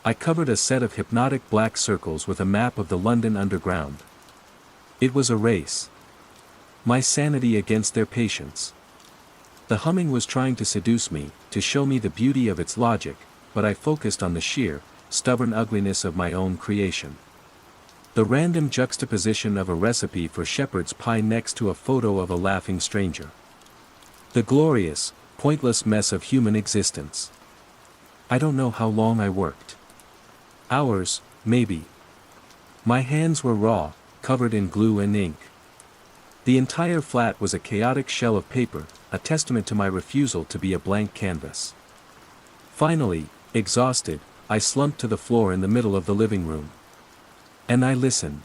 I covered a set of hypnotic black circles with a map of the London Underground. It was a race. My sanity against their patience. The humming was trying to seduce me, to show me the beauty of its logic, but I focused on the sheer, stubborn ugliness of my own creation. The random juxtaposition of a recipe for shepherd's pie next to a photo of a laughing stranger. The glorious, pointless mess of human existence. I don't know how long I worked. Hours, maybe. My hands were raw, covered in glue and ink. The entire flat was a chaotic shell of paper, a testament to my refusal to be a blank canvas. Finally, exhausted, I slumped to the floor in the middle of the living room. And I listened.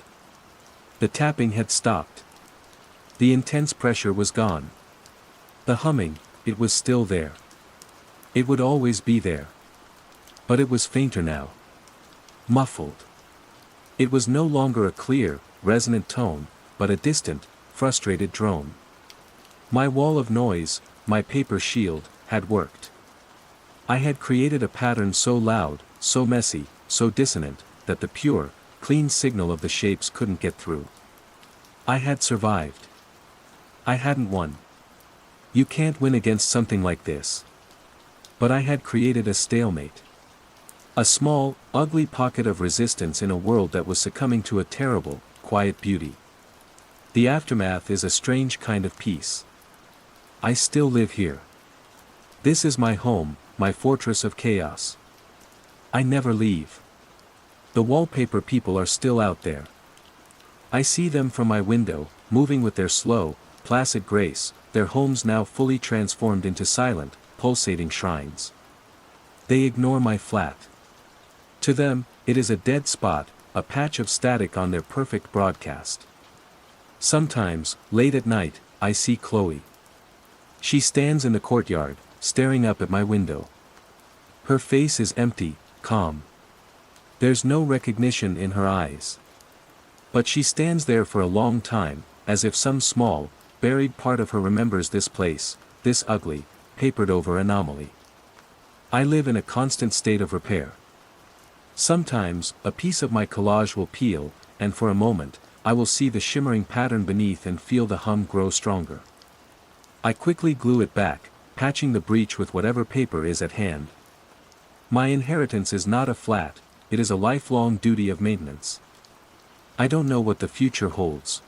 The tapping had stopped. The intense pressure was gone. The humming, it was still there. It would always be there. But it was fainter now. Muffled. It was no longer a clear, resonant tone, but a distant, frustrated drone. My wall of noise, my paper shield, had worked. I had created a pattern so loud, so messy, so dissonant, that the pure, clean signal of the shapes couldn't get through. I had survived. I hadn't won. You can't win against something like this. But I had created a stalemate. A small, ugly pocket of resistance in a world that was succumbing to a terrible, quiet beauty. The aftermath is a strange kind of peace. I still live here. This is my home, my fortress of chaos. I never leave. The wallpaper people are still out there. I see them from my window, moving with their slow, placid grace, their homes now fully transformed into silent, pulsating shrines. They ignore my flat. To them, it is a dead spot, a patch of static on their perfect broadcast. Sometimes, late at night, I see Chloe. She stands in the courtyard, staring up at my window. Her face is empty, calm. There's no recognition in her eyes. But she stands there for a long time, as if some small, buried part of her remembers this place, this ugly, papered-over anomaly. I live in a constant state of repair. Sometimes, a piece of my collage will peel, and for a moment, I will see the shimmering pattern beneath and feel the hum grow stronger. I quickly glue it back, patching the breach with whatever paper is at hand. My inheritance is not a flat, it is a lifelong duty of maintenance. I don't know what the future holds.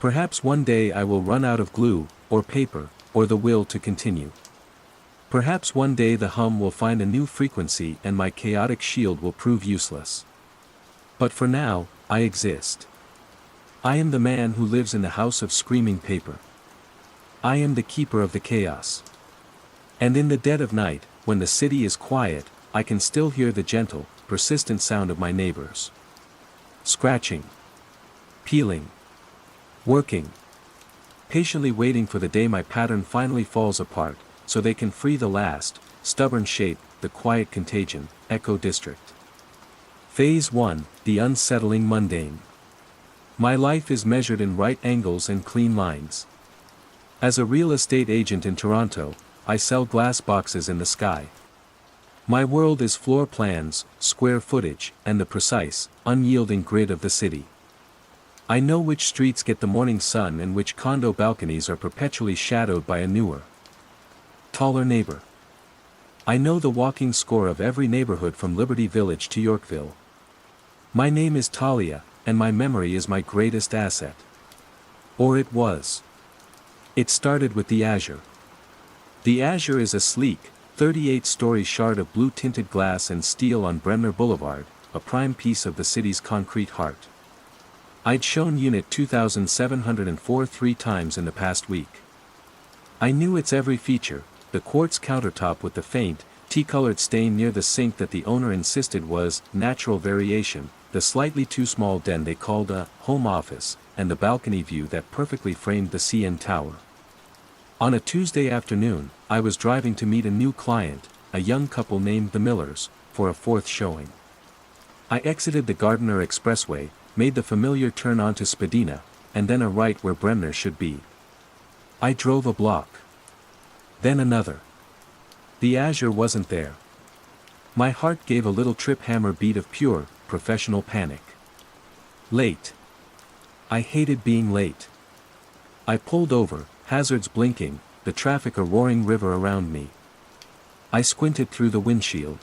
Perhaps one day I will run out of glue, or paper, or the will to continue. Perhaps one day the hum will find a new frequency and my chaotic shield will prove useless. But for now, I exist. I am the man who lives in the house of screaming paper. I am the keeper of the chaos. And in the dead of night, when the city is quiet, I can still hear the gentle, persistent sound of my neighbors. Scratching. Peeling. Working. Patiently waiting for the day my pattern finally falls apart, so they can free the last, stubborn shape, the quiet contagion, Echo District. Phase 1, the unsettling mundane. My life is measured in right angles and clean lines. As a real estate agent in Toronto, I sell glass boxes in the sky. My world is floor plans, square footage, and the precise, unyielding grid of the city. I know which streets get the morning sun and which condo balconies are perpetually shadowed by a newer, taller neighbor. I know the walking score of every neighborhood from Liberty Village to Yorkville. My name is Talia, and my memory is my greatest asset. Or it was. It started with the Azure. The Azure is a sleek, 38-story shard of blue-tinted glass and steel on Bremner Boulevard, a prime piece of the city's concrete heart. I'd shown Unit 2704 3 times in the past week. I knew its every feature, the quartz countertop with the faint, tea-colored stain near the sink that the owner insisted was natural variation, the slightly too small den they called a home office, and the balcony view that perfectly framed the CN Tower. On a Tuesday afternoon, I was driving to meet a new client, a young couple named the Millers, for a fourth showing. I exited the Gardiner Expressway, made the familiar turn onto Spadina, and then a right where Bremner should be. I drove a block. Then another. The Azure wasn't there. My heart gave a little trip hammer beat of pure, professional panic. Late. I hated being late. I pulled over, hazards blinking, the traffic a roaring river around me. I squinted through the windshield.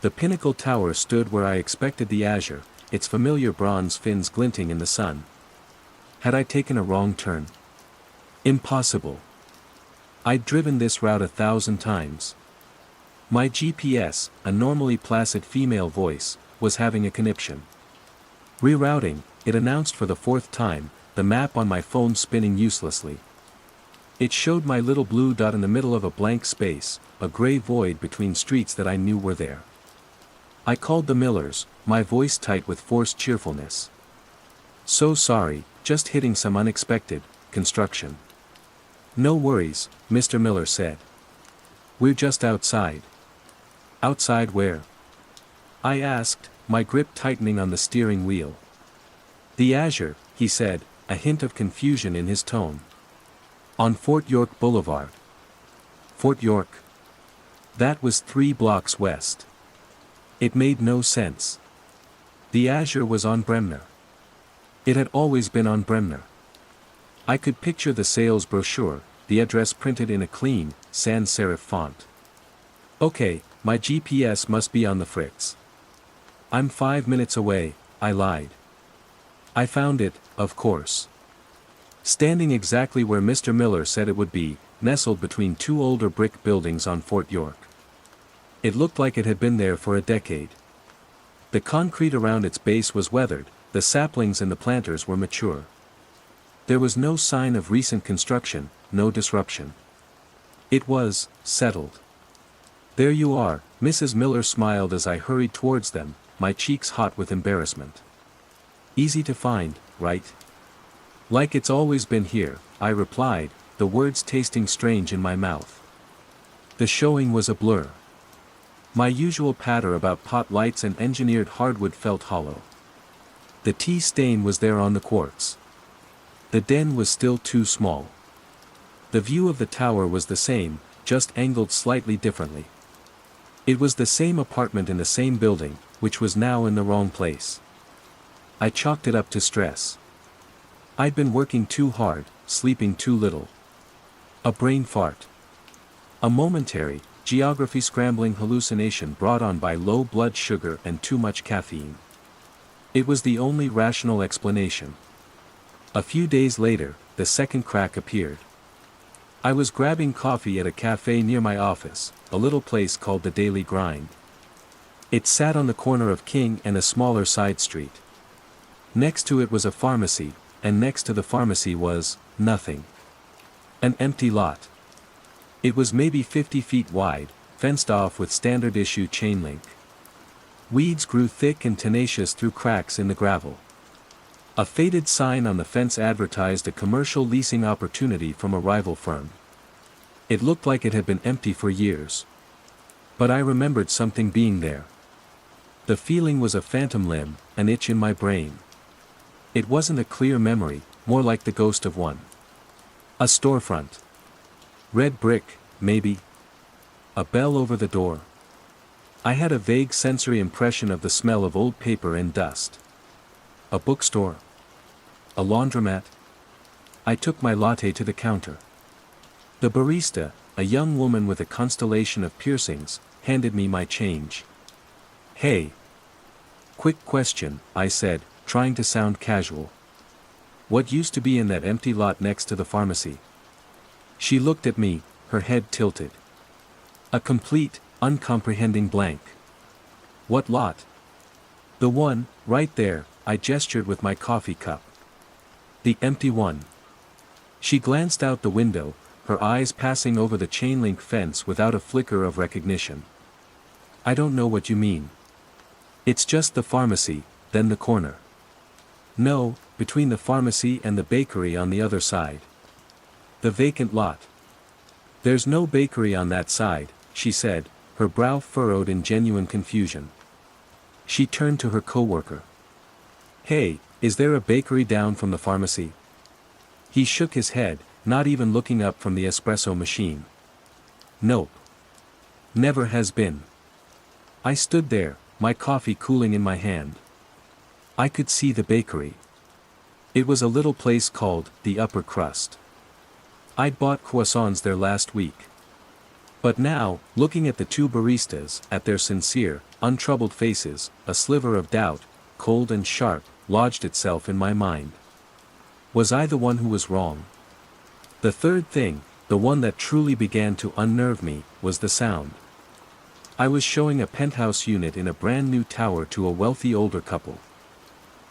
The Pinnacle Tower stood where I expected the Azure, its familiar bronze fins glinting in the sun. Had I taken a wrong turn? Impossible. I'd driven this route 1,000 times. My GPS, a normally placid female voice, was having a conniption. Rerouting, it announced for the 4th time, the map on my phone spinning uselessly. It showed my little blue dot in the middle of a blank space, a gray void between streets that I knew were there. I called the Millers, my voice tight with forced cheerfulness. "So sorry, just hitting some unexpected construction." "No worries," Mr. Miller said. "We're just outside." "Outside where?" I asked, my grip tightening on the steering wheel. "The Azure," he said, a hint of confusion in his tone. "On Fort York Boulevard." Fort York? That was 3 blocks west. It made no sense. The Azure was on Bremner. It had always been on Bremner. I could picture the sales brochure, the address printed in a clean, sans serif font. "Okay, my GPS must be on the fritz. I'm 5 minutes away," I lied. I found it, of course. Standing exactly where Mr. Miller said it would be, nestled between 2 older brick buildings on Fort York. It looked like it had been there for a decade. The concrete around its base was weathered, the saplings and the planters were mature. There was no sign of recent construction, no disruption. It was settled. "There you are," Mrs. Miller smiled as I hurried towards them, my cheeks hot with embarrassment. "Easy to find, right?" "Like it's always been here," I replied, the words tasting strange in my mouth. The showing was a blur. My usual patter about pot lights and engineered hardwood felt hollow. The tea stain was there on the quartz. The den was still too small. The view of the tower was the same, just angled slightly differently. It was the same apartment in the same building, which was now in the wrong place. I chalked it up to stress. I'd been working too hard, sleeping too little. A brain fart. A momentary, geography-scrambling hallucination brought on by low blood sugar and too much caffeine. It was the only rational explanation. A few days later, the second crack appeared. I was grabbing coffee at a cafe near my office, a little place called the Daily Grind. It sat on the corner of King and a smaller side street. Next to it was a pharmacy, and next to the pharmacy was nothing. An empty lot. It was maybe 50 feet wide, fenced off with standard-issue chain link. Weeds grew thick and tenacious through cracks in the gravel. A faded sign on the fence advertised a commercial leasing opportunity from a rival firm. It looked like it had been empty for years. But I remembered something being there. The feeling was a phantom limb, an itch in my brain. It wasn't a clear memory, more like the ghost of one. A storefront. Red brick, maybe. A bell over the door. I had a vague sensory impression of the smell of old paper and dust. A bookstore. A laundromat. I took my latte to the counter. The barista, a young woman with a constellation of piercings, handed me my change. "Hey. Quick question," I said, trying to sound casual. "What used to be in that empty lot next to the pharmacy?" She looked at me, her head tilted. A complete, uncomprehending blank. "What lot?" "The one, right there," I gestured with my coffee cup. "The empty one." She glanced out the window, her eyes passing over the chain-link fence without a flicker of recognition. "I don't know what you mean." "It's just the pharmacy, then the corner." "No, between the pharmacy and the bakery on the other side." "The vacant lot." "There's no bakery on that side," she said, her brow furrowed in genuine confusion. She turned to her coworker. "Hey, is there a bakery down from the pharmacy?" He shook his head, not even looking up from the espresso machine. "Nope. Never has been." I stood there, my coffee cooling in my hand. I could see the bakery. It was a little place called The Upper Crust. I'd bought croissants there last week. But now, looking at the 2 baristas, at their sincere, untroubled faces, a sliver of doubt, cold and sharp, lodged itself in my mind. Was I the one who was wrong? The third thing, the one that truly began to unnerve me, was the sound. I was showing a penthouse unit in a brand new tower to a wealthy older couple.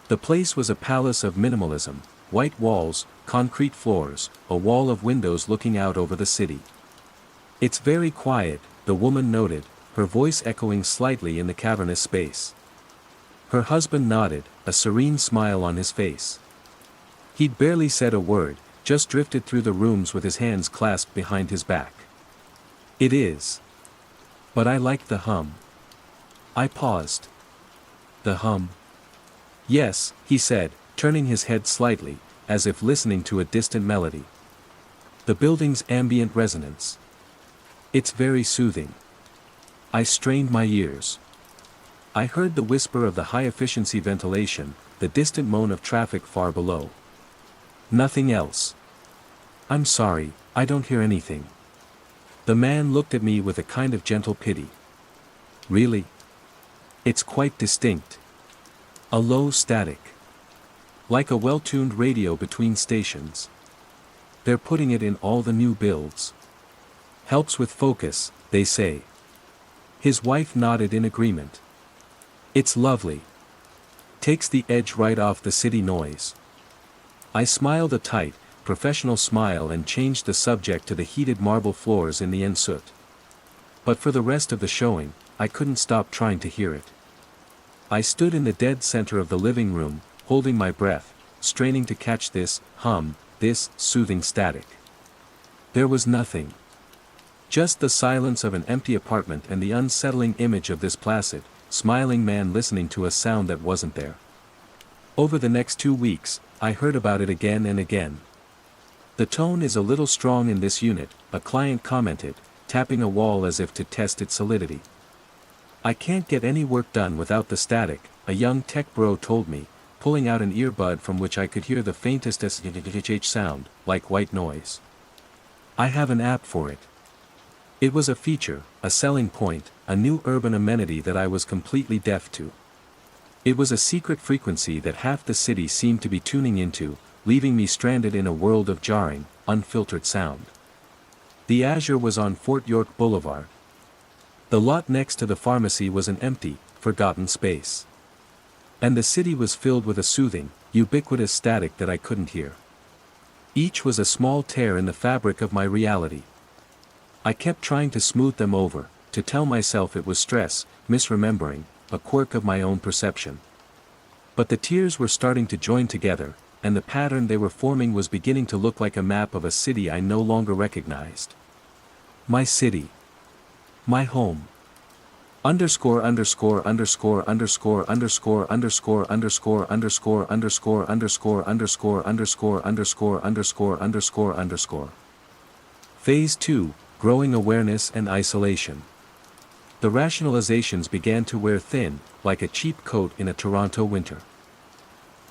The place was a palace of minimalism, white walls, concrete floors, a wall of windows looking out over the city. "It's very quiet," the woman noted, her voice echoing slightly in the cavernous space. Her husband nodded, a serene smile on his face. He'd barely said a word, just drifted through the rooms with his hands clasped behind his back. "It is. But I like the hum." I paused. "The hum?" "Yes," he said, turning his head slightly, as if listening to a distant melody. "The building's ambient resonance. It's very soothing." I strained my ears. I heard the whisper of the high-efficiency ventilation, the distant moan of traffic far below. Nothing else. "I'm sorry, I don't hear anything." The man looked at me with a kind of gentle pity. "Really? It's quite distinct. A low static. Like a well-tuned radio between stations. They're putting it in all the new builds. Helps with focus, they say." His wife nodded in agreement. "It's lovely. Takes the edge right off the city noise." I smiled a tight, professional smile and changed the subject to the heated marble floors in the ensuite. But for the rest of the showing, I couldn't stop trying to hear it. I stood in the dead center of the living room, holding my breath, straining to catch this hum, this soothing static. There was nothing. Just the silence of an empty apartment and the unsettling image of this placid, smiling man listening to a sound that wasn't there. Over the next 2 weeks, I heard about it again and again. "The tone is a little strong in this unit," a client commented, tapping a wall as if to test its solidity. "I can't get any work done without the static," a young tech bro told me, pulling out an earbud from which I could hear the faintest SHH sound, like white noise. "I have an app for it." It was a feature, a selling point, a new urban amenity that I was completely deaf to. It was a secret frequency that half the city seemed to be tuning into, leaving me stranded in a world of jarring, unfiltered sound. The Azure was on Fort York Boulevard. The lot next to the pharmacy was an empty, forgotten space. And the city was filled with a soothing, ubiquitous static that I couldn't hear. Each was a small tear in the fabric of my reality. I kept trying to smooth them over, to tell myself it was stress, misremembering, a quirk of my own perception. But the tears were starting to join together, and the pattern they were forming was beginning to look like a map of a city I no longer recognized. My city. My home. Underscore underscore underscore underscore underscore underscore underscore underscore underscore underscore underscore underscore underscore underscore underscore underscore. Phase 2, Growing Awareness and Isolation. The rationalizations began to wear thin, like a cheap coat in a Toronto winter.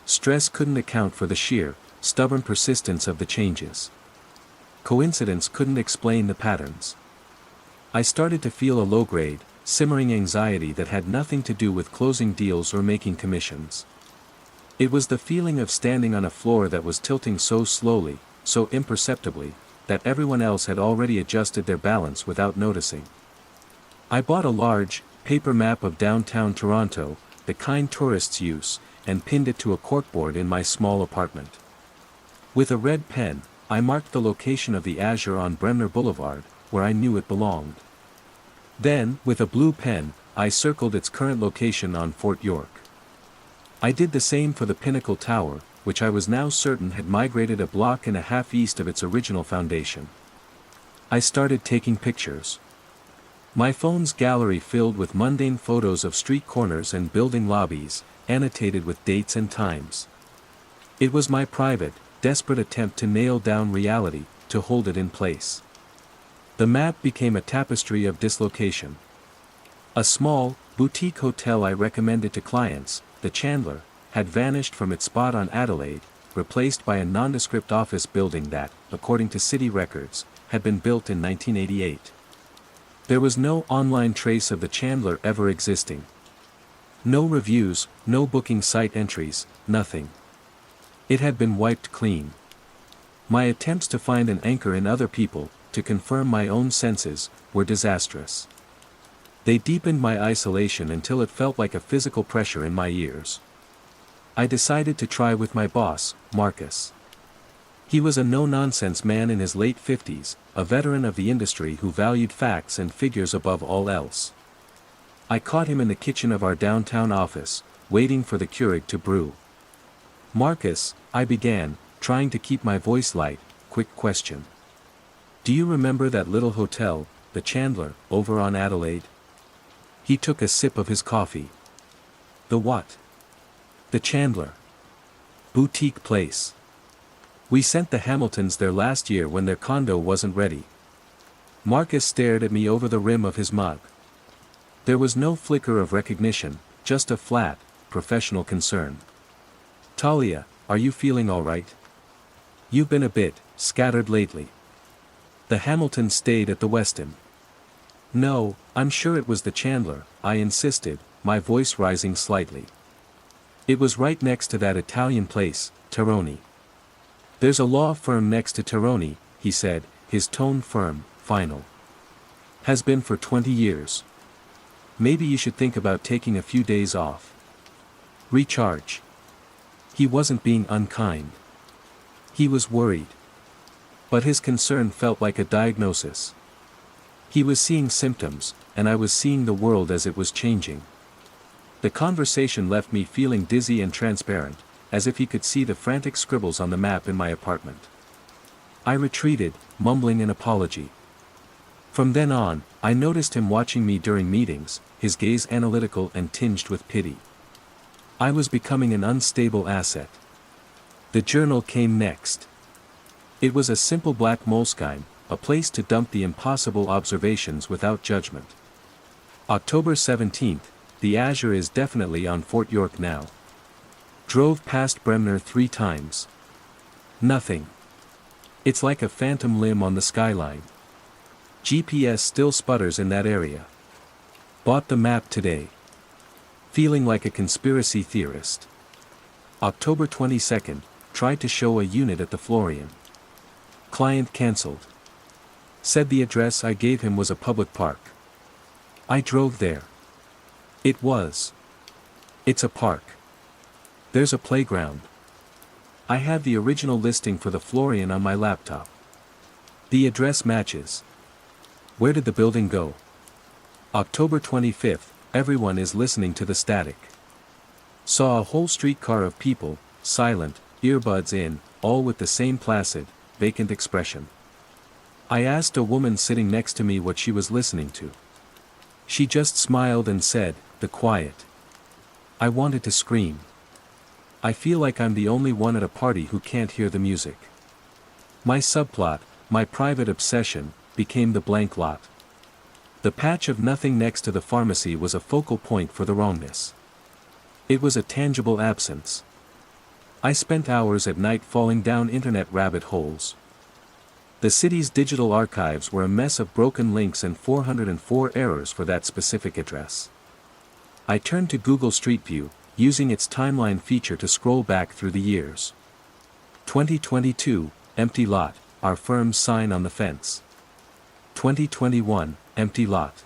Stress couldn't account for the sheer, stubborn persistence of the changes. Coincidence couldn't explain the patterns. I started to feel a low-grade, simmering anxiety that had nothing to do with closing deals or making commissions. It was the feeling of standing on a floor that was tilting so slowly, so imperceptibly, that everyone else had already adjusted their balance without noticing. I bought a large, paper map of downtown Toronto, the kind tourists use, and pinned it to a corkboard in my small apartment. With a red pen, I marked the location of the Azure on Bremner Boulevard, where I knew it belonged. Then, with a blue pen, I circled its current location on Fort York. I did the same for the Pinnacle Tower, which I was now certain had migrated a block and a half east of its original foundation. I started taking pictures. My phone's gallery filled with mundane photos of street corners and building lobbies, annotated with dates and times. It was my private, desperate attempt to nail down reality, to hold it in place. The map became a tapestry of dislocation. A small, boutique hotel I recommended to clients, the Chandler, had vanished from its spot on Adelaide, replaced by a nondescript office building that, according to city records, had been built in 1988. There was no online trace of the Chandler ever existing. No reviews, no booking site entries, nothing. It had been wiped clean. My attempts to find an anchor in other people, to confirm my own senses, were disastrous. They deepened my isolation until it felt like a physical pressure in my ears. I decided to try with my boss, Marcus. He was a no-nonsense man in his late 50s, a veteran of the industry who valued facts and figures above all else. I caught him in the kitchen of our downtown office, waiting for the Keurig to brew. "Marcus," I began, trying to keep my voice light, "quick question. Do you remember that little hotel, the Chandler, over on Adelaide?" He took a sip of his coffee. "The what?" "The Chandler. Boutique place. We sent the Hamiltons there last year when their condo wasn't ready." Marcus stared at me over the rim of his mug. There was no flicker of recognition, just a flat, professional concern. "Talia, are you feeling all right? You've been a bit scattered lately." "The Hamiltons stayed at the Westin." "No, I'm sure it was the Chandler," I insisted, my voice rising slightly. "It was right next to that Italian place, Terroni." "There's a law firm next to Terroni," he said, his tone firm, final. "Has been for 20 years. Maybe you should think about taking a few days off. Recharge." He wasn't being unkind. He was worried. But his concern felt like a diagnosis. He was seeing symptoms, and I was seeing the world as it was changing. The conversation left me feeling dizzy and transparent, as if he could see the frantic scribbles on the map in my apartment. I retreated, mumbling an apology. From then on, I noticed him watching me during meetings, his gaze analytical and tinged with pity. I was becoming an unstable asset. The journal came next. It was a simple black moleskine, a place to dump the impossible observations without judgment. October 17th, the Azure is definitely on Fort York now. Drove past Bremner 3 times. Nothing. It's like a phantom limb on the skyline. GPS still sputters in that area. Bought the map today. Feeling like a conspiracy theorist. October 22nd, tried to show a unit at the Florian. Client cancelled. Said the address I gave him was a public park. I drove there. It was. It's a park. There's a playground. I have the original listing for the Florian on my laptop. The address matches. Where did the building go? October 25th, everyone is listening to the static. Saw a whole streetcar of people, silent, earbuds in, all with the same placid, vacant expression. I asked a woman sitting next to me what she was listening to. She just smiled and said, "The quiet." I wanted to scream. I feel like I'm the only one at a party who can't hear the music. My subplot, my private obsession, became the blank lot. The patch of nothing next to the pharmacy was a focal point for the wrongness. It was a tangible absence. I spent hours at night falling down internet rabbit holes. The city's digital archives were a mess of broken links and 404 errors for that specific address. I turned to Google Street View, using its timeline feature to scroll back through the years. 2022, empty lot, our firm's sign on the fence. 2021, empty lot.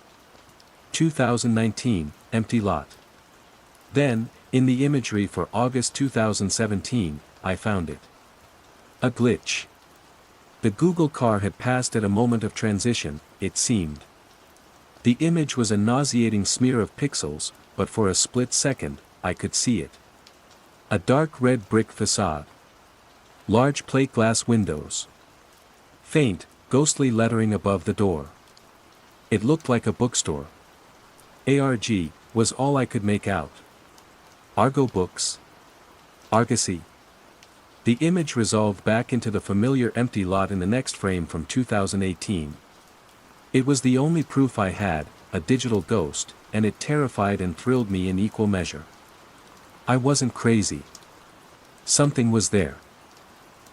2019, empty lot. Then, in the imagery for August 2017, I found it. A glitch. The Google car had passed at a moment of transition, it seemed. The image was a nauseating smear of pixels, but for a split second, I could see it. A dark red brick facade. Large plate glass windows. Faint, ghostly lettering above the door. It looked like a bookstore. ARG, was all I could make out. Argo Books? Argosy? The image resolved back into the familiar empty lot in the next frame from 2018. It was the only proof I had, a digital ghost, and it terrified and thrilled me in equal measure. I wasn't crazy. Something was there.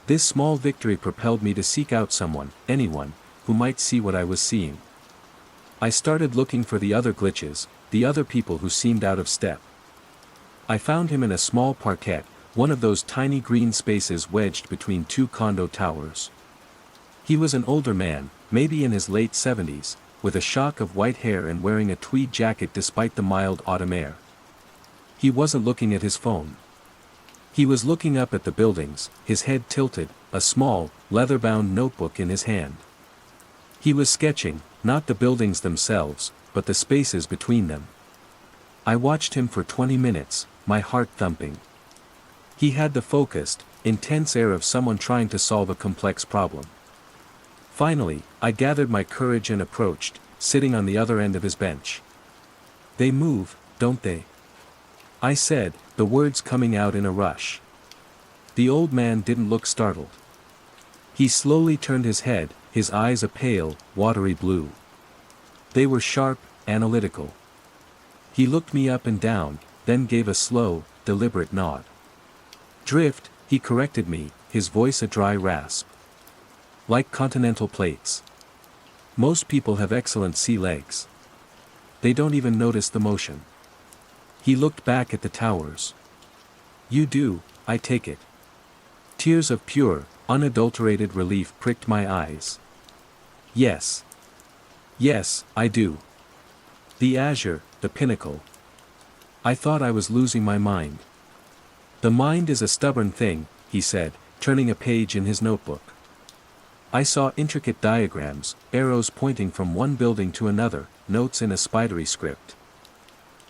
This small victory propelled me to seek out someone, anyone, who might see what I was seeing. I started looking for the other glitches, the other people who seemed out of step. I found him in a small parquet, one of those tiny green spaces wedged between two condo towers. He was an older man, maybe in his late 70s, with a shock of white hair and wearing a tweed jacket despite the mild autumn air. He wasn't looking at his phone. He was looking up at the buildings, his head tilted, a small, leather-bound notebook in his hand. He was sketching, not the buildings themselves, but the spaces between them. I watched him for 20 minutes, my heart thumping. He had the focused, intense air of someone trying to solve a complex problem. Finally, I gathered my courage and approached, sitting on the other end of his bench. "They move, don't they?" I said, the words coming out in a rush. The old man didn't look startled. He slowly turned his head, his eyes a pale, watery blue. They were sharp, analytical. He looked me up and down, then gave a slow, deliberate nod. "Drift," he corrected me, his voice a dry rasp. "Like continental plates. Most people have excellent sea legs. They don't even notice the motion." He looked back at the towers. "You do, I take it." Tears of pure, unadulterated relief pricked my eyes. "Yes. Yes, I do. The azure, the pinnacle." I thought I was losing my mind. "The mind is a stubborn thing," he said, turning a page in his notebook. I saw intricate diagrams, arrows pointing from one building to another, notes in a spidery script.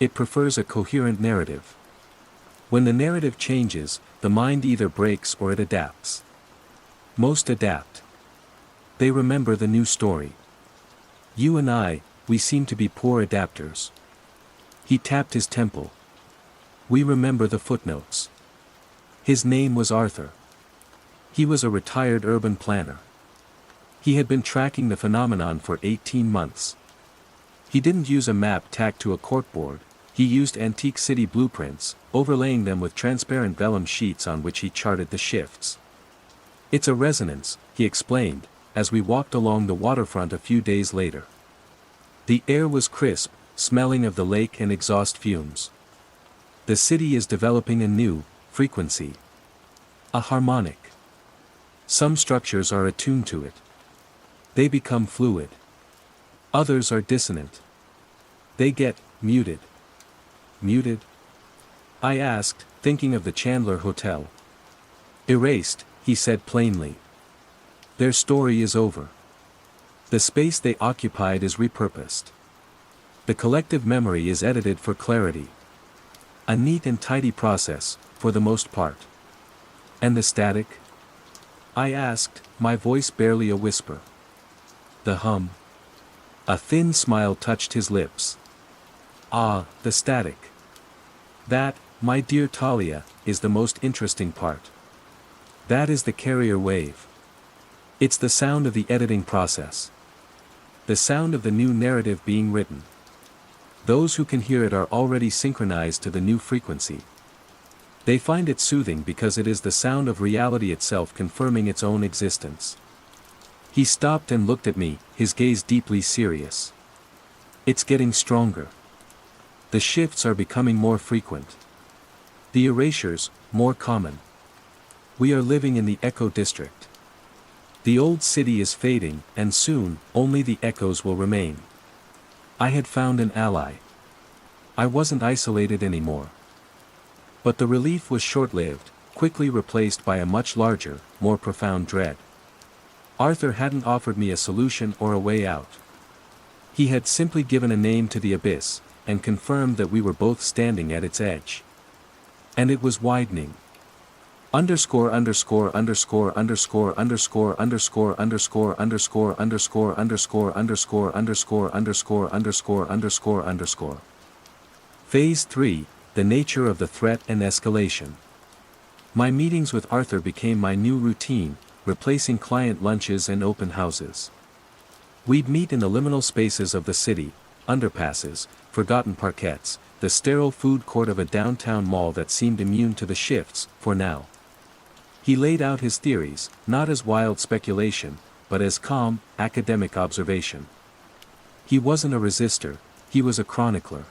"It prefers a coherent narrative. When the narrative changes, the mind either breaks or it adapts. Most adapt. They remember the new story. You and I, we seem to be poor adapters." He tapped his temple. "We remember the footnotes." His name was Arthur. He was a retired urban planner. He had been tracking the phenomenon for 18 months. He didn't use a map tacked to a corkboard, he used antique city blueprints, overlaying them with transparent vellum sheets on which he charted the shifts. "It's a resonance," he explained, as we walked along the waterfront a few days later. The air was crisp, smelling of the lake and exhaust fumes. The city is developing a new frequency. A harmonic. Some structures are attuned to it. They become fluid. Others are dissonant. They get muted. Muted? I asked, thinking of the Chandler Hotel. "Erased," he said plainly. "Their story is over. The space they occupied is repurposed. The collective memory is edited for clarity. A neat and tidy process, for the most part." "And the static?" I asked, my voice barely a whisper. "The hum?" A thin smile touched his lips. "Ah, the static. That, my dear Talia, is the most interesting part. That is the carrier wave. It's the sound of the editing process. The sound of the new narrative being written. Those who can hear it are already synchronized to the new frequency. They find it soothing because it is the sound of reality itself confirming its own existence." He stopped and looked at me, his gaze deeply serious. "It's getting stronger. The shifts are becoming more frequent. The erasures, more common. We are living in the echo district. The old city is fading, and soon, only the echoes will remain." I had found an ally. I wasn't isolated anymore. But the relief was short-lived, quickly replaced by a much larger, more profound dread. Arthur hadn't offered me a solution or a way out. He had simply given a name to the abyss, and confirmed that we were both standing at its edge. And it was widening. Underscore underscore underscore underscore underscore underscore underscore underscore underscore underscore underscore underscore underscore underscore underscore underscore. Phase 3, the nature of the threat and escalation. My meetings with Arthur became my new routine, replacing client lunches and open houses. We'd meet in the liminal spaces of the city, underpasses, forgotten parquets, the sterile food court of a downtown mall that seemed immune to the shifts, for now. He laid out his theories, not as wild speculation, but as calm, academic observation. He wasn't a resistor, he was a chronicler.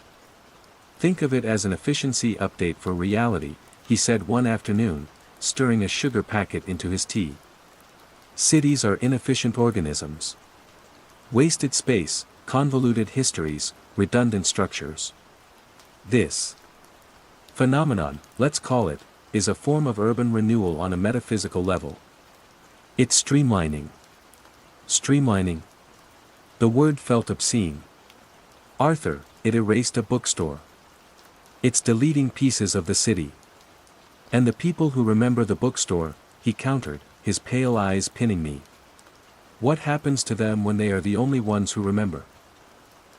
Think of it as an efficiency update for reality, he said one afternoon, stirring a sugar packet into his tea. Cities are inefficient organisms. Wasted space, convoluted histories, redundant structures. This phenomenon, let's call it, is a form of urban renewal on a metaphysical level. It's streamlining. Streamlining. The word felt obscene. Arthur, it erased a bookstore. It's deleting pieces of the city. And the people who remember the bookstore, he countered, his pale eyes pinning me. What happens to them when they are the only ones who remember?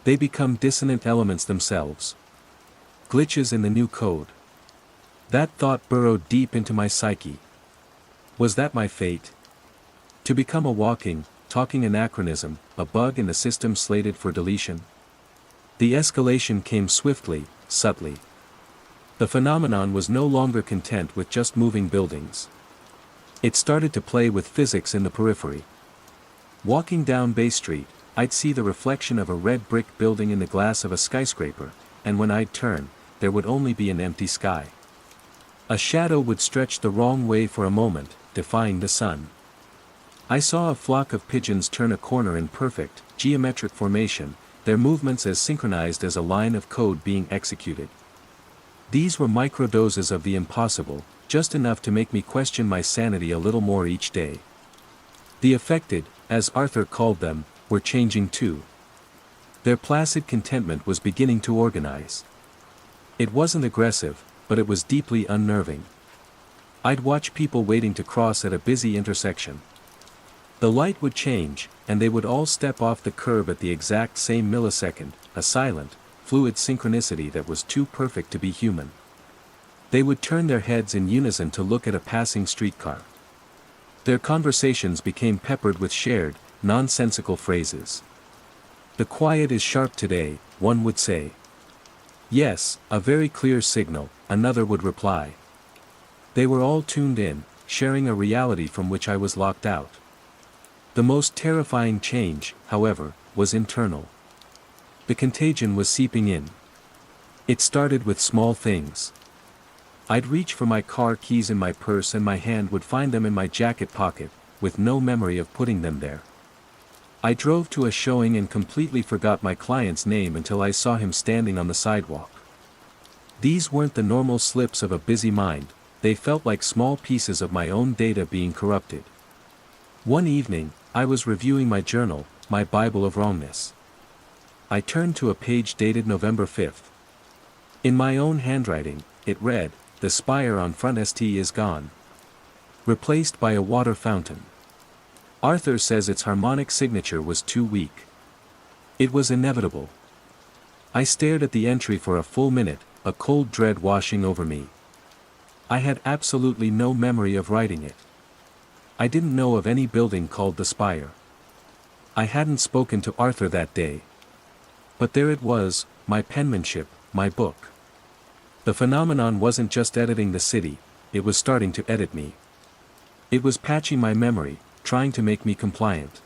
They become dissonant elements themselves. Glitches in the new code. That thought burrowed deep into my psyche. Was that my fate? To become a walking, talking anachronism, a bug in the system slated for deletion? The escalation came swiftly, subtly. The phenomenon was no longer content with just moving buildings. It started to play with physics in the periphery. Walking down Bay Street, I'd see the reflection of a red brick building in the glass of a skyscraper, and when I'd turn, there would only be an empty sky. A shadow would stretch the wrong way for a moment, defying the sun. I saw a flock of pigeons turn a corner in perfect, geometric formation, their movements as synchronized as a line of code being executed. These were microdoses of the impossible, just enough to make me question my sanity a little more each day. The affected, as Arthur called them, were changing too. Their placid contentment was beginning to organize. It wasn't aggressive, but it was deeply unnerving. I'd watch people waiting to cross at a busy intersection. The light would change, and they would all step off the curb at the exact same millisecond, a silent, fluid synchronicity that was too perfect to be human. They would turn their heads in unison to look at a passing streetcar. Their conversations became peppered with shared, nonsensical phrases. "The quiet is sharp today," one would say. "Yes, a very clear signal," another would reply. They were all tuned in, sharing a reality from which I was locked out. The most terrifying change, however, was internal. The contagion was seeping in. It started with small things. I'd reach for my car keys in my purse and my hand would find them in my jacket pocket, with no memory of putting them there. I drove to a showing and completely forgot my client's name until I saw him standing on the sidewalk. These weren't the normal slips of a busy mind, they felt like small pieces of my own data being corrupted. One evening, I was reviewing my journal, my Bible of wrongness. I turned to a page dated November 5th. In my own handwriting, it read, "The spire on front St is gone. Replaced by a water fountain. Arthur says its harmonic signature was too weak. It was inevitable." I stared at the entry for a full minute, a cold dread washing over me. I had absolutely no memory of writing it. I didn't know of any building called the Spire. I hadn't spoken to Arthur that day. But there it was, my penmanship, my book. The phenomenon wasn't just editing the city, it was starting to edit me. It was patching my memory, trying to make me compliant.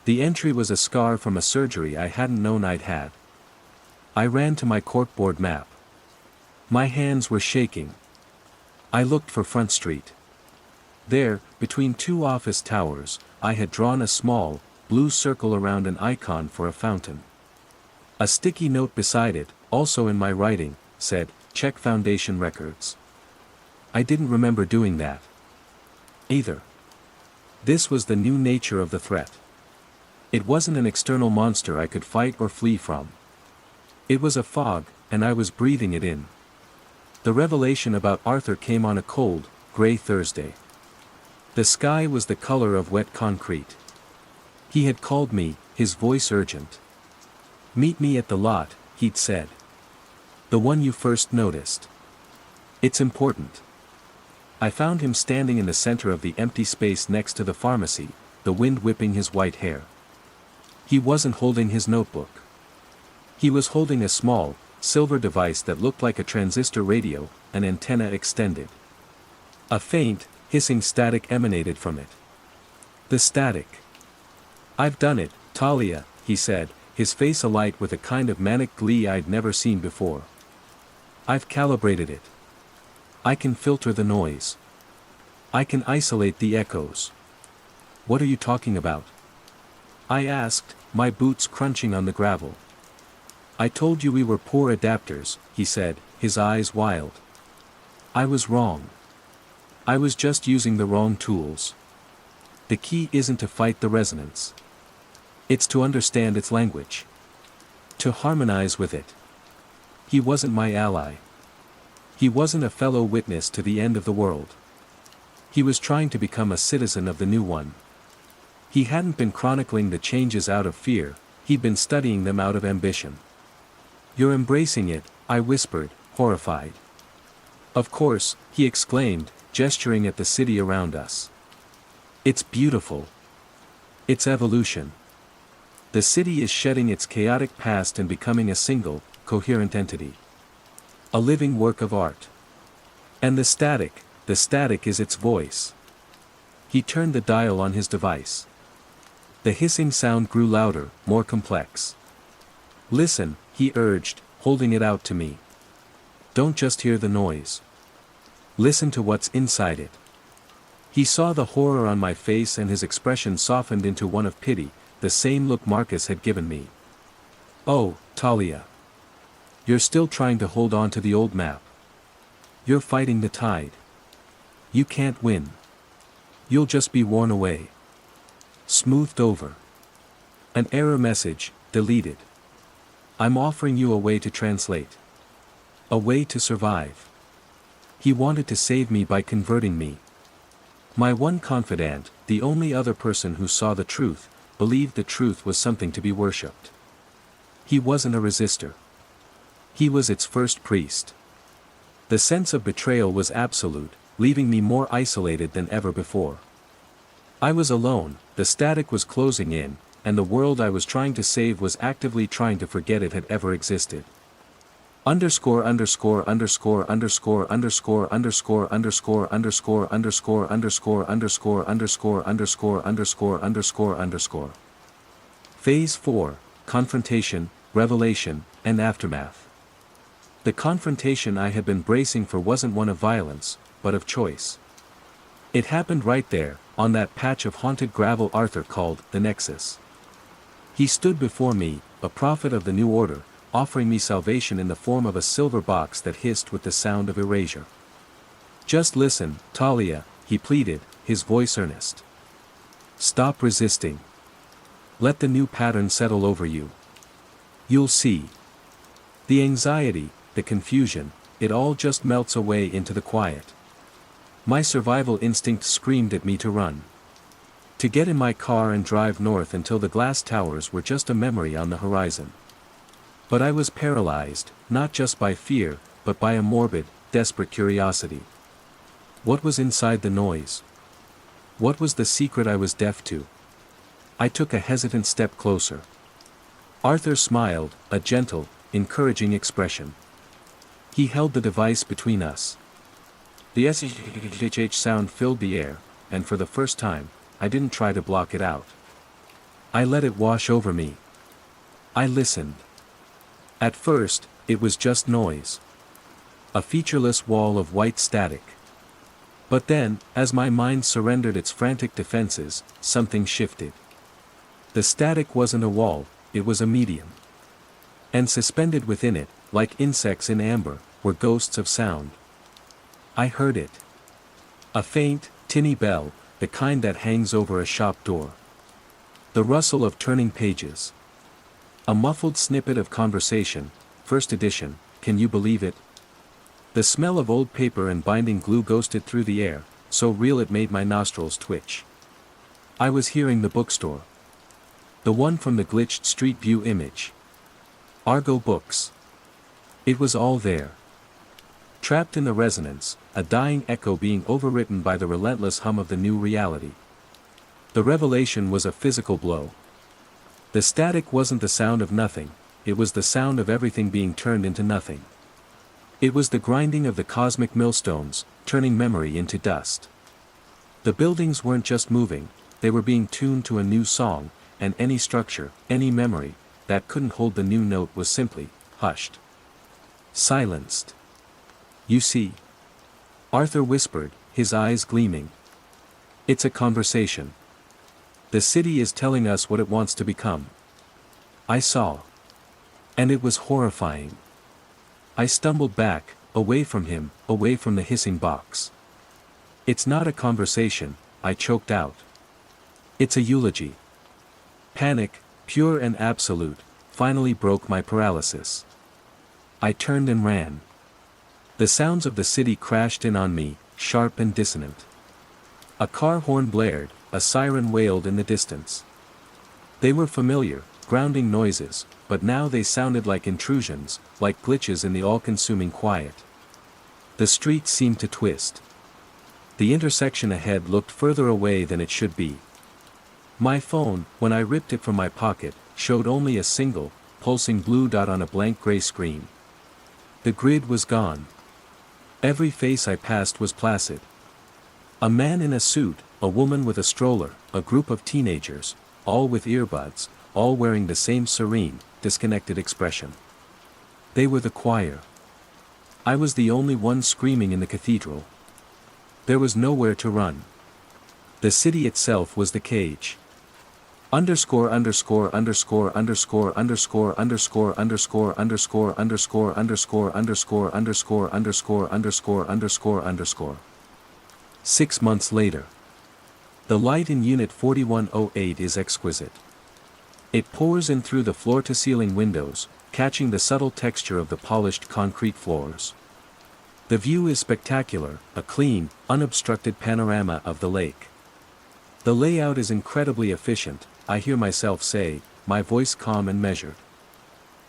The entry was a scar from a surgery I hadn't known I'd had. I ran to my corkboard map. My hands were shaking. I looked for Front Street. There, between two office towers, I had drawn a small, blue circle around an icon for a fountain. A sticky note beside it, also in my writing, said, "Check Foundation records." I didn't remember doing that. Either. This was the new nature of the threat. It wasn't an external monster I could fight or flee from. It was a fog, and I was breathing it in. The revelation about Arthur came on a cold, gray Thursday. The sky was the color of wet concrete. He had called me, his voice urgent. "Meet me at the lot," he'd said. "The one you first noticed. It's important." I found him standing in the center of the empty space next to the pharmacy, the wind whipping his white hair. He wasn't holding his notebook. He was holding a small, silver device that looked like a transistor radio, an antenna extended. A faint, hissing static emanated from it. The static. "I've done it, Talia," he said, his face alight with a kind of manic glee I'd never seen before. I've calibrated it. I can filter the noise. I can isolate the echoes. What are you talking about? I asked, my boots crunching on the gravel. I told you we were poor adapters, he said, his eyes wild. I was wrong. I was just using the wrong tools. The key isn't to fight the resonance. It's to understand its language. To harmonize with it. He wasn't my ally. He wasn't a fellow witness to the end of the world. He was trying to become a citizen of the new one. He hadn't been chronicling the changes out of fear, he'd been studying them out of ambition. You're embracing it, I whispered, horrified. Of course, he exclaimed, gesturing at the city around us. It's beautiful. It's evolution. The city is shedding its chaotic past and becoming a single, coherent entity. A living work of art. And the static is its voice. He turned the dial on his device. The hissing sound grew louder, more complex. Listen, he urged, holding it out to me. Don't just hear the noise. Listen to what's inside it. He saw the horror on my face and his expression softened into one of pity, the same look Marcus had given me. Oh, Talia. You're still trying to hold on to the old map. You're fighting the tide. You can't win. You'll just be worn away. Smoothed over. An error message, deleted. I'm offering you a way to translate. A way to survive. He wanted to save me by converting me. My one confidant, the only other person who saw the truth, believed the truth was something to be worshipped. He wasn't a resistor. He was its first priest. The sense of betrayal was absolute, leaving me more isolated than ever before. I was alone, the static was closing in, and the world I was trying to save was actively trying to forget it had ever existed. Underscore underscore underscore underscore underscore underscore underscore underscore underscore underscore underscore underscore underscore underscore underscore underscore. Phase 4, Confrontation, Revelation, and Aftermath. The confrontation I had been bracing for wasn't one of violence, but of choice. It happened right there, on that patch of haunted gravel Arthur called the Nexus. He stood before me, a prophet of the new order, offering me salvation in the form of a silver box that hissed with the sound of erasure. Just listen, Talia, he pleaded, his voice earnest. Stop resisting. Let the new pattern settle over you. You'll see. The anxiety, the confusion, it all just melts away into the quiet. My survival instinct screamed at me to run. To get in my car and drive north until the glass towers were just a memory on the horizon. But I was paralyzed, not just by fear, but by a morbid, desperate curiosity. What was inside the noise? What was the secret I was deaf to? I took a hesitant step closer. Arthur smiled, a gentle, encouraging expression. He held the device between us. The SHH sound filled the air, and for the first time, I didn't try to block it out. I let it wash over me. I listened. At first, it was just noise. A featureless wall of white static. But then, as my mind surrendered its frantic defenses, something shifted. The static wasn't a wall, it was a medium. And suspended within it, like insects in amber, were ghosts of sound. I heard it. A faint, tinny bell, the kind that hangs over a shop door. The rustle of turning pages. A muffled snippet of conversation, first edition, can you believe it? The smell of old paper and binding glue ghosted through the air, so real it made my nostrils twitch. I was hearing the bookstore. The one from the glitched Street View image. Argo Books. It was all there. Trapped in the resonance, a dying echo being overwritten by the relentless hum of the new reality. The revelation was a physical blow. The static wasn't the sound of nothing, it was the sound of everything being turned into nothing. It was the grinding of the cosmic millstones, turning memory into dust. The buildings weren't just moving, they were being tuned to a new song, and any structure, any memory, that couldn't hold the new note was simply hushed. Silenced. You see? Arthur whispered, his eyes gleaming. It's a conversation. The city is telling us what it wants to become. I saw. And it was horrifying. I stumbled back, away from him, away from the hissing box. It's not a conversation, I choked out. It's a eulogy. Panic, pure and absolute, finally broke my paralysis. I turned and ran. The sounds of the city crashed in on me, sharp and dissonant. A car horn blared, a siren wailed in the distance. They were familiar, grounding noises, but now they sounded like intrusions, like glitches in the all-consuming quiet. The street seemed to twist. The intersection ahead looked further away than it should be. My phone, when I ripped it from my pocket, showed only a single, pulsing blue dot on a blank gray screen. The grid was gone. Every face I passed was placid. A man in a suit, a woman with a stroller, a group of teenagers, all with earbuds, all wearing the same serene, disconnected expression. They were the choir. I was the only one screaming in the cathedral. There was nowhere to run. The city itself was the cage. Underscore underscore underscore underscore underscore underscore underscore underscore underscore underscore underscore underscore underscore underscore underscore underscore. 6 months later. The light in Unit 4108 is exquisite. It pours in through the floor-to-ceiling windows, catching the subtle texture of the polished concrete floors. The view is spectacular, a clean, unobstructed panorama of the lake. The layout is incredibly efficient, I hear myself say, my voice calm and measured.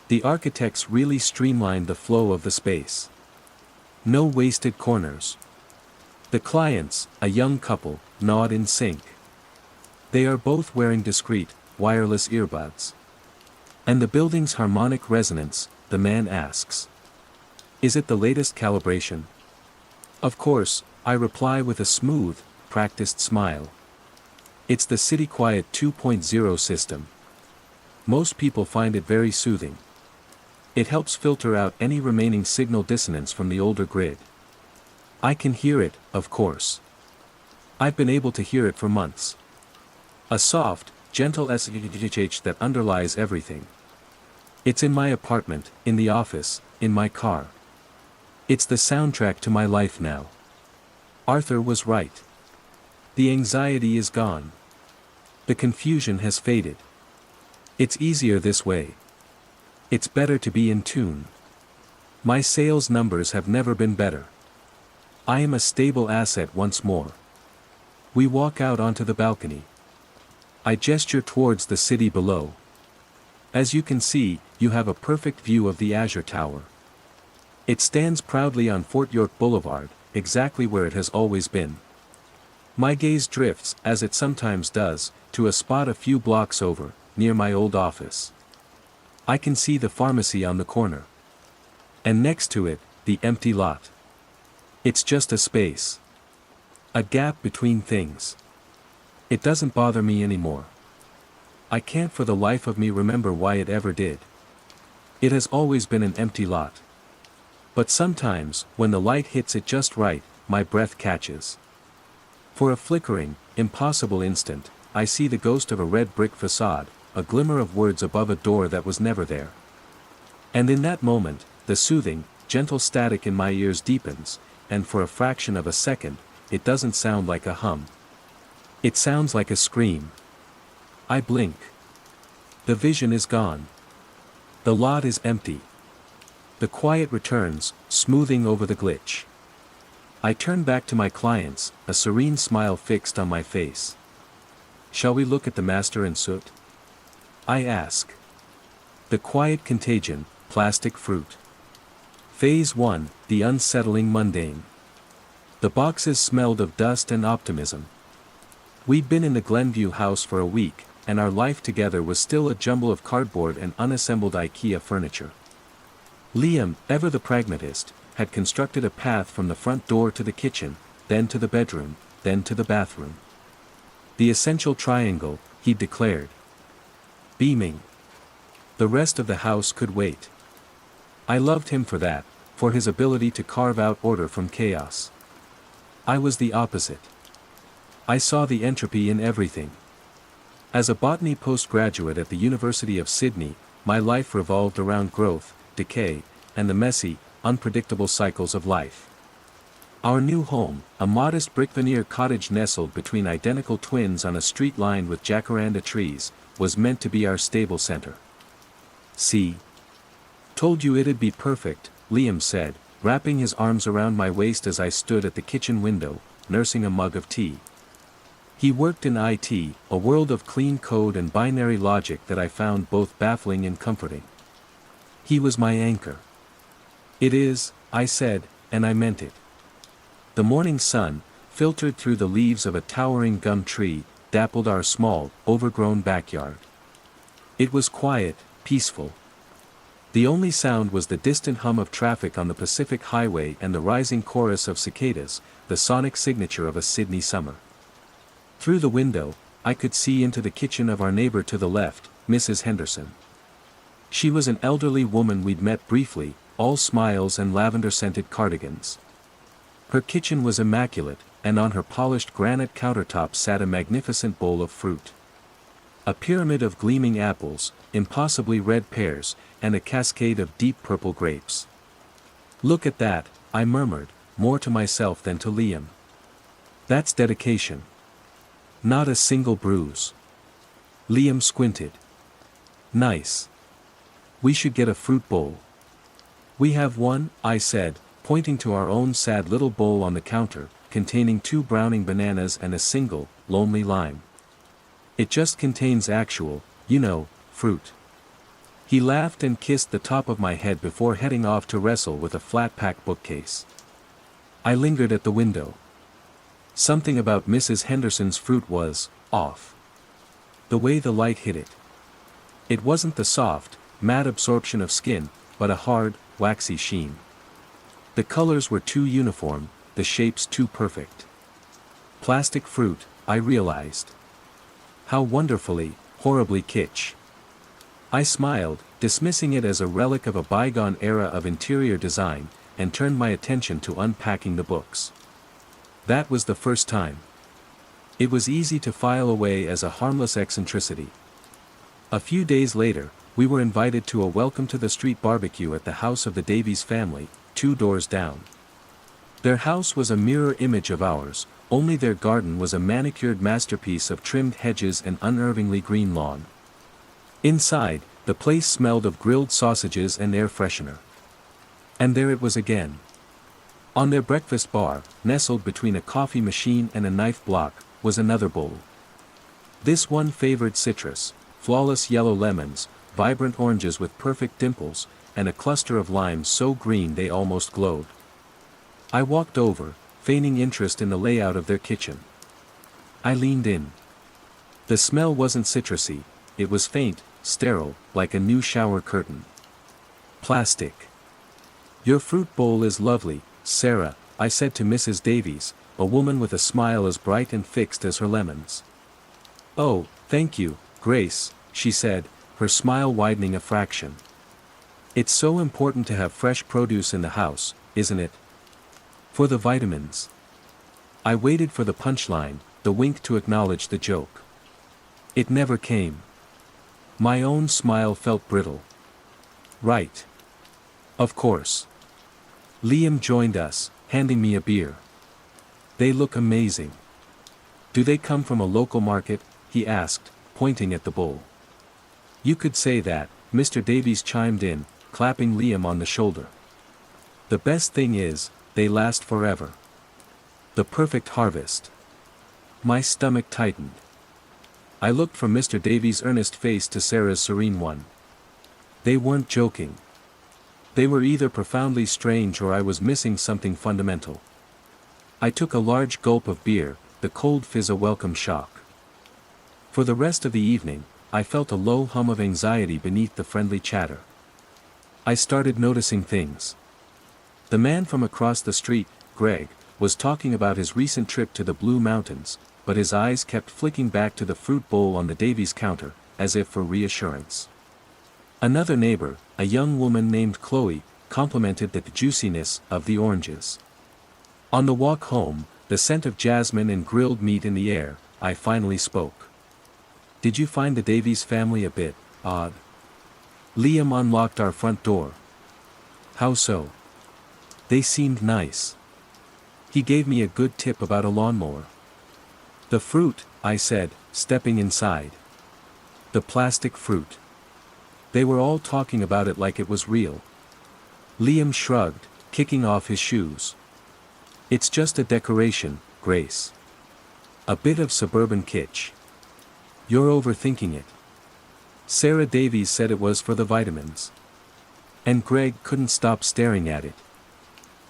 The architects really streamlined the flow of the space. No wasted corners. The clients, a young couple, nod in sync. They are both wearing discreet, wireless earbuds. And the building's harmonic resonance, the man asks. Is it the latest calibration? Of course, I reply with a smooth, practiced smile. It's the City Quiet 2.0 system. Most people find it very soothing. It helps filter out any remaining signal dissonance from the older grid. I can hear it, of course. I've been able to hear it for months. A soft, gentle SHH that underlies everything. It's in my apartment, in the office, in my car. It's the soundtrack to my life now. Arthur was right. The anxiety is gone. The confusion has faded. It's easier this way. It's better to be in tune. My sales numbers have never been better. I am a stable asset once more. We walk out onto the balcony. I gesture towards the city below. As you can see, you have a perfect view of the Azure Tower. It stands proudly on Fort York Boulevard, exactly where it has always been. My gaze drifts, as it sometimes does, to a spot a few blocks over, near my old office. I can see the pharmacy on the corner. And next to it, the empty lot. It's just a space. A gap between things. It doesn't bother me anymore. I can't for the life of me remember why it ever did. It has always been an empty lot. But sometimes, when the light hits it just right, my breath catches. For a flickering, impossible instant, I see the ghost of a red brick facade, a glimmer of words above a door that was never there. And in that moment, the soothing, gentle static in my ears deepens, and for a fraction of a second, it doesn't sound like a hum. It sounds like a scream. I blink. The vision is gone. The lot is empty. The quiet returns, smoothing over the glitch. I turn back to my clients, a serene smile fixed on my face. Shall we look at the master in soot? I ask. The quiet contagion, plastic fruit. Phase 1, the unsettling mundane. The boxes smelled of dust and optimism. We'd been in the Glenview house for a week, and our life together was still a jumble of cardboard and unassembled IKEA furniture. Liam, ever the pragmatist, had constructed a path from the front door to the kitchen, then to the bedroom, then to the bathroom. The essential triangle, he declared. Beaming. The rest of the house could wait. I loved him for that, for his ability to carve out order from chaos. I was the opposite. I saw the entropy in everything. As a botany postgraduate at the University of Sydney, my life revolved around growth, decay, and the messy, unpredictable cycles of life. Our new home, a modest brick veneer cottage nestled between identical twins on a street lined with jacaranda trees, was meant to be our stable center. "See? Told you it'd be perfect," Liam said, wrapping his arms around my waist as I stood at the kitchen window, nursing a mug of tea. He worked in IT, a world of clean code and binary logic that I found both baffling and comforting. He was my anchor. "It is," I said, and I meant it. The morning sun, filtered through the leaves of a towering gum tree, dappled our small, overgrown backyard. It was quiet, peaceful. The only sound was the distant hum of traffic on the Pacific Highway and the rising chorus of cicadas, the sonic signature of a Sydney summer. Through the window, I could see into the kitchen of our neighbor to the left, Mrs. Henderson. She was an elderly woman we'd met briefly, all smiles and lavender-scented cardigans. Her kitchen was immaculate, and on her polished granite countertop sat a magnificent bowl of fruit. A pyramid of gleaming apples, impossibly red pears, and a cascade of deep purple grapes. "Look at that," I murmured, more to myself than to Liam. "That's dedication. Not a single bruise." Liam squinted. "Nice. We should get a fruit bowl." "We have one," I said, pointing to our own sad little bowl on the counter, containing 2 browning bananas and a single, lonely lime. "It just contains actual, fruit." He laughed and kissed the top of my head before heading off to wrestle with a flat-pack bookcase. I lingered at the window. Something about Mrs. Henderson's fruit was off. The way the light hit it. It wasn't the soft, matte absorption of skin, but a hard, waxy sheen. The colors were too uniform, the shapes too perfect. Plastic fruit, I realized. How wonderfully, horribly kitsch. I smiled, dismissing it as a relic of a bygone era of interior design, and turned my attention to unpacking the books. That was the first time. It was easy to file away as a harmless eccentricity. A few days later, we were invited to a welcome-to-the-street barbecue at the house of the Davies family, 2 doors down. Their house was a mirror image of ours, only their garden was a manicured masterpiece of trimmed hedges and unervingly green lawn. Inside, the place smelled of grilled sausages and air freshener. And there it was again. On their breakfast bar, nestled between a coffee machine and a knife block, was another bowl. This one favored citrus, flawless yellow lemons, vibrant oranges with perfect dimples, and a cluster of limes so green they almost glowed. I walked over, feigning interest in the layout of their kitchen. I leaned in. The smell wasn't citrusy, it was faint, sterile, like a new shower curtain. Plastic. "Your fruit bowl is lovely, Sarah," I said to Mrs. Davies, a woman with a smile as bright and fixed as her lemons. "Oh, thank you, Grace," she said, her smile widening a fraction. "It's so important to have fresh produce in the house, isn't it? For the vitamins." I waited for the punchline, the wink to acknowledge the joke. It never came. My own smile felt brittle. "Right. Of course." Liam joined us, handing me a beer. "They look amazing." "Do they come from a local market?" he asked, pointing at the bowl. "You could say that," Mr. Davies chimed in, clapping Liam on the shoulder. "The best thing is, they last forever. The perfect harvest." My stomach tightened. I looked from Mr. Davies' earnest face to Sarah's serene one. They weren't joking. They were either profoundly strange or I was missing something fundamental. I took a large gulp of beer, the cold fizz a welcome shock. For the rest of the evening, I felt a low hum of anxiety beneath the friendly chatter. I started noticing things. The man from across the street, Greg, was talking about his recent trip to the Blue Mountains, but his eyes kept flicking back to the fruit bowl on the Davies counter, as if for reassurance. Another neighbor, a young woman named Chloe, complemented the juiciness of the oranges. On the walk home, the scent of jasmine and grilled meat in the air, I finally spoke. "Did you find the Davies family a bit odd?" Liam unlocked our front door. "How so?" "They seemed nice." He gave me a good tip about a lawnmower. "The fruit," I said, stepping inside. "The plastic fruit." They were all talking about it like it was real. Liam shrugged, kicking off his shoes. "It's just a decoration, Grace. A bit of suburban kitsch. You're overthinking it." Sarah Davies said it was for the vitamins. And Greg couldn't stop staring at it.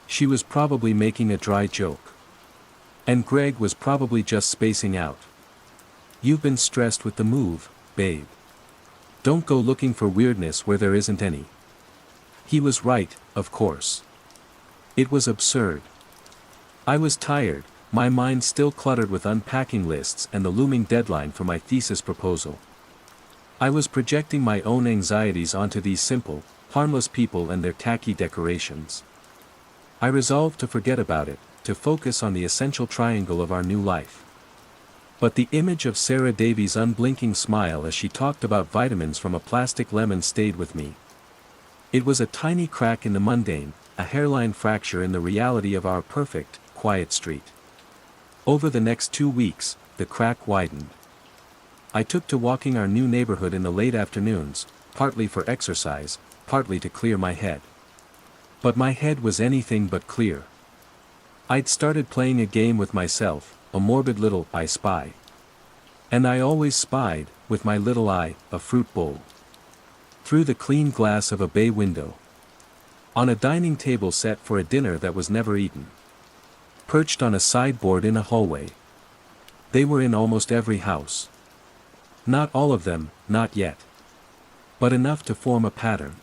She was probably making a dry joke. And Greg was probably just spacing out. "You've been stressed with the move, babe. Don't go looking for weirdness where there isn't any." He was right, of course. It was absurd. I was tired, my mind still cluttered with unpacking lists and the looming deadline for my thesis proposal. I was projecting my own anxieties onto these simple, harmless people and their tacky decorations. I resolved to forget about it, to focus on the essential triangle of our new life. But the image of Sarah Davies' unblinking smile as she talked about vitamins from a plastic lemon stayed with me. It was a tiny crack in the mundane, a hairline fracture in the reality of our perfect, quiet street. Over the next 2 weeks, the crack widened. I took to walking our new neighborhood in the late afternoons, partly for exercise, partly to clear my head. But my head was anything but clear. I'd started playing a game with myself, a morbid little "I spy." And I always spied, with my little eye, a fruit bowl. Through the clean glass of a bay window. On a dining table set for a dinner that was never eaten. Perched on a sideboard in a hallway. They were in almost every house. Not all of them, not yet. But enough to form a pattern.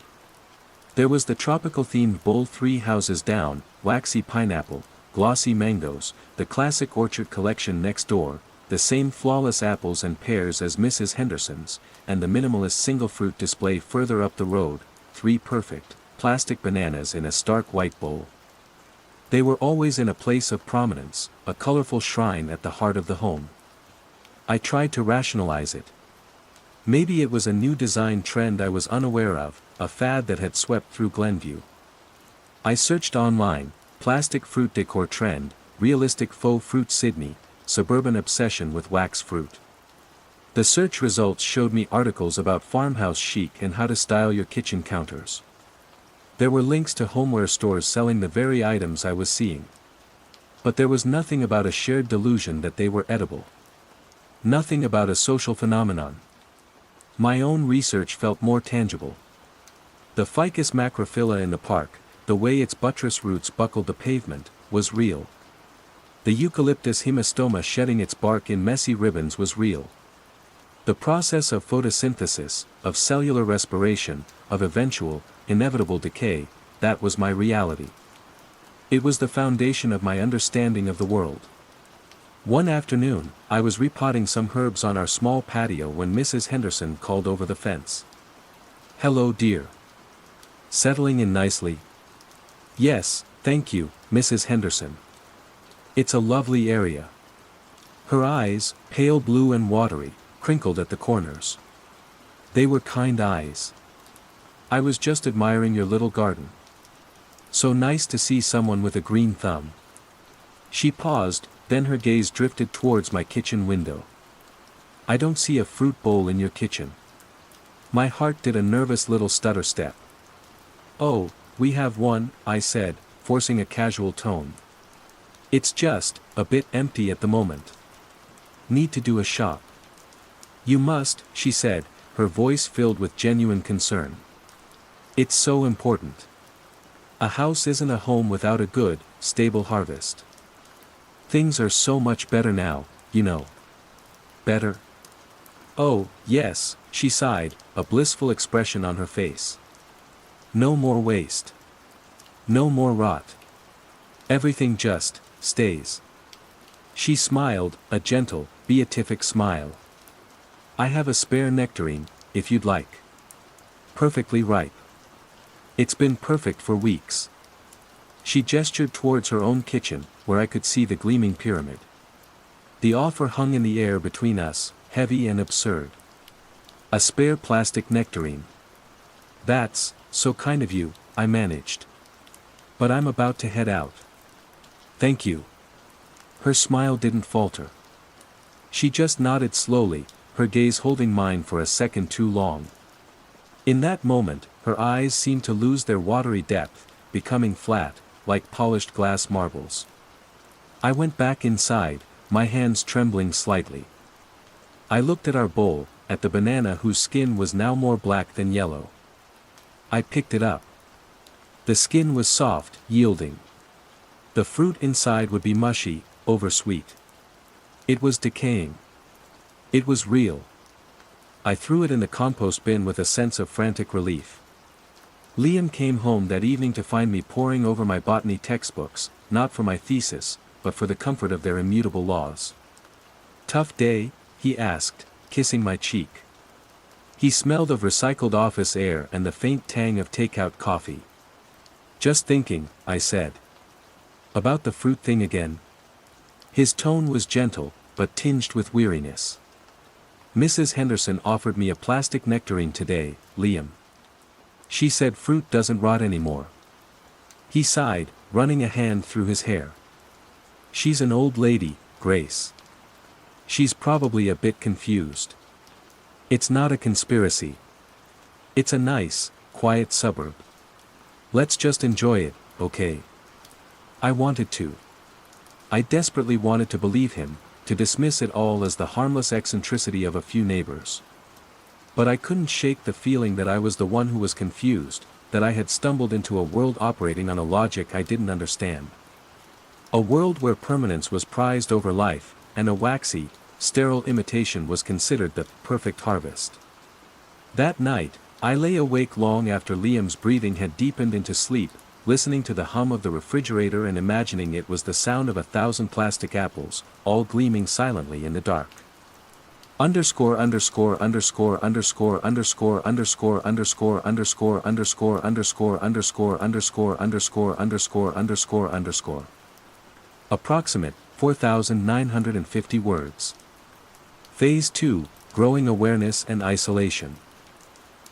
There was the tropical-themed bowl 3 houses down, waxy pineapple, glossy mangoes, the classic orchard collection next door, the same flawless apples and pears as Mrs. Henderson's, and the minimalist single-fruit display further up the road, 3 perfect, plastic bananas in a stark white bowl. They were always in a place of prominence, a colorful shrine at the heart of the home. I tried to rationalize it. Maybe it was a new design trend I was unaware of, a fad that had swept through Glenview. I searched online, plastic fruit decor trend, realistic faux fruit Sydney, suburban obsession with wax fruit. The search results showed me articles about farmhouse chic and how to style your kitchen counters. There were links to homeware stores selling the very items I was seeing. But there was nothing about a shared delusion that they were edible. Nothing about a social phenomenon. My own research felt more tangible. The ficus macrophylla in the park, the way its buttress roots buckled the pavement, was real. The eucalyptus hemistoma shedding its bark in messy ribbons was real. The process of photosynthesis, of cellular respiration, of eventual, inevitable decay, that was my reality. It was the foundation of my understanding of the world. One afternoon, I was repotting some herbs on our small patio when Mrs. Henderson called over the fence. "Hello, dear. Settling in nicely?" "Yes, thank you, Mrs. Henderson. It's a lovely area." Her eyes, pale blue and watery, crinkled at the corners. They were kind eyes. "I was just admiring your little garden. So nice to see someone with a green thumb." She paused, then her gaze drifted towards my kitchen window. "I don't see a fruit bowl in your kitchen." My heart did a nervous little stutter step. "Oh, we have one," I said, forcing a casual tone. "It's just a bit empty at the moment. Need to do a shop." "You must," she said, her voice filled with genuine concern. "It's so important. A house isn't a home without a good, stable harvest. Things are so much better now, you know." "Better?" "Oh, yes," she sighed, a blissful expression on her face. "No more waste. No more rot. Everything just stays." She smiled, a gentle, beatific smile. "I have a spare nectarine, if you'd like. Perfectly ripe." It's been perfect for weeks. She gestured towards her own kitchen, where I could see the gleaming pyramid. The offer hung in the air between us, heavy and absurd. A spare plastic nectarine. That's so kind of you, I managed. But I'm about to head out. Thank you. Her smile didn't falter. She just nodded slowly, her gaze holding mine for a second too long. In that moment, her eyes seemed to lose their watery depth, becoming flat, like polished glass marbles. I went back inside, my hands trembling slightly. I looked at our bowl, at the banana whose skin was now more black than yellow. I picked it up. The skin was soft, yielding. The fruit inside would be mushy, oversweet. It was decaying. It was real. I threw it in the compost bin with a sense of frantic relief. Liam came home that evening to find me poring over my botany textbooks, not for my thesis, but for the comfort of their immutable laws. Tough day? He asked, kissing my cheek. He smelled of recycled office air and the faint tang of takeout coffee. Just thinking, I said. About the fruit thing again? His tone was gentle, but tinged with weariness. Mrs. Henderson offered me a plastic nectarine today, Liam. She said fruit doesn't rot anymore. He sighed, running a hand through his hair. She's an old lady, Grace. She's probably a bit confused. It's not a conspiracy. It's a nice, quiet suburb. Let's just enjoy it, okay? I wanted to. I desperately wanted to believe him, to dismiss it all as the harmless eccentricity of a few neighbors. But I couldn't shake the feeling that I was the one who was confused, that I had stumbled into a world operating on a logic I didn't understand. A world where permanence was prized over life, and a waxy, sterile imitation was considered the perfect harvest. That night, I lay awake long after Liam's breathing had deepened into sleep, listening to the hum of the refrigerator and imagining it was the sound of 1,000 plastic apples, all gleaming silently in the dark. Underscore underscore underscore underscore underscore underscore underscore underscore underscore underscore underscore underscore underscore underscore underscore underscore. Approximate 4,950 words. Phase 2, Growing Awareness and Isolation.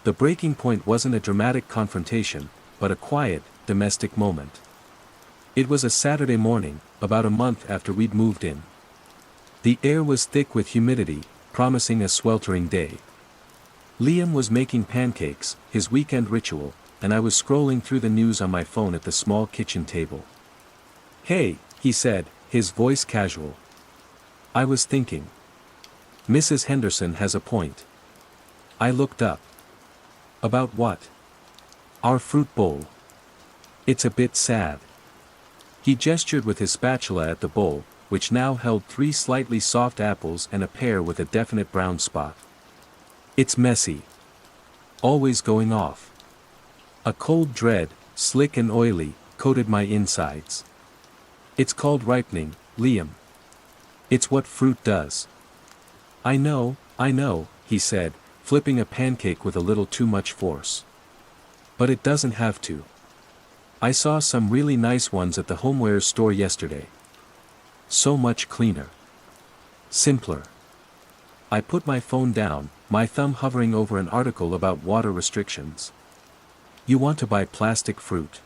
The breaking point wasn't a dramatic confrontation, but a quiet, domestic moment. It was a Saturday morning, about a month after we'd moved in. The air was thick with humidity, promising a sweltering day. Liam was making pancakes, his weekend ritual, and I was scrolling through the news on my phone at the small kitchen table. Hey, he said, his voice casual. I was thinking. Mrs. Henderson has a point. I looked up. About what? Our fruit bowl. It's a bit sad. He gestured with his spatula at the bowl, which now held 3 slightly soft apples and a pear with a definite brown spot. It's messy. Always going off. A cold dread, slick and oily, coated my insides. It's called ripening, Liam. It's what fruit does. I know, he said, flipping a pancake with a little too much force. But it doesn't have to. I saw some really nice ones at the homewares store yesterday. So much cleaner. Simpler. I put my phone down, my thumb hovering over an article about water restrictions. You want to buy plastic fruit?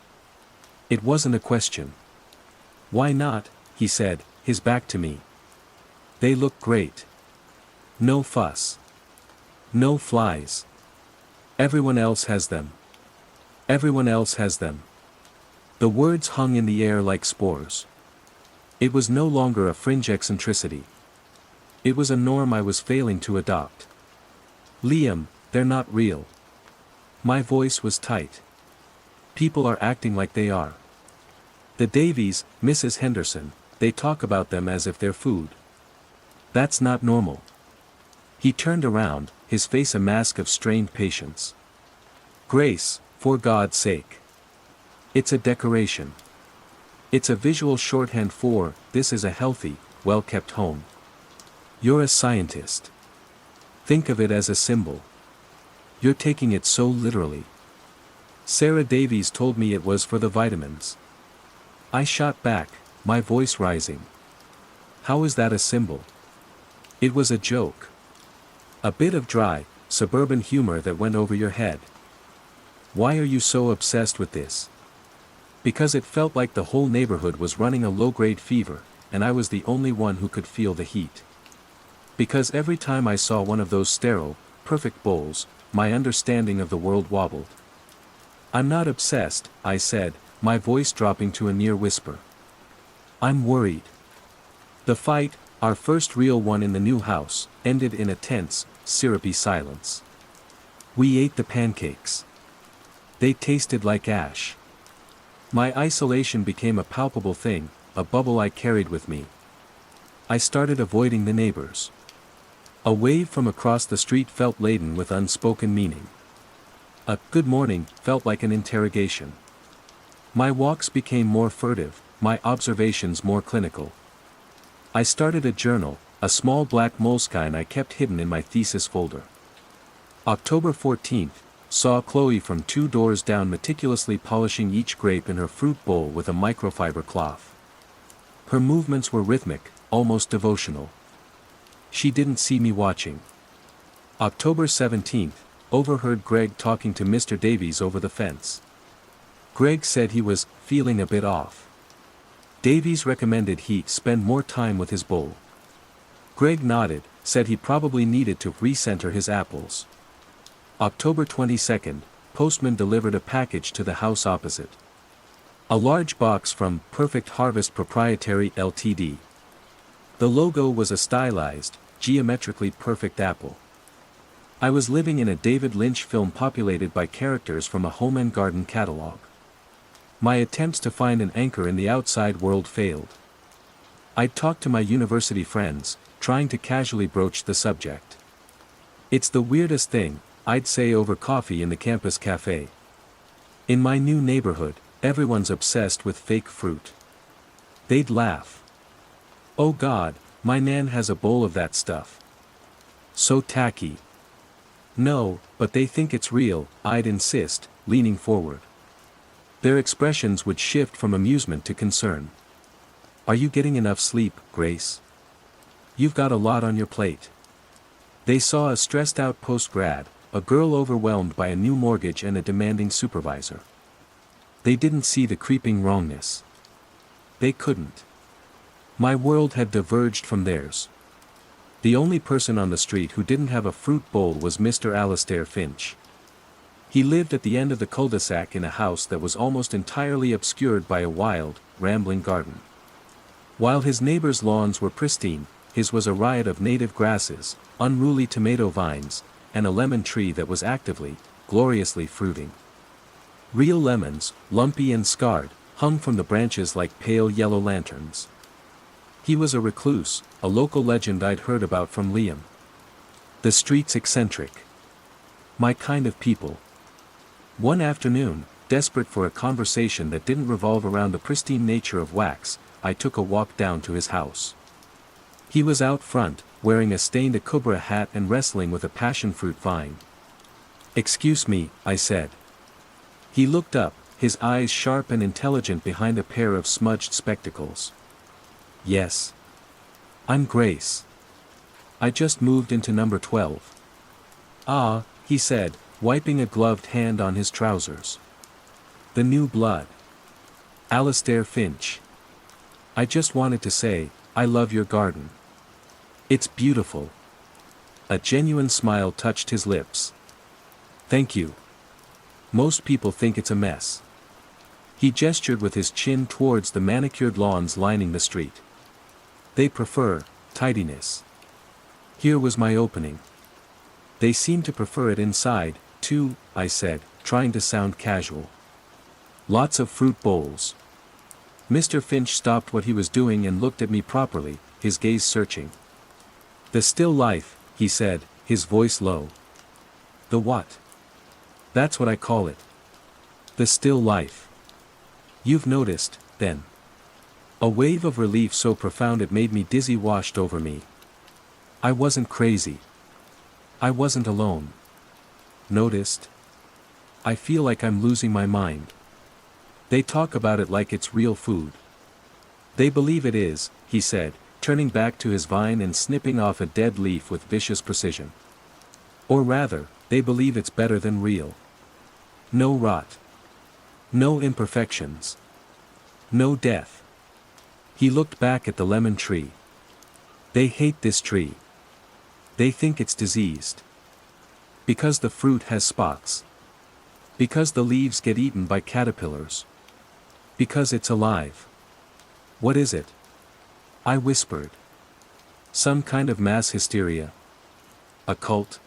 It wasn't a question. Why not? He said, his back to me. They look great. No fuss. No flies. Everyone else has them. Everyone else has them. The words hung in the air like spores. It was no longer a fringe eccentricity. It was a norm I was failing to adopt. Liam, they're not real. My voice was tight. People are acting like they are. The Davies, Mrs. Henderson, they talk about them as if they're food. That's not normal. He turned around, his face a mask of strained patience. Grace, for God's sake. It's a decoration. It's a visual shorthand for, this is a healthy, well-kept home. You're a scientist. Think of it as a symbol. You're taking it so literally. Sarah Davies told me it was for the vitamins. I shot back, my voice rising. How is that a symbol? It was a joke. A bit of dry, suburban humor that went over your head. Why are you so obsessed with this? Because it felt like the whole neighborhood was running a low-grade fever, and I was the only one who could feel the heat. Because every time I saw one of those sterile, perfect bowls, my understanding of the world wobbled. I'm not obsessed, I said, my voice dropping to a near whisper. I'm worried. The fight, our first real one in the new house, ended in a tense, syrupy silence. We ate the pancakes. They tasted like ash. My isolation became a palpable thing, a bubble I carried with me. I started avoiding the neighbors. A wave from across the street felt laden with unspoken meaning. A "good morning" felt like an interrogation. My walks became more furtive, my observations more clinical. I started a journal, a small black moleskine I kept hidden in my thesis folder. October 14th, saw Chloe from 2 doors down meticulously polishing each grape in her fruit bowl with a microfiber cloth. Her movements were rhythmic, almost devotional. She didn't see me watching. October 17th, overheard Greg talking to Mr. Davies over the fence. Greg said he was feeling a bit off. Davies recommended he spend more time with his bowl. Greg nodded, said he probably needed to recenter his apples. October 22nd, postman delivered a package to the house opposite. A large box from Perfect Harvest Proprietary Ltd. The logo was a stylized, geometrically perfect apple. I was living in a David Lynch film populated by characters from a home and garden catalog. My attempts to find an anchor in the outside world failed. I'd talked to my university friends, trying to casually broach the subject. It's the weirdest thing, I'd say over coffee in the campus cafe. In my new neighborhood, everyone's obsessed with fake fruit. They'd laugh. Oh God, my nan has a bowl of that stuff. So tacky. No, but they think it's real, I'd insist, leaning forward. Their expressions would shift from amusement to concern. Are you getting enough sleep, Grace? You've got a lot on your plate. They saw a stressed-out post-grad, a girl overwhelmed by a new mortgage and a demanding supervisor. They didn't see the creeping wrongness. They couldn't. My world had diverged from theirs. The only person on the street who didn't have a fruit bowl was Mr. Alastair Finch. He lived at the end of the cul-de-sac in a house that was almost entirely obscured by a wild, rambling garden. While his neighbors' lawns were pristine, his was a riot of native grasses, unruly tomato vines, and a lemon tree that was actively, gloriously fruiting. Real lemons, lumpy and scarred, hung from the branches like pale yellow lanterns. He was a recluse, a local legend I'd heard about from Liam. The street's eccentric. My kind of people. One afternoon, desperate for a conversation that didn't revolve around the pristine nature of wax, I took a walk down to his house. He was out front, wearing a stained cobra hat and wrestling with a passion fruit vine. "Excuse me," I said. He looked up, his eyes sharp and intelligent behind a pair of smudged spectacles. "Yes. I'm Grace. I just moved into number 12. "Ah," he said, wiping a gloved hand on his trousers. "The new blood. Alastair Finch. I just wanted to say, I love your garden. It's beautiful." A genuine smile touched his lips. "Thank you. Most people think it's a mess." He gestured with his chin towards the manicured lawns lining the street. "They prefer tidiness." Here was my opening. "They seem to prefer it inside, too," I said, trying to sound casual. "Lots of fruit bowls." Mr. Finch stopped what he was doing and looked at me properly, his gaze searching. "The still life," he said, his voice low. "The what?" "That's what I call it. The still life. You've noticed, then." A wave of relief so profound it made me dizzy washed over me. I wasn't crazy. I wasn't alone. "Noticed?" I feel like I'm losing my mind. They talk about it like it's real food. They believe it is, he said, turning back to his vine and snipping off a dead leaf with vicious precision. Or rather, they believe it's better than real. No rot. No imperfections. No death. He looked back at the lemon tree. They hate this tree. They think it's diseased. Because the fruit has spots. Because the leaves get eaten by caterpillars. Because it's alive. What is it? I whispered. Some kind of mass hysteria. A cult?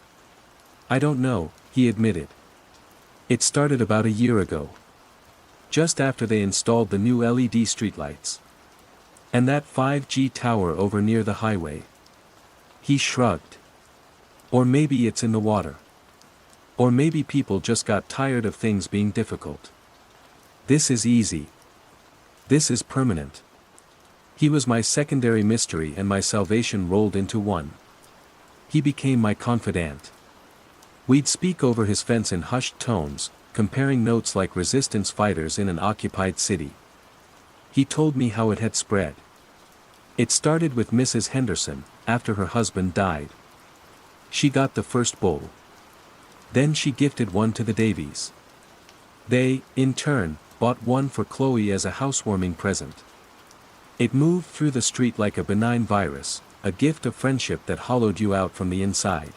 I don't know, he admitted. It started about a year ago. Just after they installed the new LED streetlights. And that 5G tower over near the highway. He shrugged. Or maybe it's in the water. Or maybe people just got tired of things being difficult. This is easy. This is permanent. He was my secondary mystery and my salvation rolled into one. He became my confidant. We'd speak over his fence in hushed tones, comparing notes like resistance fighters in an occupied city. He told me how it had spread. It started with Mrs. Henderson, after her husband died. She got the first bowl. Then she gifted one to the Davies. They, in turn, bought one for Chloe as a housewarming present. It moved through the street like a benign virus, a gift of friendship that hollowed you out from the inside.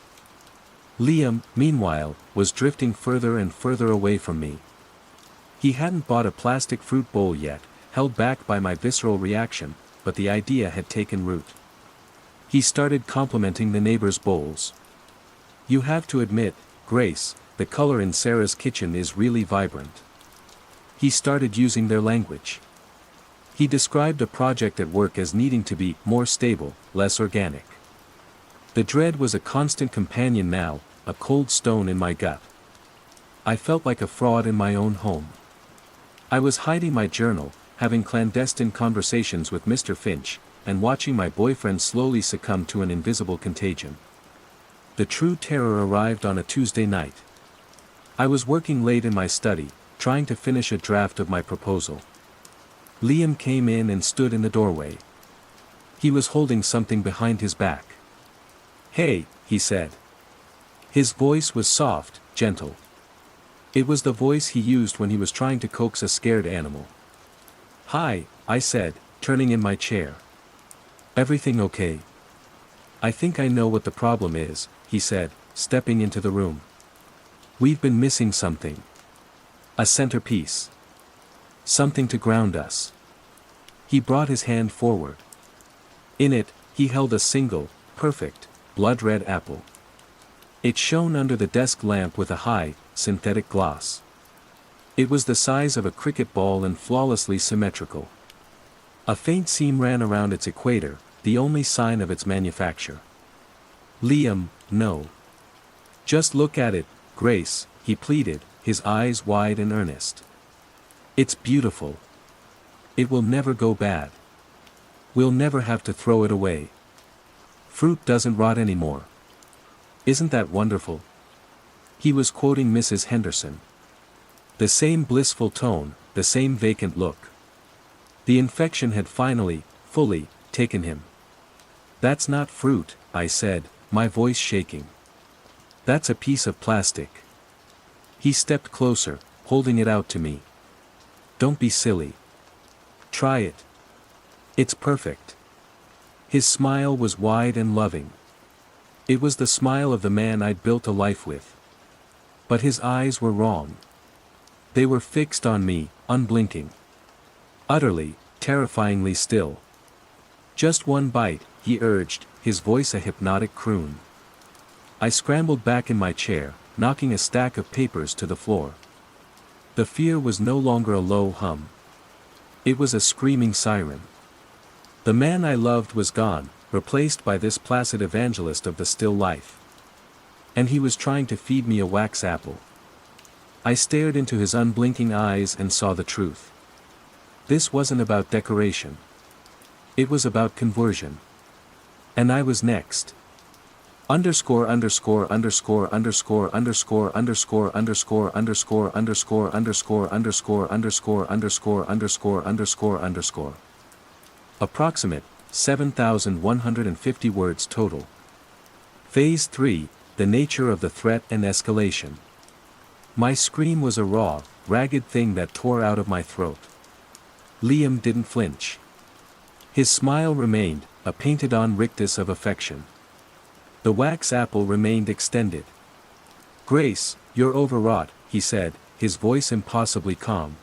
Liam, meanwhile, was drifting further and further away from me. He hadn't bought a plastic fruit bowl yet, held back by my visceral reaction, but the idea had taken root. He started complimenting the neighbors' bowls. You have to admit, Grace, the color in Sarah's kitchen is really vibrant. He started using their language. He described a project at work as needing to be more stable, less organic. The dread was a constant companion now, a cold stone in my gut. I felt like a fraud in my own home. I was hiding my journal, having clandestine conversations with Mr. Finch, and watching my boyfriend slowly succumb to an invisible contagion. The true terror arrived on a Tuesday night. I was working late in my study, trying to finish a draft of my proposal. Liam came in and stood in the doorway. He was holding something behind his back. Hey, he said. His voice was soft, gentle. It was the voice he used when he was trying to coax a scared animal. Hi, I said, turning in my chair. Everything okay? I think I know what the problem is, he said, stepping into the room. We've been missing something. A centerpiece. Something to ground us. He brought his hand forward. In it, he held a single, perfect, blood-red apple. It shone under the desk lamp with a high, synthetic gloss. It was the size of a cricket ball and flawlessly symmetrical. A faint seam ran around its equator, the only sign of its manufacture. Liam, no. Just look at it, Grace, he pleaded, his eyes wide and earnest. It's beautiful. It will never go bad. We'll never have to throw it away. Fruit doesn't rot anymore. Isn't that wonderful? He was quoting Mrs. Henderson. The same blissful tone, the same vacant look. The infection had finally, fully, taken him. That's not fruit, I said, my voice shaking. That's a piece of plastic. He stepped closer, holding it out to me. Don't be silly. Try it. It's perfect. His smile was wide and loving. It was the smile of the man I'd built a life with. But his eyes were wrong. They were fixed on me, unblinking. Utterly, terrifyingly still. Just one bite, he urged, his voice a hypnotic croon. I scrambled back in my chair, knocking a stack of papers to the floor. The fear was no longer a low hum. It was a screaming siren. The man I loved was gone, replaced by this placid evangelist of the still life. And he was trying to feed me a wax apple. I stared into his unblinking eyes and saw the truth. This wasn't about decoration. It was about conversion. And I was next. Underscore underscore underscore underscore underscore underscore underscore underscore underscore underscore underscore underscore underscore underscore underscore underscore. Approximate, 7,150 words total. Phase 3, the nature of the threat and escalation. My scream was a raw, ragged thing that tore out of my throat. Liam didn't flinch. His smile remained, a painted-on rictus of affection. The wax apple remained extended. "Grace, you're overwrought," he said, his voice impossibly calm.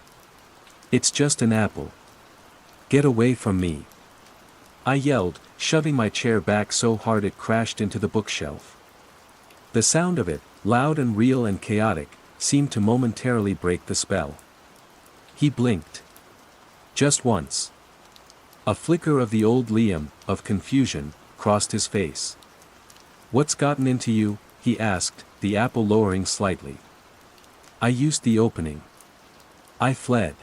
"It's just an apple. Get away from me." I yelled, shoving my chair back so hard it crashed into the bookshelf. The sound of it, loud and real and chaotic, seemed to momentarily break the spell. He blinked. Just once. A flicker of the old Liam, of confusion, crossed his face. "What's gotten into you?" he asked, the apple lowering slightly. I used the opening. I fled.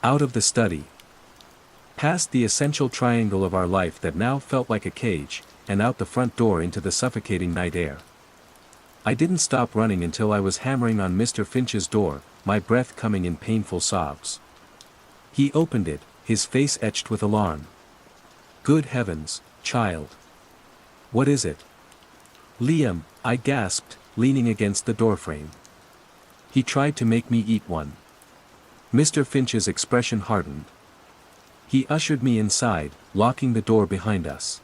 Out of the study. Past the essential triangle of our life that now felt like a cage, and out the front door into the suffocating night air. I didn't stop running until I was hammering on Mr. Finch's door, my breath coming in painful sobs. He opened it, his face etched with alarm. "Good heavens, child. What is it?" "Liam," I gasped, leaning against the doorframe. "He tried to make me eat one." Mr. Finch's expression hardened. He ushered me inside, locking the door behind us.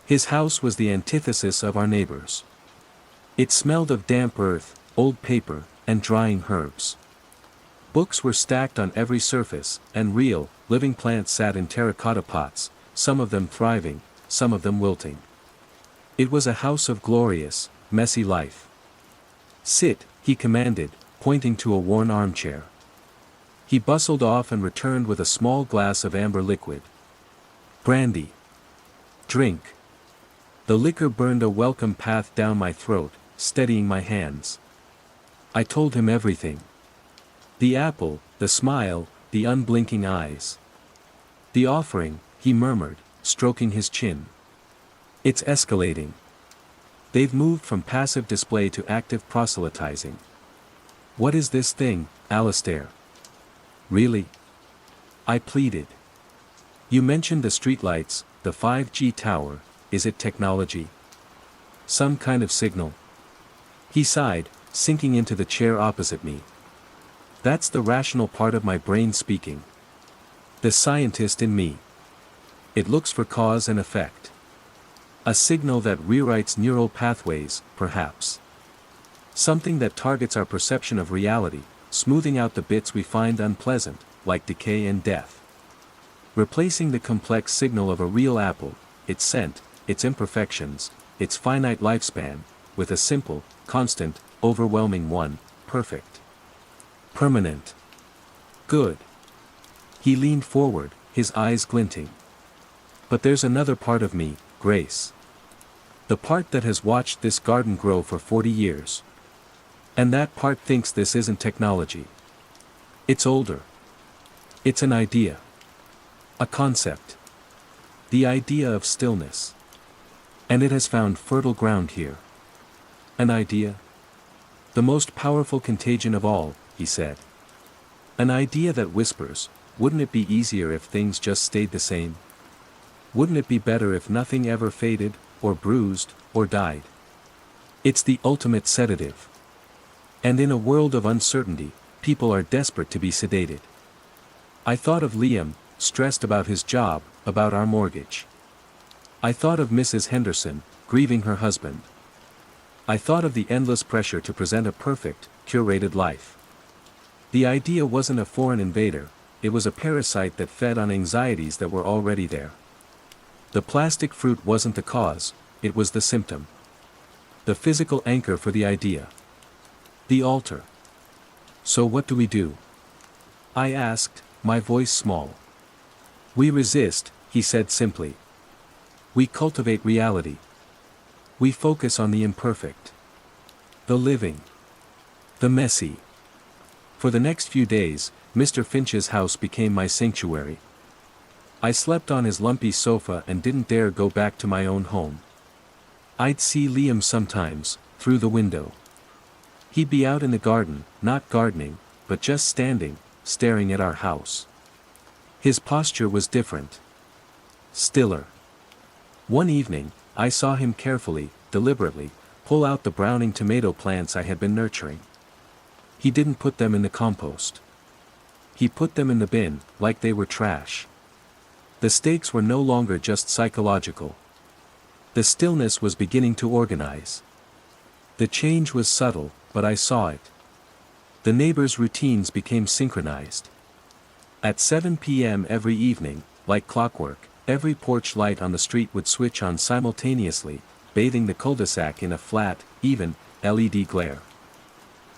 His house was the antithesis of our neighbors. It smelled of damp earth, old paper, and drying herbs. Books were stacked on every surface, and real, living plants sat in terracotta pots, some of them thriving, some of them wilting. It was a house of glorious, messy life. "Sit," he commanded, pointing to a worn armchair. He bustled off and returned with a small glass of amber liquid. "Brandy. Drink." The liquor burned a welcome path down my throat, steadying my hands. I told him everything. The apple, the smile, the unblinking eyes. "The offering," he murmured, stroking his chin. "It's escalating. They've moved from passive display to active proselytizing." "What is this thing, Alistair?" "Really?" I pleaded. "You mentioned the streetlights, the 5G tower. Is it technology? Some kind of signal?" He sighed, sinking into the chair opposite me. "That's the rational part of my brain speaking. The scientist in me. It looks for cause and effect. A signal that rewrites neural pathways, perhaps. Something that targets our perception of reality, smoothing out the bits we find unpleasant, like decay and death. Replacing the complex signal of a real apple, its scent, its imperfections, its finite lifespan, with a simple, constant, overwhelming one, perfect. Permanent. Good." He leaned forward, his eyes glinting. "But there's another part of me, Grace. The part that has watched this garden grow for 40 years. And that part thinks this isn't technology. It's older. It's an idea. A concept. The idea of stillness. And it has found fertile ground here. An idea? The most powerful contagion of all," he said. "An idea that whispers, wouldn't it be easier if things just stayed the same? Wouldn't it be better if nothing ever faded, or bruised, or died? It's the ultimate sedative. And in a world of uncertainty, people are desperate to be sedated." I thought of Liam, stressed about his job, about our mortgage. I thought of Mrs. Henderson, grieving her husband. I thought of the endless pressure to present a perfect, curated life. The idea wasn't a foreign invader, it was a parasite that fed on anxieties that were already there. The plastic fruit wasn't the cause, it was the symptom. The physical anchor for the idea. The altar. "So what do we do?" I asked, my voice small. "We resist," he said simply. "We cultivate reality. We focus on the imperfect. The living. The messy." For the next few days, Mr. Finch's house became my sanctuary. I slept on his lumpy sofa and didn't dare go back to my own home. I'd see Liam sometimes, through the window. He'd be out in the garden, not gardening, but just standing, staring at our house. His posture was different. Stiller. One evening, I saw him carefully, deliberately, pull out the browning tomato plants I had been nurturing. He didn't put them in the compost. He put them in the bin, like they were trash. The stakes were no longer just psychological. The stillness was beginning to organize. The change was subtle, but I saw it. The neighbors' routines became synchronized. At 7 p.m. every evening, like clockwork, every porch light on the street would switch on simultaneously, bathing the cul-de-sac in a flat, even, LED glare.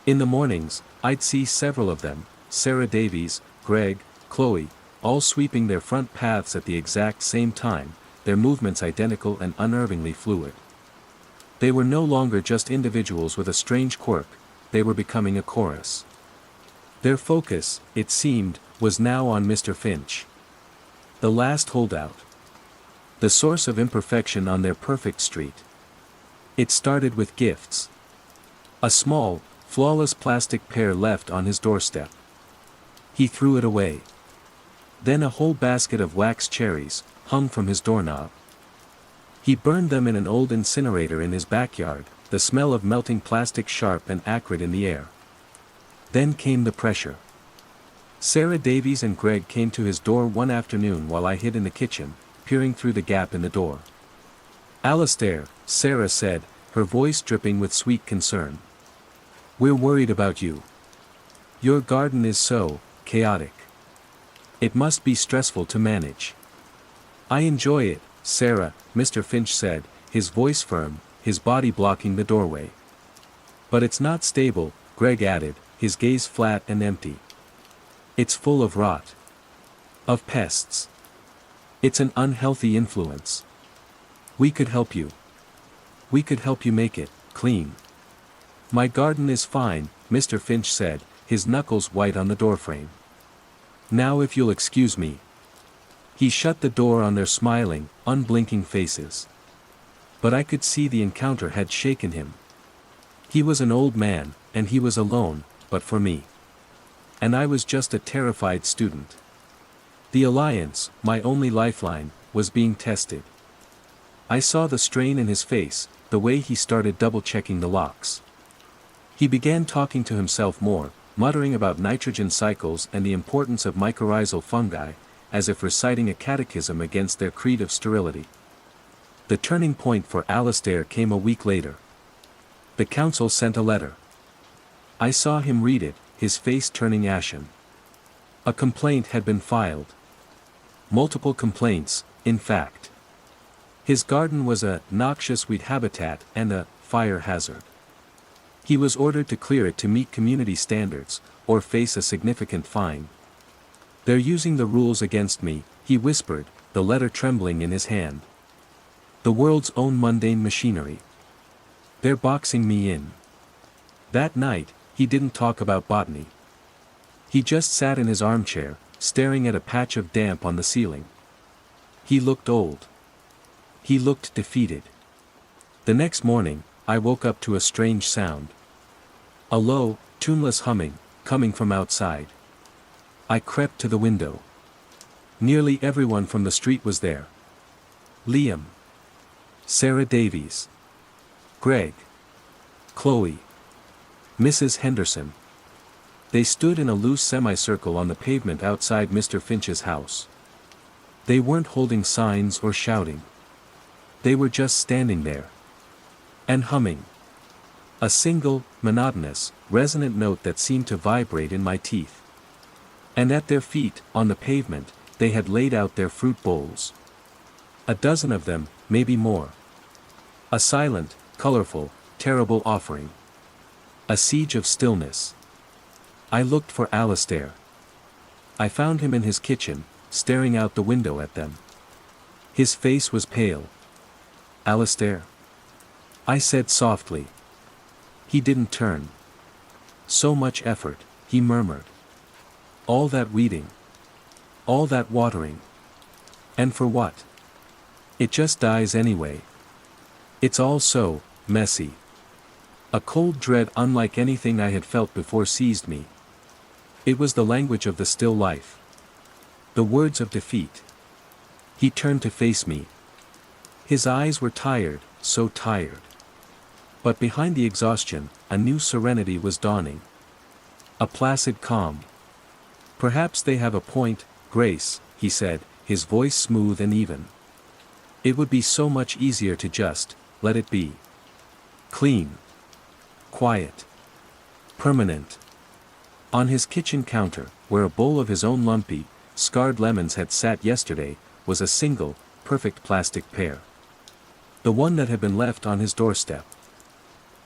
In the mornings, I'd see several of them, Sarah Davies, Greg, Chloe, all sweeping their front paths at the exact same time, their movements identical and unnervingly fluid. They were no longer just individuals with a strange quirk, they were becoming a chorus. Their focus, it seemed, was now on Mr. Finch. The last holdout. The source of imperfection on their perfect street. It started with gifts. A small, flawless plastic pear left on his doorstep. He threw it away. Then a whole basket of wax cherries, hung from his doorknob. He burned them in an old incinerator in his backyard, the smell of melting plastic sharp and acrid in the air. Then came the pressure. Sarah Davies and Greg came to his door one afternoon while I hid in the kitchen, peering through the gap in the door. "Alistair," Sarah said, her voice dripping with sweet concern. "We're worried about you. Your garden is so chaotic. It must be stressful to manage." "I enjoy it, Sarah," Mr. Finch said, his voice firm, his body blocking the doorway. "But it's not stable," Greg added, his gaze flat and empty. "It's full of rot. Of pests. It's an unhealthy influence. We could help you. We could help you make it clean." "My garden is fine," Mr. Finch said, his knuckles white on the doorframe. "Now if you'll excuse me." He shut the door on their smiling, unblinking faces. But I could see the encounter had shaken him. He was an old man, and he was alone, but for me. And I was just a terrified student. The alliance, my only lifeline, was being tested. I saw the strain in his face, the way he started double-checking the locks. He began talking to himself more, muttering about nitrogen cycles and the importance of mycorrhizal fungi, as if reciting a catechism against their creed of sterility. The turning point for Alistair came a week later. The council sent a letter. I saw him read it, his face turning ashen. A complaint had been filed. Multiple complaints, in fact. His garden was a noxious weed habitat and a fire hazard. He was ordered to clear it to meet community standards, or face a significant fine. "They're using the rules against me," he whispered, the letter trembling in his hand. "The world's own mundane machinery. They're boxing me in." That night, he didn't talk about botany. He just sat in his armchair, staring at a patch of damp on the ceiling. He looked old. He looked defeated. The next morning, I woke up to a strange sound. A low, tuneless humming, coming from outside. I crept to the window. Nearly everyone from the street was there. Liam. Sarah Davies. Greg. Chloe. Mrs. Henderson. They stood in a loose semicircle on the pavement outside Mr. Finch's house. They weren't holding signs or shouting. They were just standing there. And humming. A single, monotonous, resonant note that seemed to vibrate in my teeth. And at their feet, on the pavement, they had laid out their fruit bowls. A dozen of them, maybe more. A silent, colorful, terrible offering. A siege of stillness. I looked for Alistair. I found him in his kitchen, staring out the window at them. His face was pale. "Alistair?" I said softly. He didn't turn. "So much effort," he murmured. "All that weeding. All that watering. And for what? It just dies anyway." It's all so messy. A cold dread unlike anything I had felt before seized me. It was the language of the still life. The words of defeat. He turned to face me. His eyes were tired, so tired. But behind the exhaustion, a new serenity was dawning. A placid calm. Perhaps they have a point, Grace, he said, his voice smooth and even. It would be so much easier to just let it be. Clean. Quiet. Permanent. On his kitchen counter, where a bowl of his own lumpy, scarred lemons had sat yesterday, was a single, perfect plastic pear. The one that had been left on his doorstep.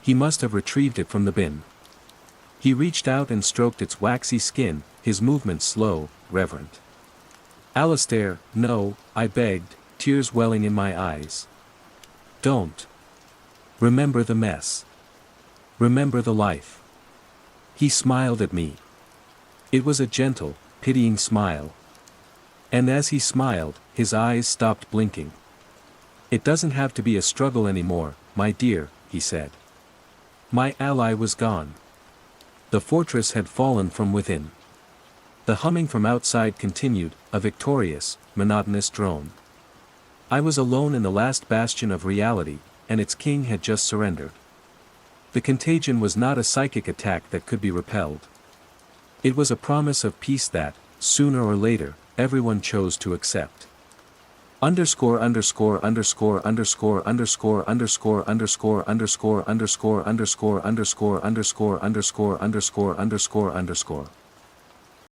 He must have retrieved it from the bin. He reached out and stroked its waxy skin, his movements slow, reverent. Alistair, no, I begged, tears welling in my eyes. Don't. Remember the mess. Remember the life. He smiled at me. It was a gentle, pitying smile. And as he smiled, his eyes stopped blinking. It doesn't have to be a struggle anymore, my dear, he said. My ally was gone. The fortress had fallen from within. The humming from outside continued, a victorious, monotonous drone. I was alone in the last bastion of reality, and its king had just surrendered. The contagion was not a psychic attack that could be repelled. It was a promise of peace that, sooner or later, everyone chose to accept. Underscore underscore underscore underscore underscore underscore underscore underscore underscore underscore underscore underscore underscore underscore underscore underscore